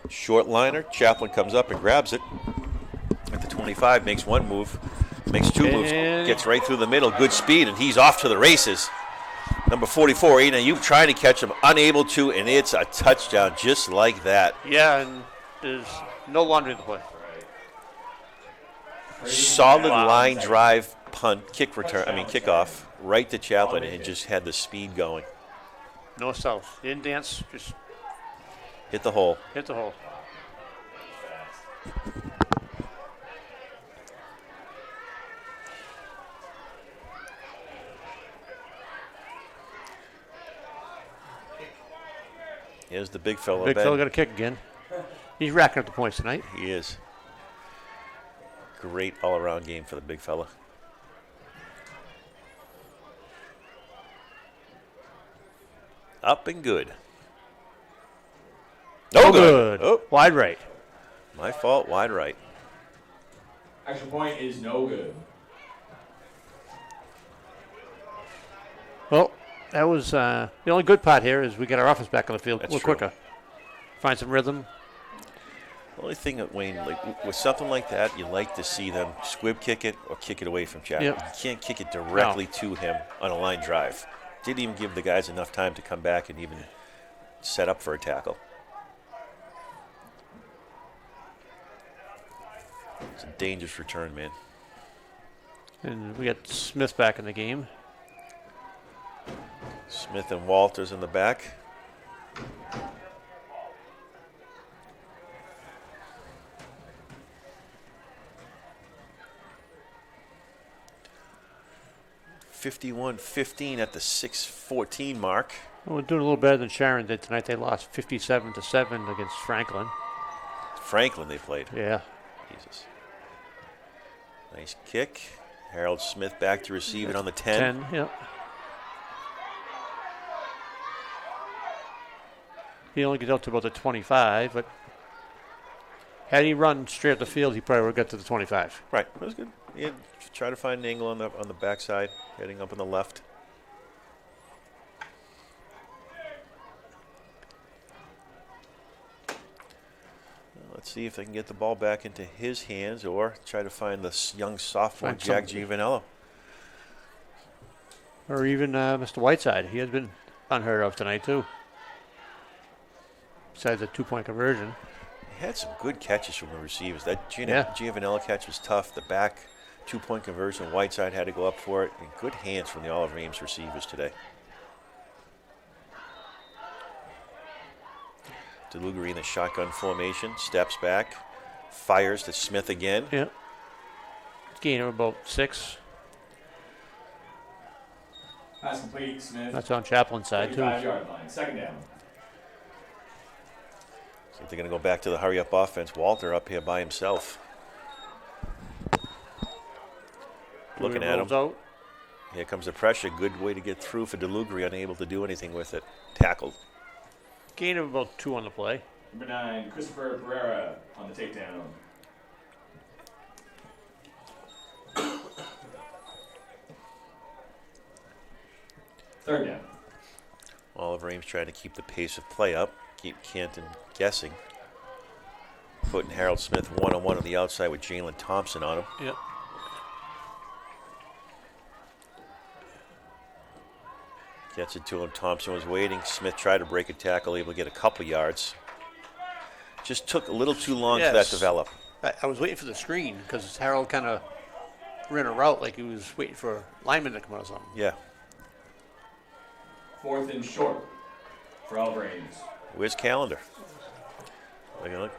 Short liner. Chaplin comes up and grabs it. At the 25, makes one move. Makes two moves. Gets right through the middle. Good speed, and he's off to the races. Number 44, Aiden Ayub trying to catch him. Unable to, and it's a touchdown just like that. Yeah, and there's no laundry in the play. Solid line drive punt, kickoff, right to Chaplin, and just had the speed going. No south. In dance, just hit the hole. Hit the hole. Here's the big fellow. Big fellow got a kick again. He's racking up the points tonight. He is. Great all-around game for the big fella. Up and good. No good. Oh. Wide right. My fault, wide right. Extra point is no good. Well, that was the only good part here is we get our offense back on the field That's a little true. quicker. Find some rhythm. The only thing that, Wayne, like with something like that, you like to see them squib kick it or kick it away from Chaplin. Yep. You can't kick it directly to him on a line drive. Didn't even give the guys enough time to come back and even set up for a tackle. It's a dangerous return, man. And we got Smith back in the game. Smith and Walters in the back. (51-15) at the 6:14 mark. Well, we're doing a little better than Sharon did tonight. They lost 57-7 against Franklin. Franklin they played. Yeah. Jesus. Nice kick. Harold Smith back to receive it on the 10. 10, yeah. He only gets out to about the 25, but had he run straight up the field, he probably would have got to the 25. Right, that was good. He had to try to find an angle on the backside, heading up on the left. Let's see if they can get the ball back into his hands or try to find this young sophomore, Jack Giovanello. Or even Mr. Whiteside. He has been unheard of tonight, too. Besides the two-point conversion. He had some good catches from the receivers. That Giovanello catch was tough. The back two-point conversion, Whiteside had to go up for it. And good hands from the Oliver Ames receivers today. DeLugari in the shotgun formation, steps back, fires to Smith again. Yeah. Gain of about 6. Pass complete, Smith. That's on Chaplin's side, too. 35-yard line. Second down. So they're going to go back to the hurry-up offense. Walter up here by himself. Looking at him. Out. Here comes the pressure. Good way to get through for DeLugari, unable to do anything with it. Tackled. Gain of about 2 on the play. Number 9, Christopher Pereira on the takedown. Third down. Oliver Ames trying to keep the pace of play up, keep Canton guessing. Putting Harold Smith one-on-one on the outside with Jalen Thompson on him. Yep. Gets it to him. Thompson was waiting. Smith tried to break a tackle, able to get a couple yards. Just took a little too long for that to develop. I was waiting for the screen because Harold kind of ran a route like he was waiting for a lineman to come out or something. Yeah. 4th and short for Oliver Ames. Where's Callender? Look.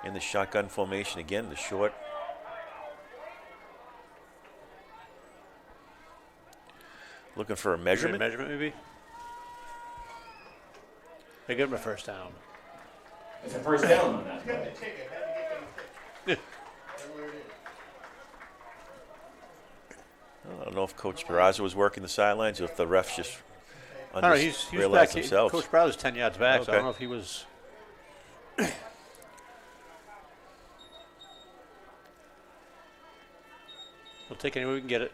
In the shotgun formation again, the short. Looking for a measurement? Measurement, maybe? They give him a first down. It's a first down on that play. I don't know if Coach Perazzo was working the sidelines or if the refs just I don't know, he's realized back. themselves. Coach Browder's 10 yards back, Okay. so I don't know if he was. We'll take it any way we can get it.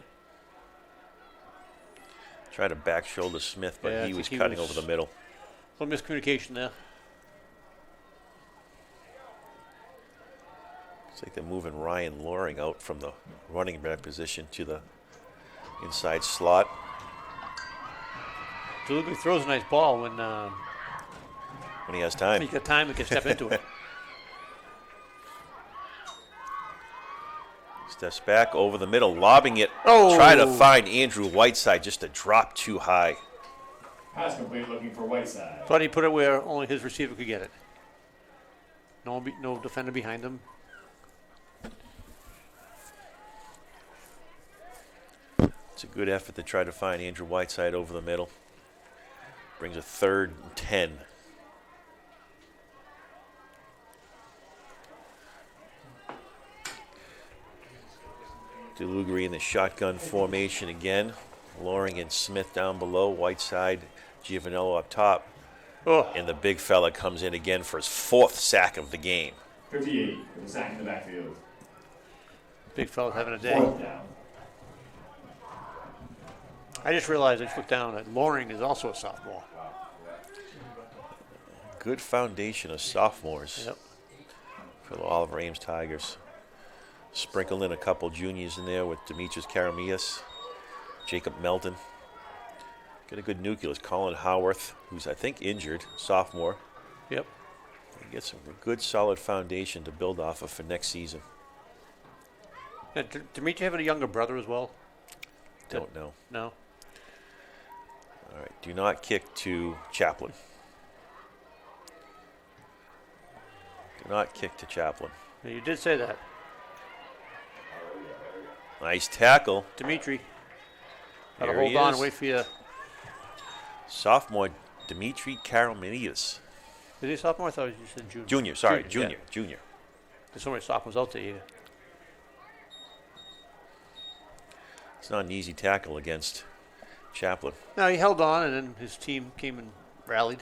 Tried to back shoulder Smith, but Yeah, I he was think he cutting was- over the middle. A little miscommunication there. It's like they're moving Ryan Loring out from the running back position to the inside slot. DeLuca throws a nice ball when he has time. When you got time, he can step into it. Steps back over the middle, lobbing it. Oh! Try to find Andrew Whiteside, just a drop too high. Pass complete, looking for Whiteside. Thought he put it where only his receiver could get it. No defender behind him. It's a good effort to try to find Andrew Whiteside over the middle. Brings a 3rd and 10. DeLugri in the shotgun formation again. Loring and Smith down below. Whiteside, Giovanello up top. Oh. And the big fella comes in again for his 4th sack of the game. 58 with a sack in the backfield. Big fella's having a day. 4th down. I just realized I just looked down that Loring is also a sophomore. Good foundation of sophomores. Yep. For the Oliver Ames Tigers. Sprinkle in a couple juniors in there with Demetrius Karamias, Jacob Melton. Get a good nucleus. Colin Howarth, who's I think injured, sophomore. Yep. Get some good solid foundation to build off of for next season. Yeah, Dimitri having a younger brother as well? Don't know. No. All right. Do not kick to Chaplin. Do not kick to Chaplin. Yeah, you did say that. Nice tackle. Dimitri. Gotta There hold he on is. and wait for you. Sophomore Dimitri Karamanias. Is he a sophomore? I thought you said junior. Junior, sorry, Yeah. junior. There's so many sophomores out there. Yeah. It's not an easy tackle against Chaplin. No, he held on, and then his team came and rallied.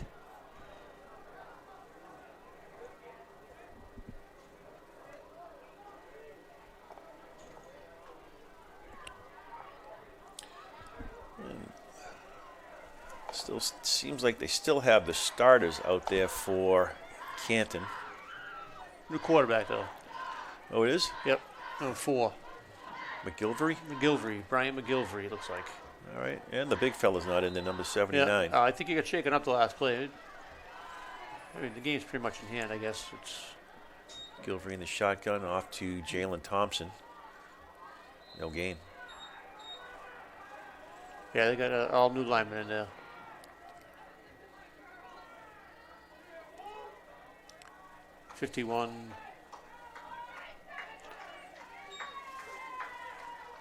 Still seems like they still have the starters out there for Canton. New quarterback, though. Oh, it is? Yep. Number 4. McGilvery? Brian McGilvery, it looks like. All right. And the big fella's not in there, number 79. Yeah, I think he got shaken up the last play. I mean, the game's pretty much in hand, I guess. It's McGilvery in the shotgun off to Jalen Thompson. No gain. Yeah, they got all new linemen in there. $51.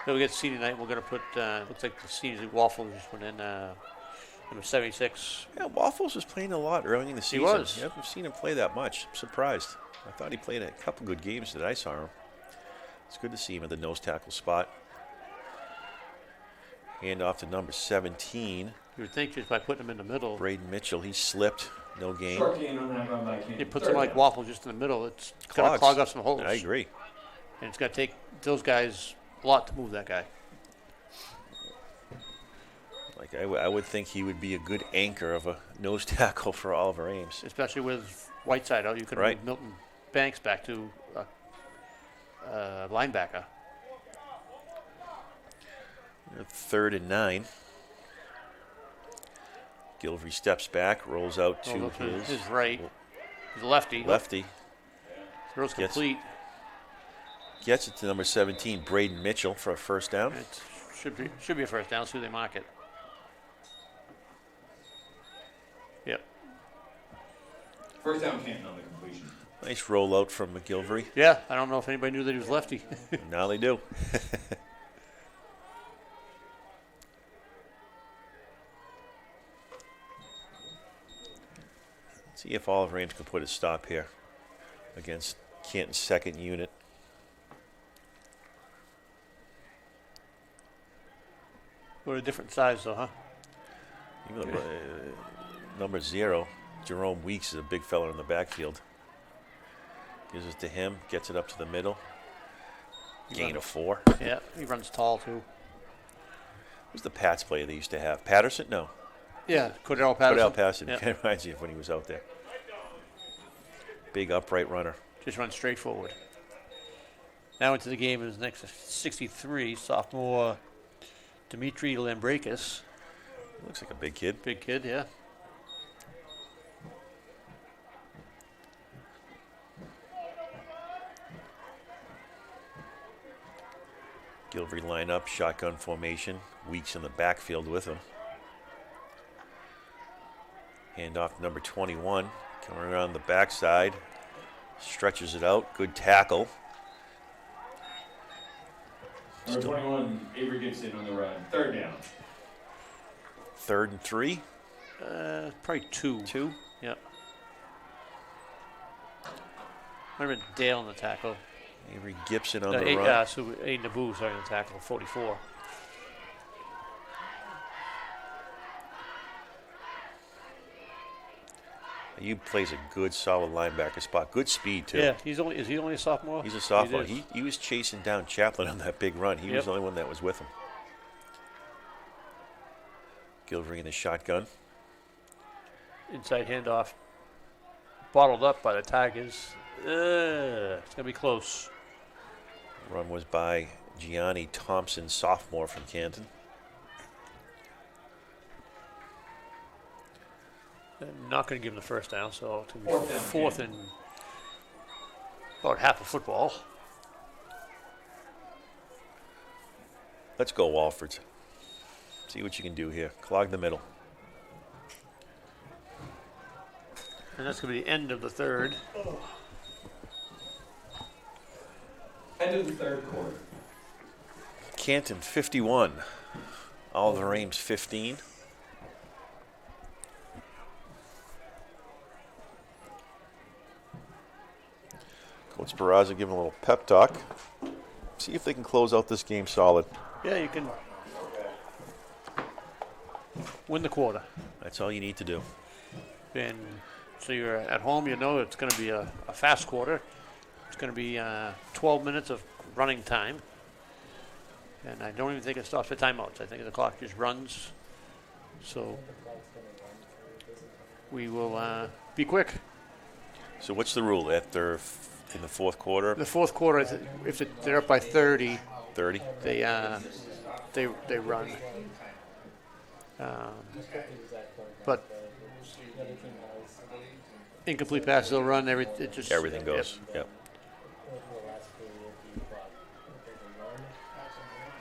Then we get senior night. We're going to put, looks like the seniors, Waffle just went in, number 76. Yeah, Waffles was playing a lot early in the season. was. I haven't seen him play that much. I'm surprised. I thought he played a couple good games that I saw him. It's good to see him at the nose tackle spot. Hand off to number 17. You would think just by putting him in the middle. Braden Mitchell, he slipped. No gain. Short gain on that run by Canton. You put something like Waffle just in the middle, it's going to clog up some holes. I agree. And it's going to take those guys a lot to move that guy. Like I would think he would be a good anchor of a nose tackle for Oliver Ames. Especially with Whiteside out. You could move Milton Banks back to linebacker. 3rd and 9. Gilvery steps back, rolls out to his right. He's a lefty. Lefty. Throws complete. Gets it to number 17, Braden Mitchell, for a first down. It should be a first down. See who they mark it. Yep. First down, Canton on the completion. Nice rollout from McGilvery. Yeah, I don't know if anybody knew that he was lefty. Now they do. See if Olive Ames can put a stop here against Canton's second unit. We're a different size, though, huh? Even number 0, Jerome Weeks, is a big fella in the backfield. Gives it to him, gets it up to the middle. Gain of 4. Yeah, he runs tall, too. Who's the Pats player they used to have? Patterson? No. Yeah, Cordell Patterson. Cordell Patterson. Yeah. Kind of reminds you of when he was out there. Big upright runner. Just runs straight forward. Now into the game is next 63, sophomore Dimitri Lambrakis. Looks like a big kid. Big kid, yeah. Gilvery line up, shotgun formation. Weeks in the backfield with him. Hand off to number 21. Coming around the backside. Stretches it out. Good tackle. Number 21, Avery Gibson on the run. 3rd down. 3rd and 3. Probably 2. 2? Yeah. Might have been Dale on the tackle. Avery Gibson on the run. So Aiden Naboo starting the tackle, 44. You plays a good, solid linebacker spot. Good speed, too. Yeah, is he only a sophomore? He's a sophomore. He was chasing down Chaplin on that big run. He was the only one that was with him. Gilvery in the shotgun. Inside handoff. Bottled up by the Tigers. It's going to be close. Run was by Gianni Thompson, sophomore from Canton. Not going to give him the first down, so it's going to be 4th and about half of football. Let's go, Walford. See what you can do here. Clog the middle. And that's going to be the end of the 3rd. End of the 3rd quarter. Canton 51. Oliver Ames 15. Coach Barraza giving a little pep talk. See if they can close out this game solid. Yeah, you can win the quarter. That's all you need to do. And so you're at home, you know it's going to be a fast quarter. It's going to be 12 minutes of running time. And I don't even think it stops at timeouts. I think the clock just runs. So we will be quick. So what's the rule? After in the 4th quarter? The 4th quarter, if they're up by 30, 30, they run. But incomplete pass, they'll run. Everything goes. Yep.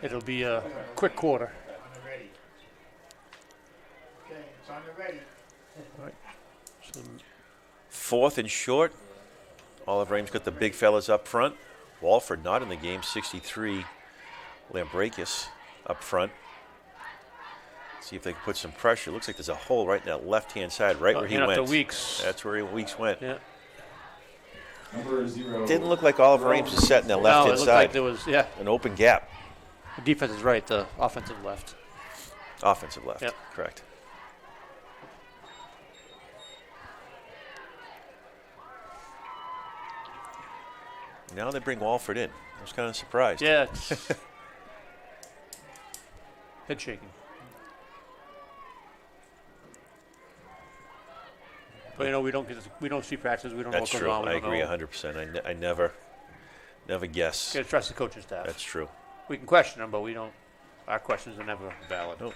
It'll be a quick quarter. Okay, it's on the ready. Right. So 4th and short. Oliver Ames got the big fellas up front. Walford not in the game, 63. Lambrakis up front. See if they can put some pressure. Looks like there's a hole right in that left-hand side, right where he went. To Weeks. That's where Weeks went. Yeah. Number 0. Didn't look like Oliver Ames was set in that left-hand side. Like there was, an open gap. The defense is right, the offensive left. Offensive left, yep. Correct. Now they bring Walford in. I was kind of surprised. Yeah. It's head shaking. But you know, we don't see practices. We don't know what goes on. I agree 100%. I never guess. Got to trust the coaching staff. That's true. We can question them, but we don't. Our questions are never valid. Nope.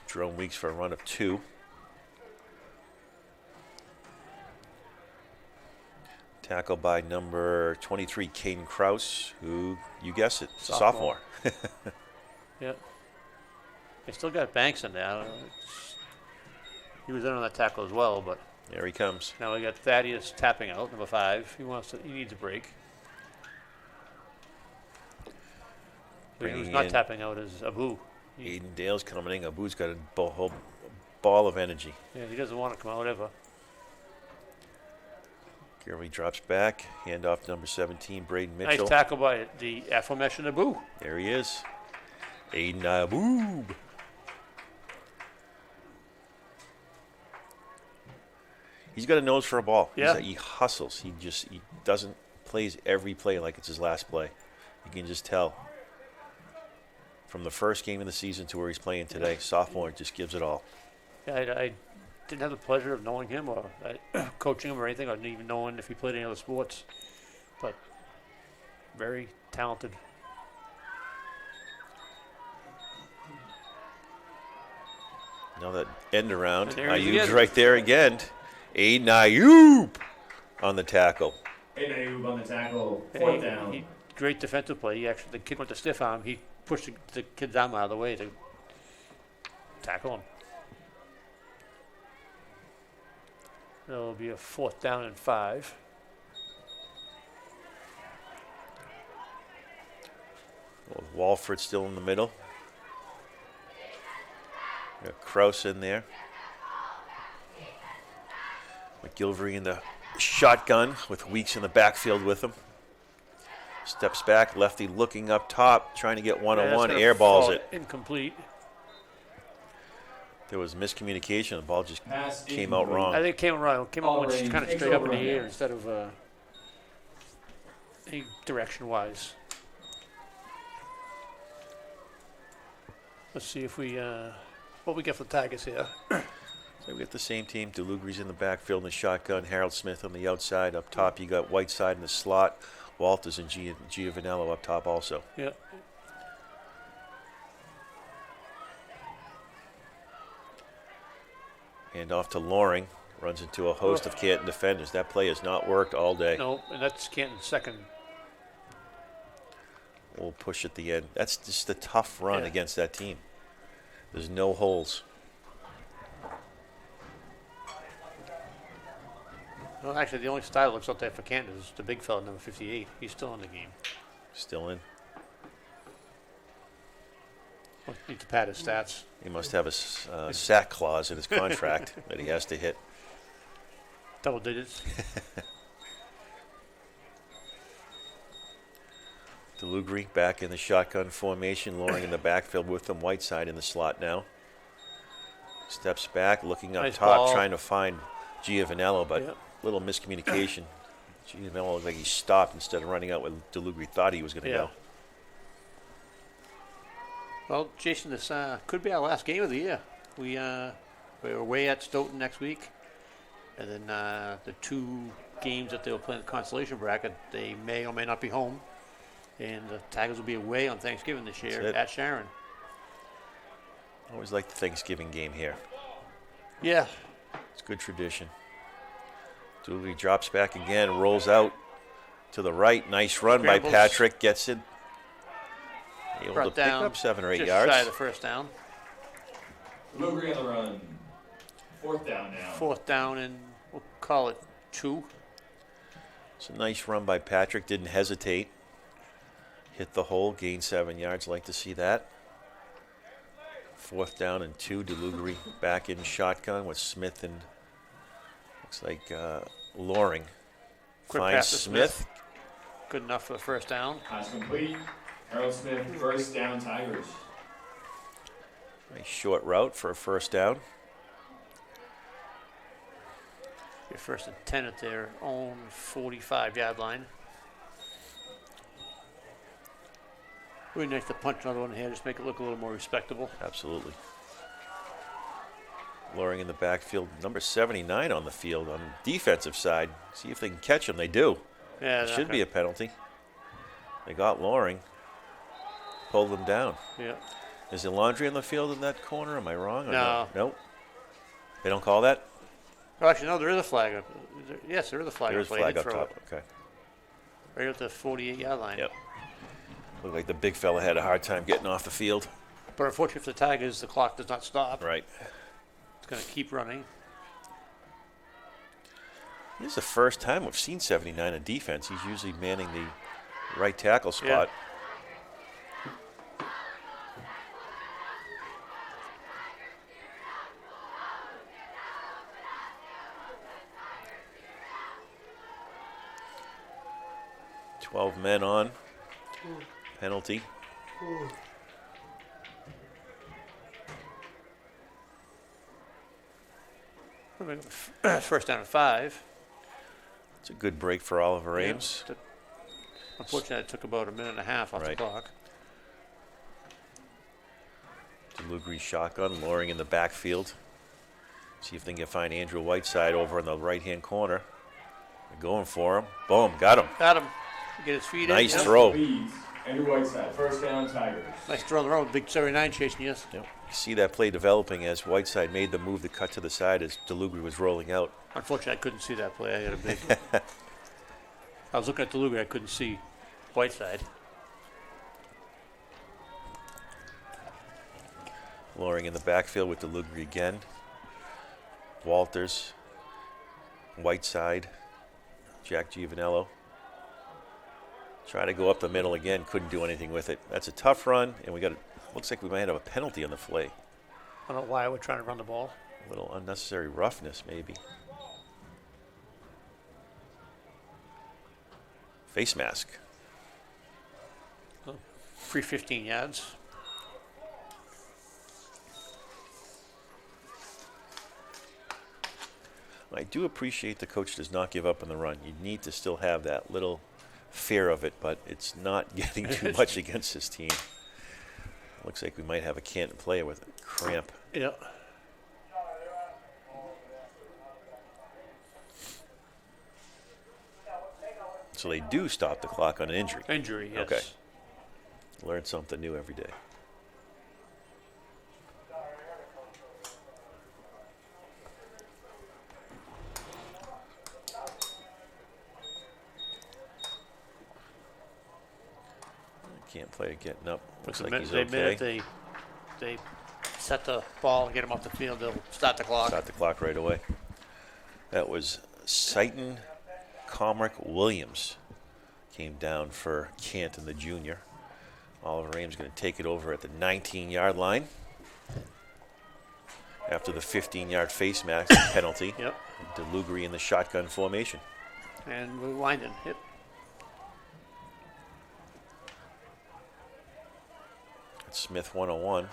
Jerome Weeks for a run of 2. Tackle by number 23, Caden Krause, who, you guess it, sophomore. Yeah. They still got Banks in there. He was in on that tackle as well, but there he comes. Now we got Thaddeus tapping out, number 5. He needs a break. Who's not tapping out is Abu. Aiden Dale's coming in. Abu's got a whole ball of energy. Yeah, he doesn't want to come out ever. Gurley drops back. Handoff to number 17, Braden Mitchell. Nice tackle by the aforementioned Abu. There he is. Aiden Aboob. He's got a nose for a ball. Yeah. He hustles. He doesn't plays every play like it's his last play. You can just tell. From the first game of the season to where he's playing today, sophomore just gives it all. Yeah, I didn't have the pleasure of knowing him or coaching him or anything, or even knowing if he played any other sports. But very talented. Now that end around, Ayub's right there again. Aiden Ayub on the tackle. Aiden Ayub on the tackle, 4th down. Great defensive play. The kid went to stiff arm. He pushed the kid's arm out of the way to tackle him. That'll be a 4th down and 5. Walford still in the middle. Got Krause in there. McGilvery in the shotgun with Weeks in the backfield with him. Steps back, lefty looking up top, trying to get one-on-one, airballs it. Incomplete. There was miscommunication. The ball just came out wrong. I think it came out wrong. It came out kind of straight up in the air instead of any direction-wise. Let's see if we what we get for the Tigers here. So we got the same team. DeLugri's in the backfield in the shotgun. Harold Smith on the outside. Up top, you got Whiteside in the slot. Walters and Giovanello up top also. Yeah. Hand off to Loring. Runs into a host of Canton defenders. That play has not worked all day. No, and that's Canton's second. We'll push at the end. That's just a tough run against that team. There's no holes. Well, actually, the only style that looks out there for Canton is the big fella, number 58. He's still in the game. Still in. Well, need to pad his stats. He must have a sack clause in his contract that he has to hit. Double digits. DeLugri back in the shotgun formation, Loring in the backfield with him. Whiteside in the slot now. Steps back, looking up Nice top, ball. trying to find Giovanello, but little miscommunication. Giovanello looked like he stopped instead of running out where DeLugri thought he was going to go. Well, Jason, this could be our last game of the year. We're away at Stoughton next week, and then the 2 games that they will play in the consolation bracket, they may or may not be home. And the Tigers will be away on Thanksgiving this year at Sharon. Always like the Thanksgiving game here. Yeah. It's good tradition. Dooley drops back again, rolls out to the right. Nice run by Patrick. Gets it. Able to pick up 7 or 8 yards. Just shy of the first down. Delivery on the run. 4th down now. 4th down, and we'll call it 2. It's a nice run by Patrick. Didn't hesitate. Hit the hole, gained 7 yards. Like to see that. 4th down and 2. DeLugri back in shotgun with Smith and looks like Loring. Quick Finds pass to Smith. Good enough for the first down. Pass complete. Harold Smith, 1st down Tigers. Nice short route for a 1st down. Your 1st and 10 at their own 45-yard line. Really nice to punch another one here, just make it look a little more respectable. Absolutely. Loring in the backfield, number 79 on the field on the defensive side. See if they can catch him. They do. Yeah, it should be a penalty. They got Loring. Pulled them down. Yeah. Is there laundry on the field in that corner? Am I wrong? Or No. Nope. They don't call that? Oh, actually, no, there is a flag. Yes, there is a flag. There is a flag up top. Okay. Right at the 48-yard line. Yep. Looked like the big fella had a hard time getting off the field. But unfortunately for the Tigers, the clock does not stop. Right. It's going to keep running. This is the first time we've seen 79 in defense. He's usually manning the right tackle spot. 12 men on. Penalty. First down and 5. It's a good break for Oliver Ames. Unfortunately, it took about a minute and a half off the clock. DeLugri shotgun, Loring in the backfield. See if they can find Andrew Whiteside over in the right-hand corner. They're going for him. Boom, got him. Got him. Get his feet in. Nice throw. Andrew Whiteside, first down, Tigers. Nice throw on the road. Big 79 chasing you. Yep. You see that play developing as Whiteside made the move to cut to the side as DeLugri was rolling out. Unfortunately, I couldn't see that play. I had a big. I was looking at DeLugri. I couldn't see Whiteside. Loring in the backfield with DeLugri again. Walters, Whiteside, Jack Giovanello. Try to go up the middle again, couldn't do anything with it. That's a tough run, and looks like we might have a penalty on the play. I don't know why we're trying to run the ball. A little unnecessary roughness, maybe. Face mask. Free 15 yards. I do appreciate the coach does not give up on the run. You need to still have that little fear of it, but it's not getting too much against this team. Looks like we might have a Canton player with a cramp. Yeah. So they do stop the clock on an injury. Injury, yes. Okay. Learn something new every day. Can't play it getting up. Looks like he's okay. They set the ball and get him off the field, they'll start the clock. Start the clock right away. That was Sighton Comrick Williams. Came down for Canton, the junior. Oliver Ames going to take it over at the 19-yard line after the 15-yard face mask penalty. Yep. DeLugri in the shotgun formation. And we're winding. Yep. Smith 101.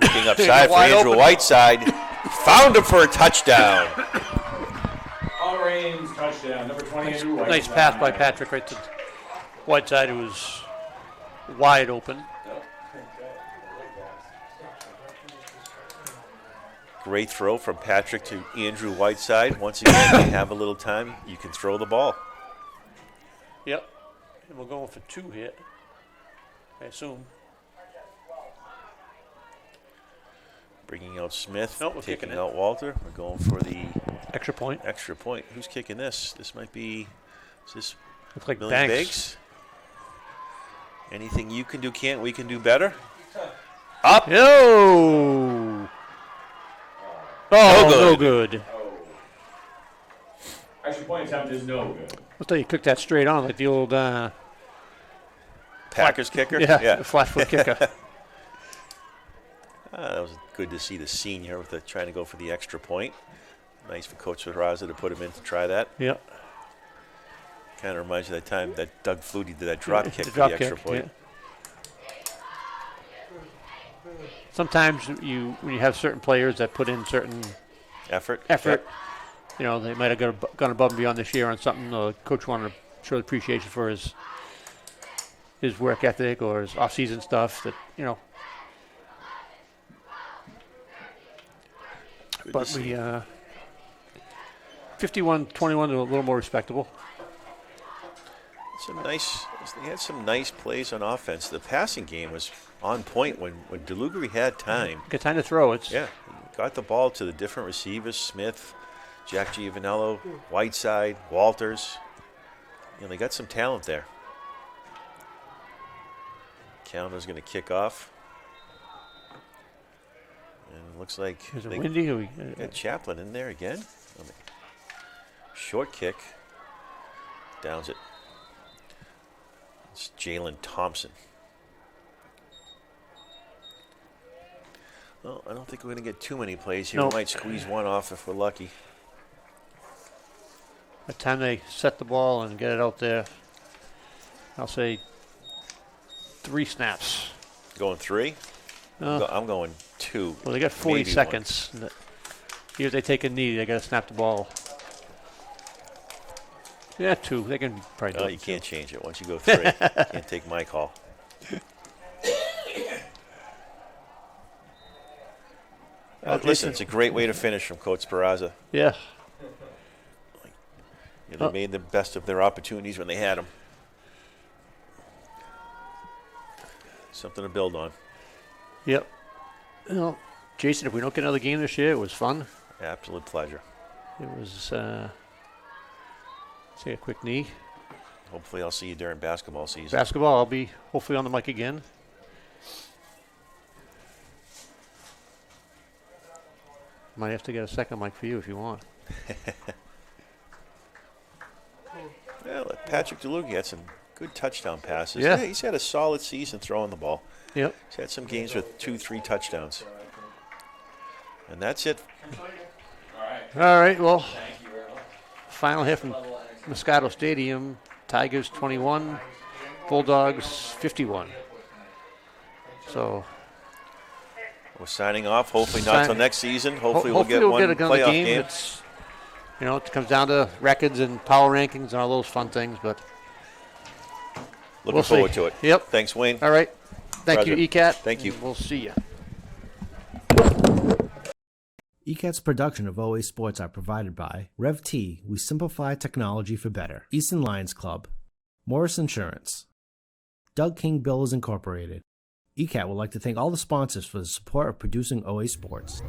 Looking upside for Andrew Whiteside. Found him for a touchdown. Oliver Ames, touchdown. Number 20, Andrew Whiteside. Nice pass by Patrick right to Whiteside, who was wide open. Great throw from Patrick to Andrew Whiteside. Once again, you have a little time, you can throw the ball. Yep. And we're going for 2 here, I assume. Bringing out Smith, nope, taking out Walter. We're going for the extra point. Extra point. Who's kicking this? This might be. Is this looks like Millie Banks? Anything you can do, Can't we can do better? Up. No. Oh, no good. Extra point attempt is no good. Looks like you cooked that straight on, like the old Packers kicker. Yeah, flat foot kicker. That was good to see the senior with trying to go for the extra point. Nice for Coach Raza to put him in to try that. Yep. Kind of reminds you of that time that Doug Flutie did that drop kick for the extra point. Yeah. Sometimes when you have certain players that put in certain effort, yep. You know, they might have gone above and beyond this year on something. The coach wanted to show appreciation for his work ethic or his off-season stuff. That you know. Good but we 51-21 to a little more respectable. They had some nice plays on offense. The passing game was on point when DeLugri had time. Got time to throw. Yeah, got the ball to the different receivers: Smith, Jack Giovanello, Whiteside, Walters. You know, they got some talent there. Counter's going to kick off. And it looks like they windy. Got Chaplin in there again. Short kick. Downs it. It's Jalen Thompson. Well, I don't think we're going to get too many plays here. Nope. We might squeeze one off if we're lucky. By the time they set the ball and get it out there, I'll say 3 snaps. Going 3? I'm going 2. Well, they got 40 seconds. Here, if they take a knee, they got to snap the ball. Yeah, 2. They can probably do it. You can't change it. Once you go 3, you can't take my call. Listen, it's a great way to finish from Coach Speraza. Yeah. They made the best of their opportunities when they had them. Something to build on. Yep. Well, Jason, if we don't get another game this year, it was fun. Absolute pleasure. It was, take a quick knee. Hopefully I'll see you during basketball season. Basketball, I'll be hopefully on the mic again. Might have to get a second mic for you if you want. Well, Patrick DeLuca had some good touchdown passes. Yeah. He's had a solid season throwing the ball. Yep. He's had some games with 2-3 touchdowns. And that's it. All right, well, final here from Muscato Stadium. Tigers 21, Bulldogs 51. So we're signing off. Hopefully not till next season. Hopefully we'll get one another playoff game. It's, it comes down to records and power rankings and all those fun things, but looking forward to it. Yep. Thanks, Wayne. All right. Thank Pleasure. you, ECAT. Thank you. We'll see you. ECAT's production of OA Sports are provided by Rev T. We simplify technology for better. Easton Lions Club. Morris Insurance. Doug King Builders Incorporated. ECAT would like to thank all the sponsors for the support of producing OA Sports.